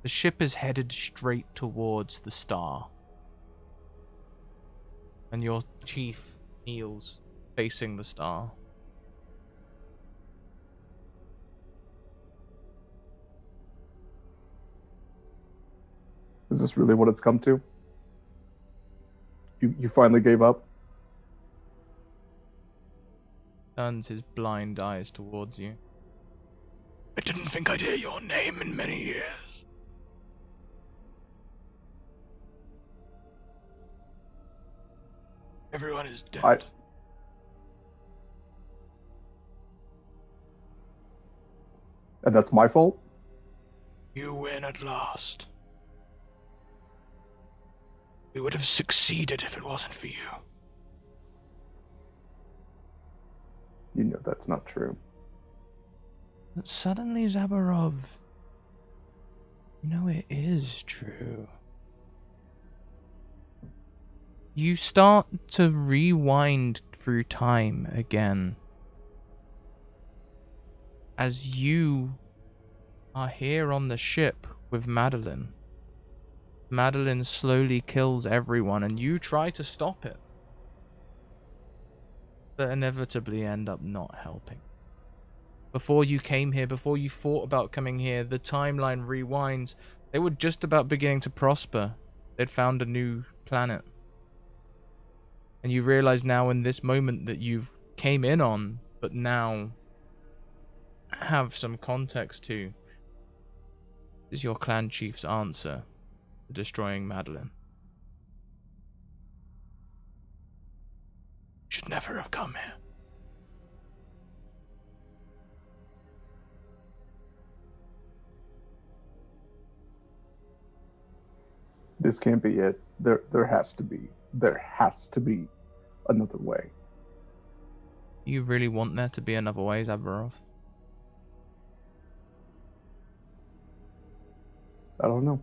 S1: The ship is headed straight towards the star. And your chief kneels, facing the star.
S3: Is this really what it's come to? You finally gave up?
S1: Turns his blind eyes towards you. I didn't think I'd hear your name in many years. Everyone is dead.
S3: And that's my fault?
S1: You win at last. We would have succeeded if it wasn't for you.
S3: You know that's not true.
S1: But suddenly, Zabarov, you know it is true. You start to rewind through time again. As you are here on the ship with Madeline. Madeline slowly kills everyone and you try to stop it. But inevitably end up not helping. Before you came here, before you thought about coming here, the timeline rewinds. They were just about beginning to prosper. They'd found a new planet. And you realize now in this moment that you've came in on, but now have some context to, is your clan chief's answer to destroying Madeline. You should never have come here.
S3: This can't be it. There has to be another way.
S1: You really want there to be another way, Zabarov?
S3: I don't know.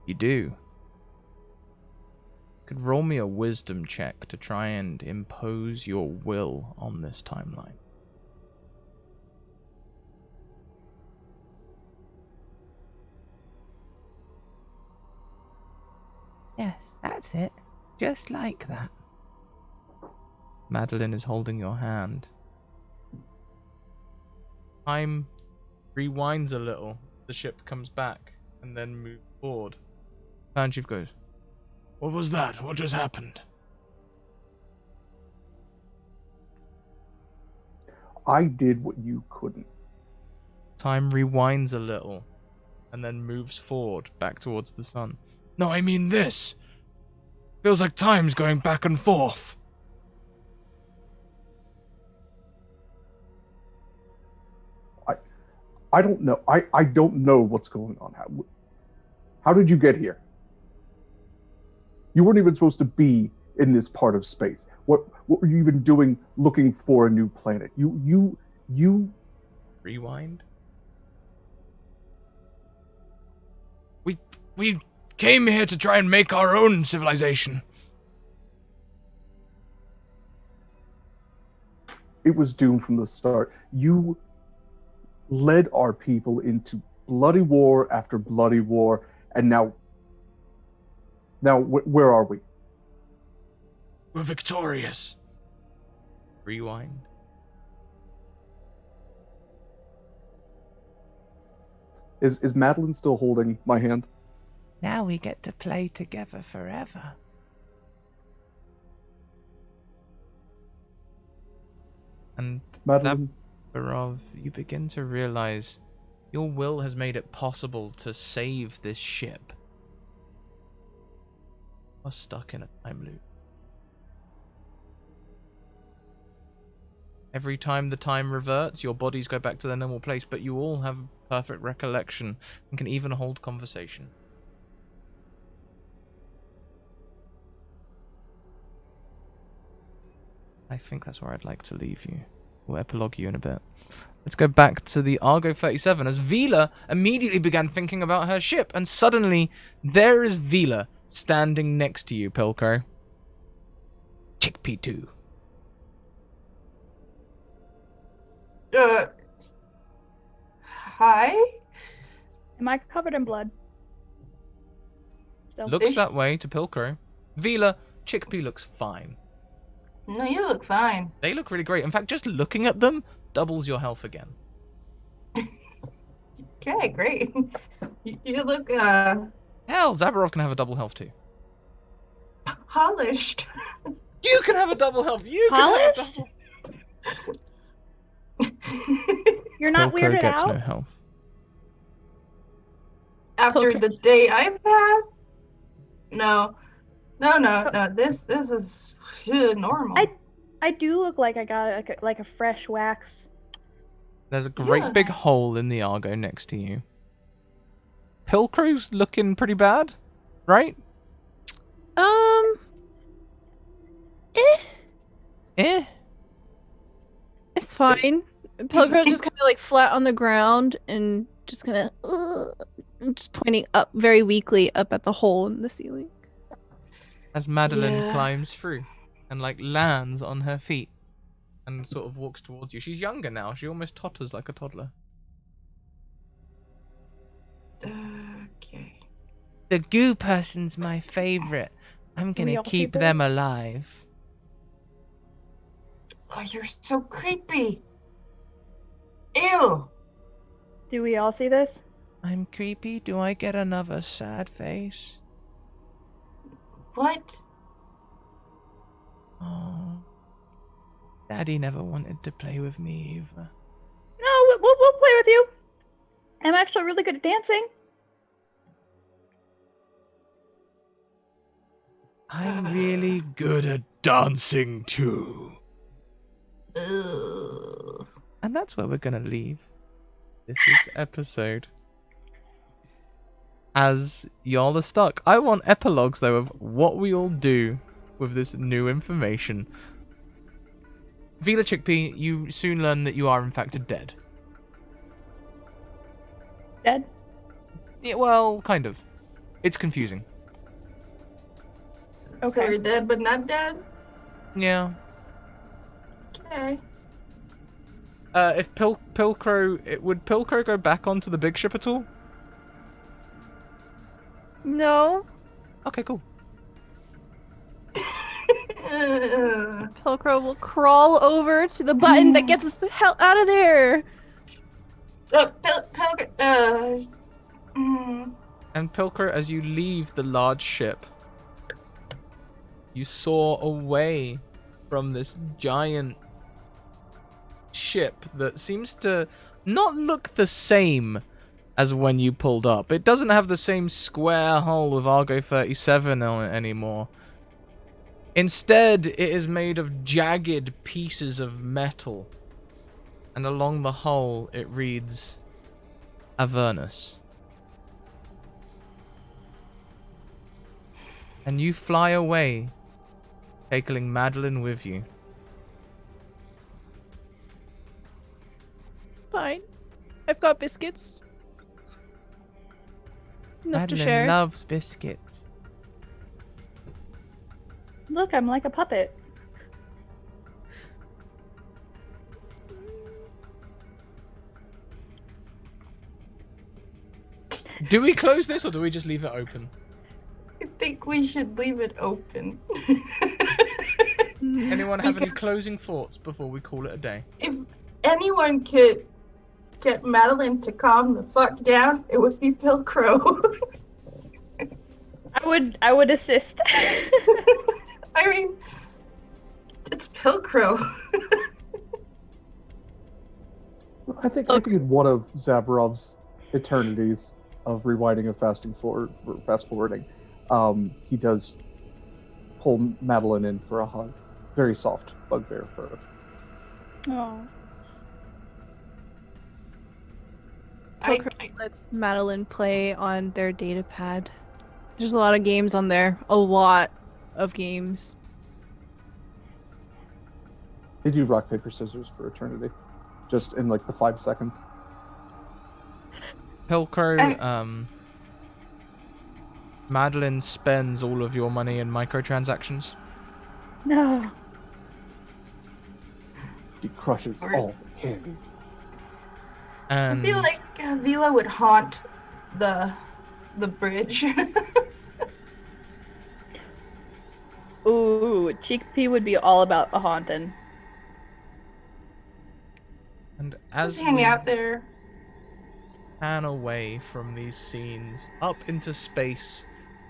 S1: You do. You could roll me a wisdom check to try and impose your will on this timeline.
S7: Yes, that's it. Just like that.
S1: Madeline is holding your hand. Time rewinds a little. The ship comes back and then moves forward. Clan Chief goes, "What was that? What just happened?"
S3: I did what you couldn't.
S1: Time rewinds a little and then moves forward back towards the sun. No, I mean this. Feels like time's going back and forth.
S3: I don't know. I don't know what's going on. How did you get here? You weren't even supposed to be in this part of space. What were you even doing looking for a new planet? You
S1: Rewind? We came here to try and make our own civilization.
S3: It was doomed from the start. You led our people into bloody war after bloody war, and now where are we?
S1: We're victorious. Rewind.
S3: Is Madeline still holding my hand?
S7: Now we get to play together forever.
S1: And
S3: Madeline?
S1: Zabarov, you begin to realize your will has made it possible to save this ship. We're stuck in a time loop. Every time the time reverts, your bodies go back to their normal place, but you all have perfect recollection and can even hold conversation. I think that's where I'd like to leave you. We'll epilogue you in a bit. Let's go back to the Argo 37 as Vila immediately began thinking about her ship, and suddenly there is Vila standing next to you, Pilcrow. Chickpea 2.
S2: Hi?
S4: Am I covered in blood? Still.
S1: Looks that way to Pilcrow. Vila, Chickpea looks fine.
S2: No, you look fine.
S1: They look really great. In fact, just looking at them doubles your health again.
S2: Okay, great. You look,
S1: Hell, Zabarov can have a double health too.
S2: polished.
S1: You can have a double health. You
S4: Polished?
S1: can have a double.
S4: You're not
S1: Pilcrow
S4: weirded
S1: gets
S4: out?
S1: no health.
S2: After the day I've had? No. This is normal.
S4: I do look like I got like a fresh wax.
S1: There's a great big hole in the Argo next to you. Pilcrow's looking pretty bad, right?
S5: It's fine. Pilgrim's just kind of like flat on the ground and just kind of just pointing up very weakly up at the hole in the ceiling.
S1: As Madeline climbs through and like lands on her feet and sort of walks towards you. She's younger now. She almost totters like a toddler.
S2: Okay.
S7: The goo person's my favorite. I'm
S4: Can we
S7: gonna
S4: all see
S7: keep them
S4: this?
S7: alive.
S2: Oh, you're so creepy. Ew.
S4: Do we all see this?
S7: I'm creepy. Do I get another sad face?
S2: What?
S7: Oh. Daddy never wanted to play with me either.
S4: No, we'll play with you. I'm actually really good at dancing.
S7: I'm really good at dancing too.
S2: Ugh.
S1: And that's where we're gonna leave this week's episode. As y'all are stuck. I want epilogues though of what we all do with this new information. Vila Chickpea, you soon learn that you are in fact dead.
S4: Dead?
S1: Yeah, well, kind of. It's confusing.
S2: So
S4: Okay.
S2: we're dead but not dead?
S1: Yeah.
S2: Okay.
S1: If Pilcrow, would Pilcrow go back onto the big ship at all?
S5: No,
S1: Okay, cool.
S5: Pilcrow will crawl over to the button that gets us the hell out of there.
S1: And Pilcrow, as you leave the large ship, you soar away from this giant ship that seems to not look the same as when you pulled up. It doesn't have the same square hull of Argo 37 on it anymore. Instead, it is made of jagged pieces of metal. And along the hull, it reads Avernus. And you fly away, taking Madeline with you.
S5: Fine. I've got biscuits. Enough to
S7: Madeline
S5: share.
S7: loves biscuits.
S4: Look, I'm like a puppet.
S1: Do we close this or do we just leave it open?
S2: I think we should leave it open.
S1: Anyone have any closing thoughts before we call it a day?
S2: If anyone could get Madeline to calm the fuck down, it would be Pilcrow.
S4: I would assist.
S2: I mean, it's Pilcrow.
S3: I think in one of Zabarov's eternities of rewinding and fast forwarding, he does pull Madeline in for a hug. Very soft bugbear fur.
S4: Oh.
S5: Pilcrow lets Madeline play on their data pad. There's a lot of games on there. A lot of games.
S3: They do rock, paper, scissors for eternity. Just in like the 5 seconds.
S1: Pilcrow, Madeline spends all of your money in microtransactions.
S4: No.
S3: He crushes all candies.
S1: And
S2: I feel like Vila would haunt the bridge.
S4: Ooh, Chickpea would be all about a haunting.
S1: and as
S2: Just hang
S1: we
S2: out there.
S1: pan away from these scenes up into space,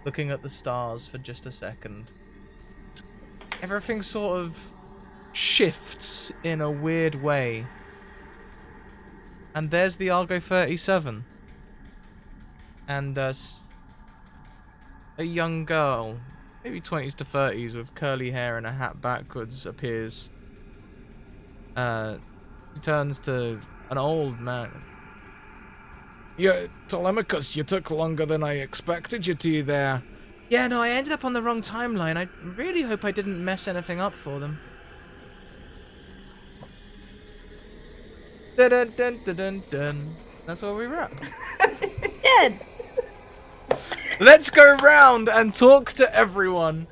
S1: looking at the stars for just a second, everything sort of shifts in a weird way. And there's the Argo 37. And a young girl, maybe 20s to 30s, with curly hair and a hat backwards, appears. She turns to an old man. Yeah, Telemachus, you took longer than I expected you to there. Yeah, no, I ended up on the wrong timeline. I really hope I didn't mess anything up for them. Dun dun dun dun dun dun. That's where we wrap.
S4: Dead.
S1: Let's go round and talk to everyone.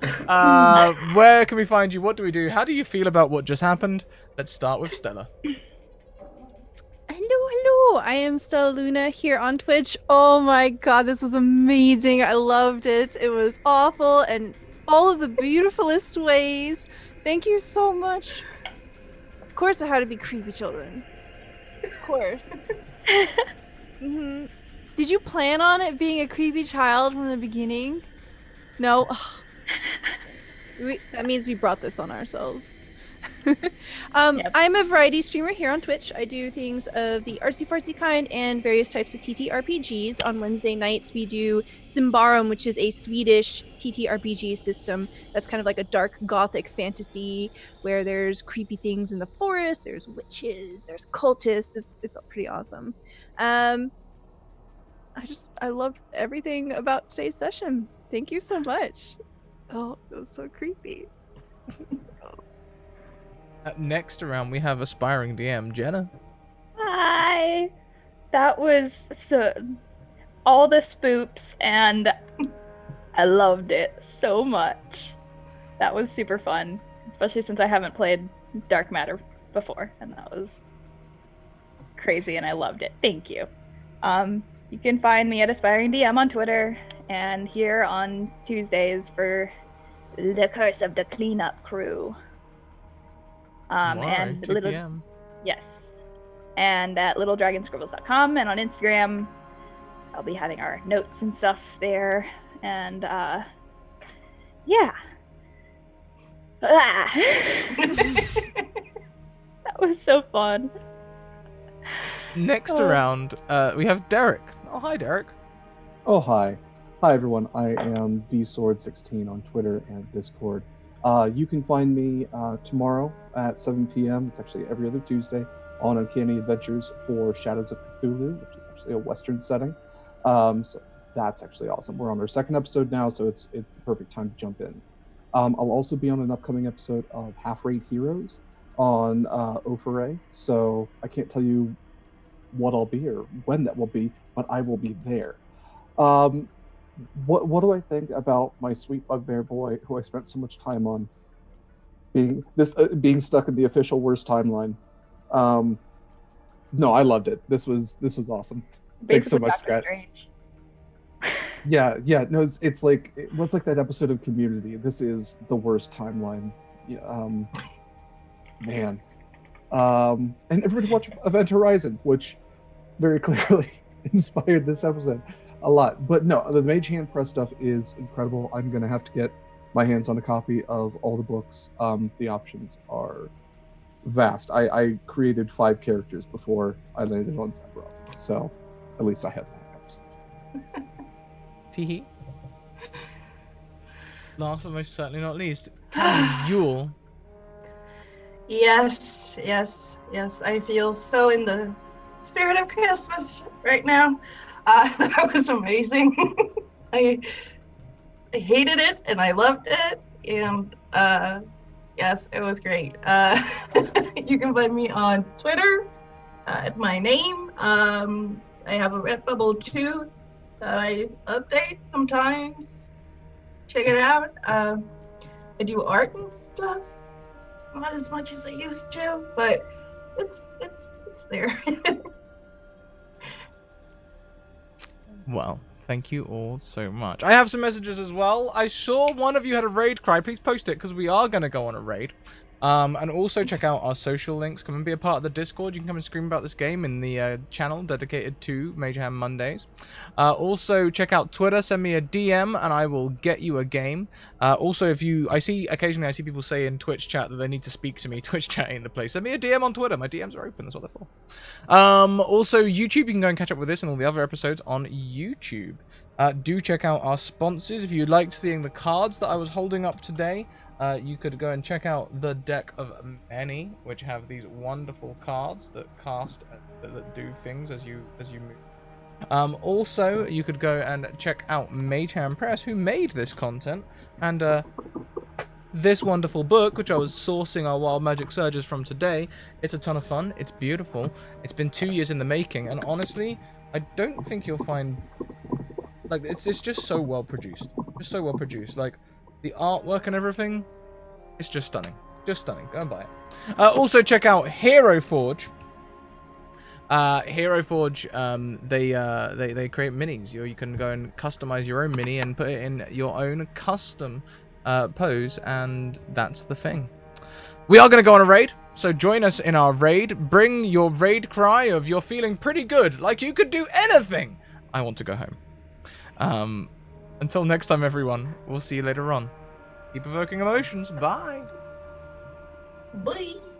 S1: Where can we find you? What do we do? How do you feel about what just happened? Let's start with Stella.
S5: Hello. I am Stella Luna here on Twitch. Oh my god, this was amazing. I loved it. It was awful and all of the beautifulest ways. Thank you so much. Of course, I had to be creepy children. Of course. Did you plan on it being a creepy child from the beginning? No. That means we brought this on ourselves.
S4: Yep.
S5: I'm a variety streamer here on Twitch. I do things of the artsy-fartsy kind and various types of TTRPGs. On Wednesday nights, we do Symbaroum, which is a Swedish TTRPG system that's kind of like a dark gothic fantasy where there's creepy things in the forest, there's witches, there's cultists. It's pretty awesome. I loved everything about today's session. Thank you so much. Oh, it was so creepy.
S1: Next around, we have aspiring DM Jenna.
S4: Hi. That was all the spoops, and I loved it so much. That was super fun, especially since I haven't played Dark Matter before, and that was crazy, and I loved it. Thank you. You can find me at Aspiring DM on Twitter, and here on Tuesdays for The Curse of the Cleanup Crew.
S1: Tomorrow,
S4: And
S1: 2 PM.
S4: Yes. And at littledragonscribbles.com and on Instagram, I'll be having our notes and stuff there. And yeah. That was so fun.
S1: Next
S4: Oh.
S1: around, we have Derek. Oh, hi, Derek.
S3: Oh, hi. Hi, everyone. I am DSword16 on Twitter and Discord. You can find me tomorrow at 7 p.m. It's actually every other Tuesday on Uncanny Adventures for Shadows of Cthulhu, which is actually a Western setting. So that's actually awesome. We're on our second episode now, so it's the perfect time to jump in. I'll also be on an upcoming episode of Half-Rate Heroes on Ophere, so I can't tell you what I'll be or when that will be, but I will be there. What do I think about my sweet bugbear boy, who I spent so much time on, being stuck in the official worst timeline? No, I loved it. This was awesome. Thanks so
S4: Basically,
S3: much,
S4: Doctor
S3: Scrat.
S4: Strange.
S3: Yeah. No, it's like what's like that episode of Community. This is the worst timeline. Yeah, man. And everybody watch Event Horizon, which very clearly inspired this episode a lot. But no, the Mage Hand Press stuff is incredible. I'm gonna have to get my hands on a copy of all the books. The options are vast. I created 5 characters before I landed on Zebra, so at least I have backups.
S1: Teehee. Last but most certainly not least, Captain Yule.
S2: Yes. I feel so in the spirit of Christmas right now. That was amazing. I hated it and I loved it, and yes, it was great. You can find me on Twitter at my name. I have a Redbubble too that I update sometimes. Check it out. I do art and stuff. Not as much as I used to, but it's there.
S1: Well, thank you all so much. I have some messages as well. I saw one of you had a raid cry. Please post it because we are going to go on a raid. And also check out our social links. Come and be a part of the Discord. You can come and scream about this game in the channel dedicated to Major Ham Mondays. Also check out Twitter. Send me a DM and I will get you a game. Also, occasionally I see people say in Twitch chat that they need to speak to me. Twitch chat ain't the place. Send me a DM on Twitter. My DMs are open. That's what they're for. Also, YouTube. You can go and catch up with this and all the other episodes on YouTube. Do check out our sponsors. If you liked seeing the cards that I was holding up today, you could go and check out the Deck of Many, which have these wonderful cards that cast, that do things as you move. Also, you could go and check out Mage Ham Press, who made this content, and this wonderful book, which I was sourcing our Wild Magic Surges from today. It's a ton of fun. It's beautiful. It's been 2 years in the making, and honestly, I don't think you'll find, like, it's just so well produced. Just so well produced. Like, the artwork and everything, it's just stunning. Just stunning. Go and buy it. Also, check out Hero Forge. Hero Forge, they create minis. You can go and customize your own mini and put it in your own custom pose, and that's the thing. We are going to go on a raid, so join us in our raid. Bring your raid cry of you're feeling pretty good, like you could do anything. I want to go home. Until next time, everyone. We'll see you later on. Keep evoking emotions. Bye.
S2: Bye.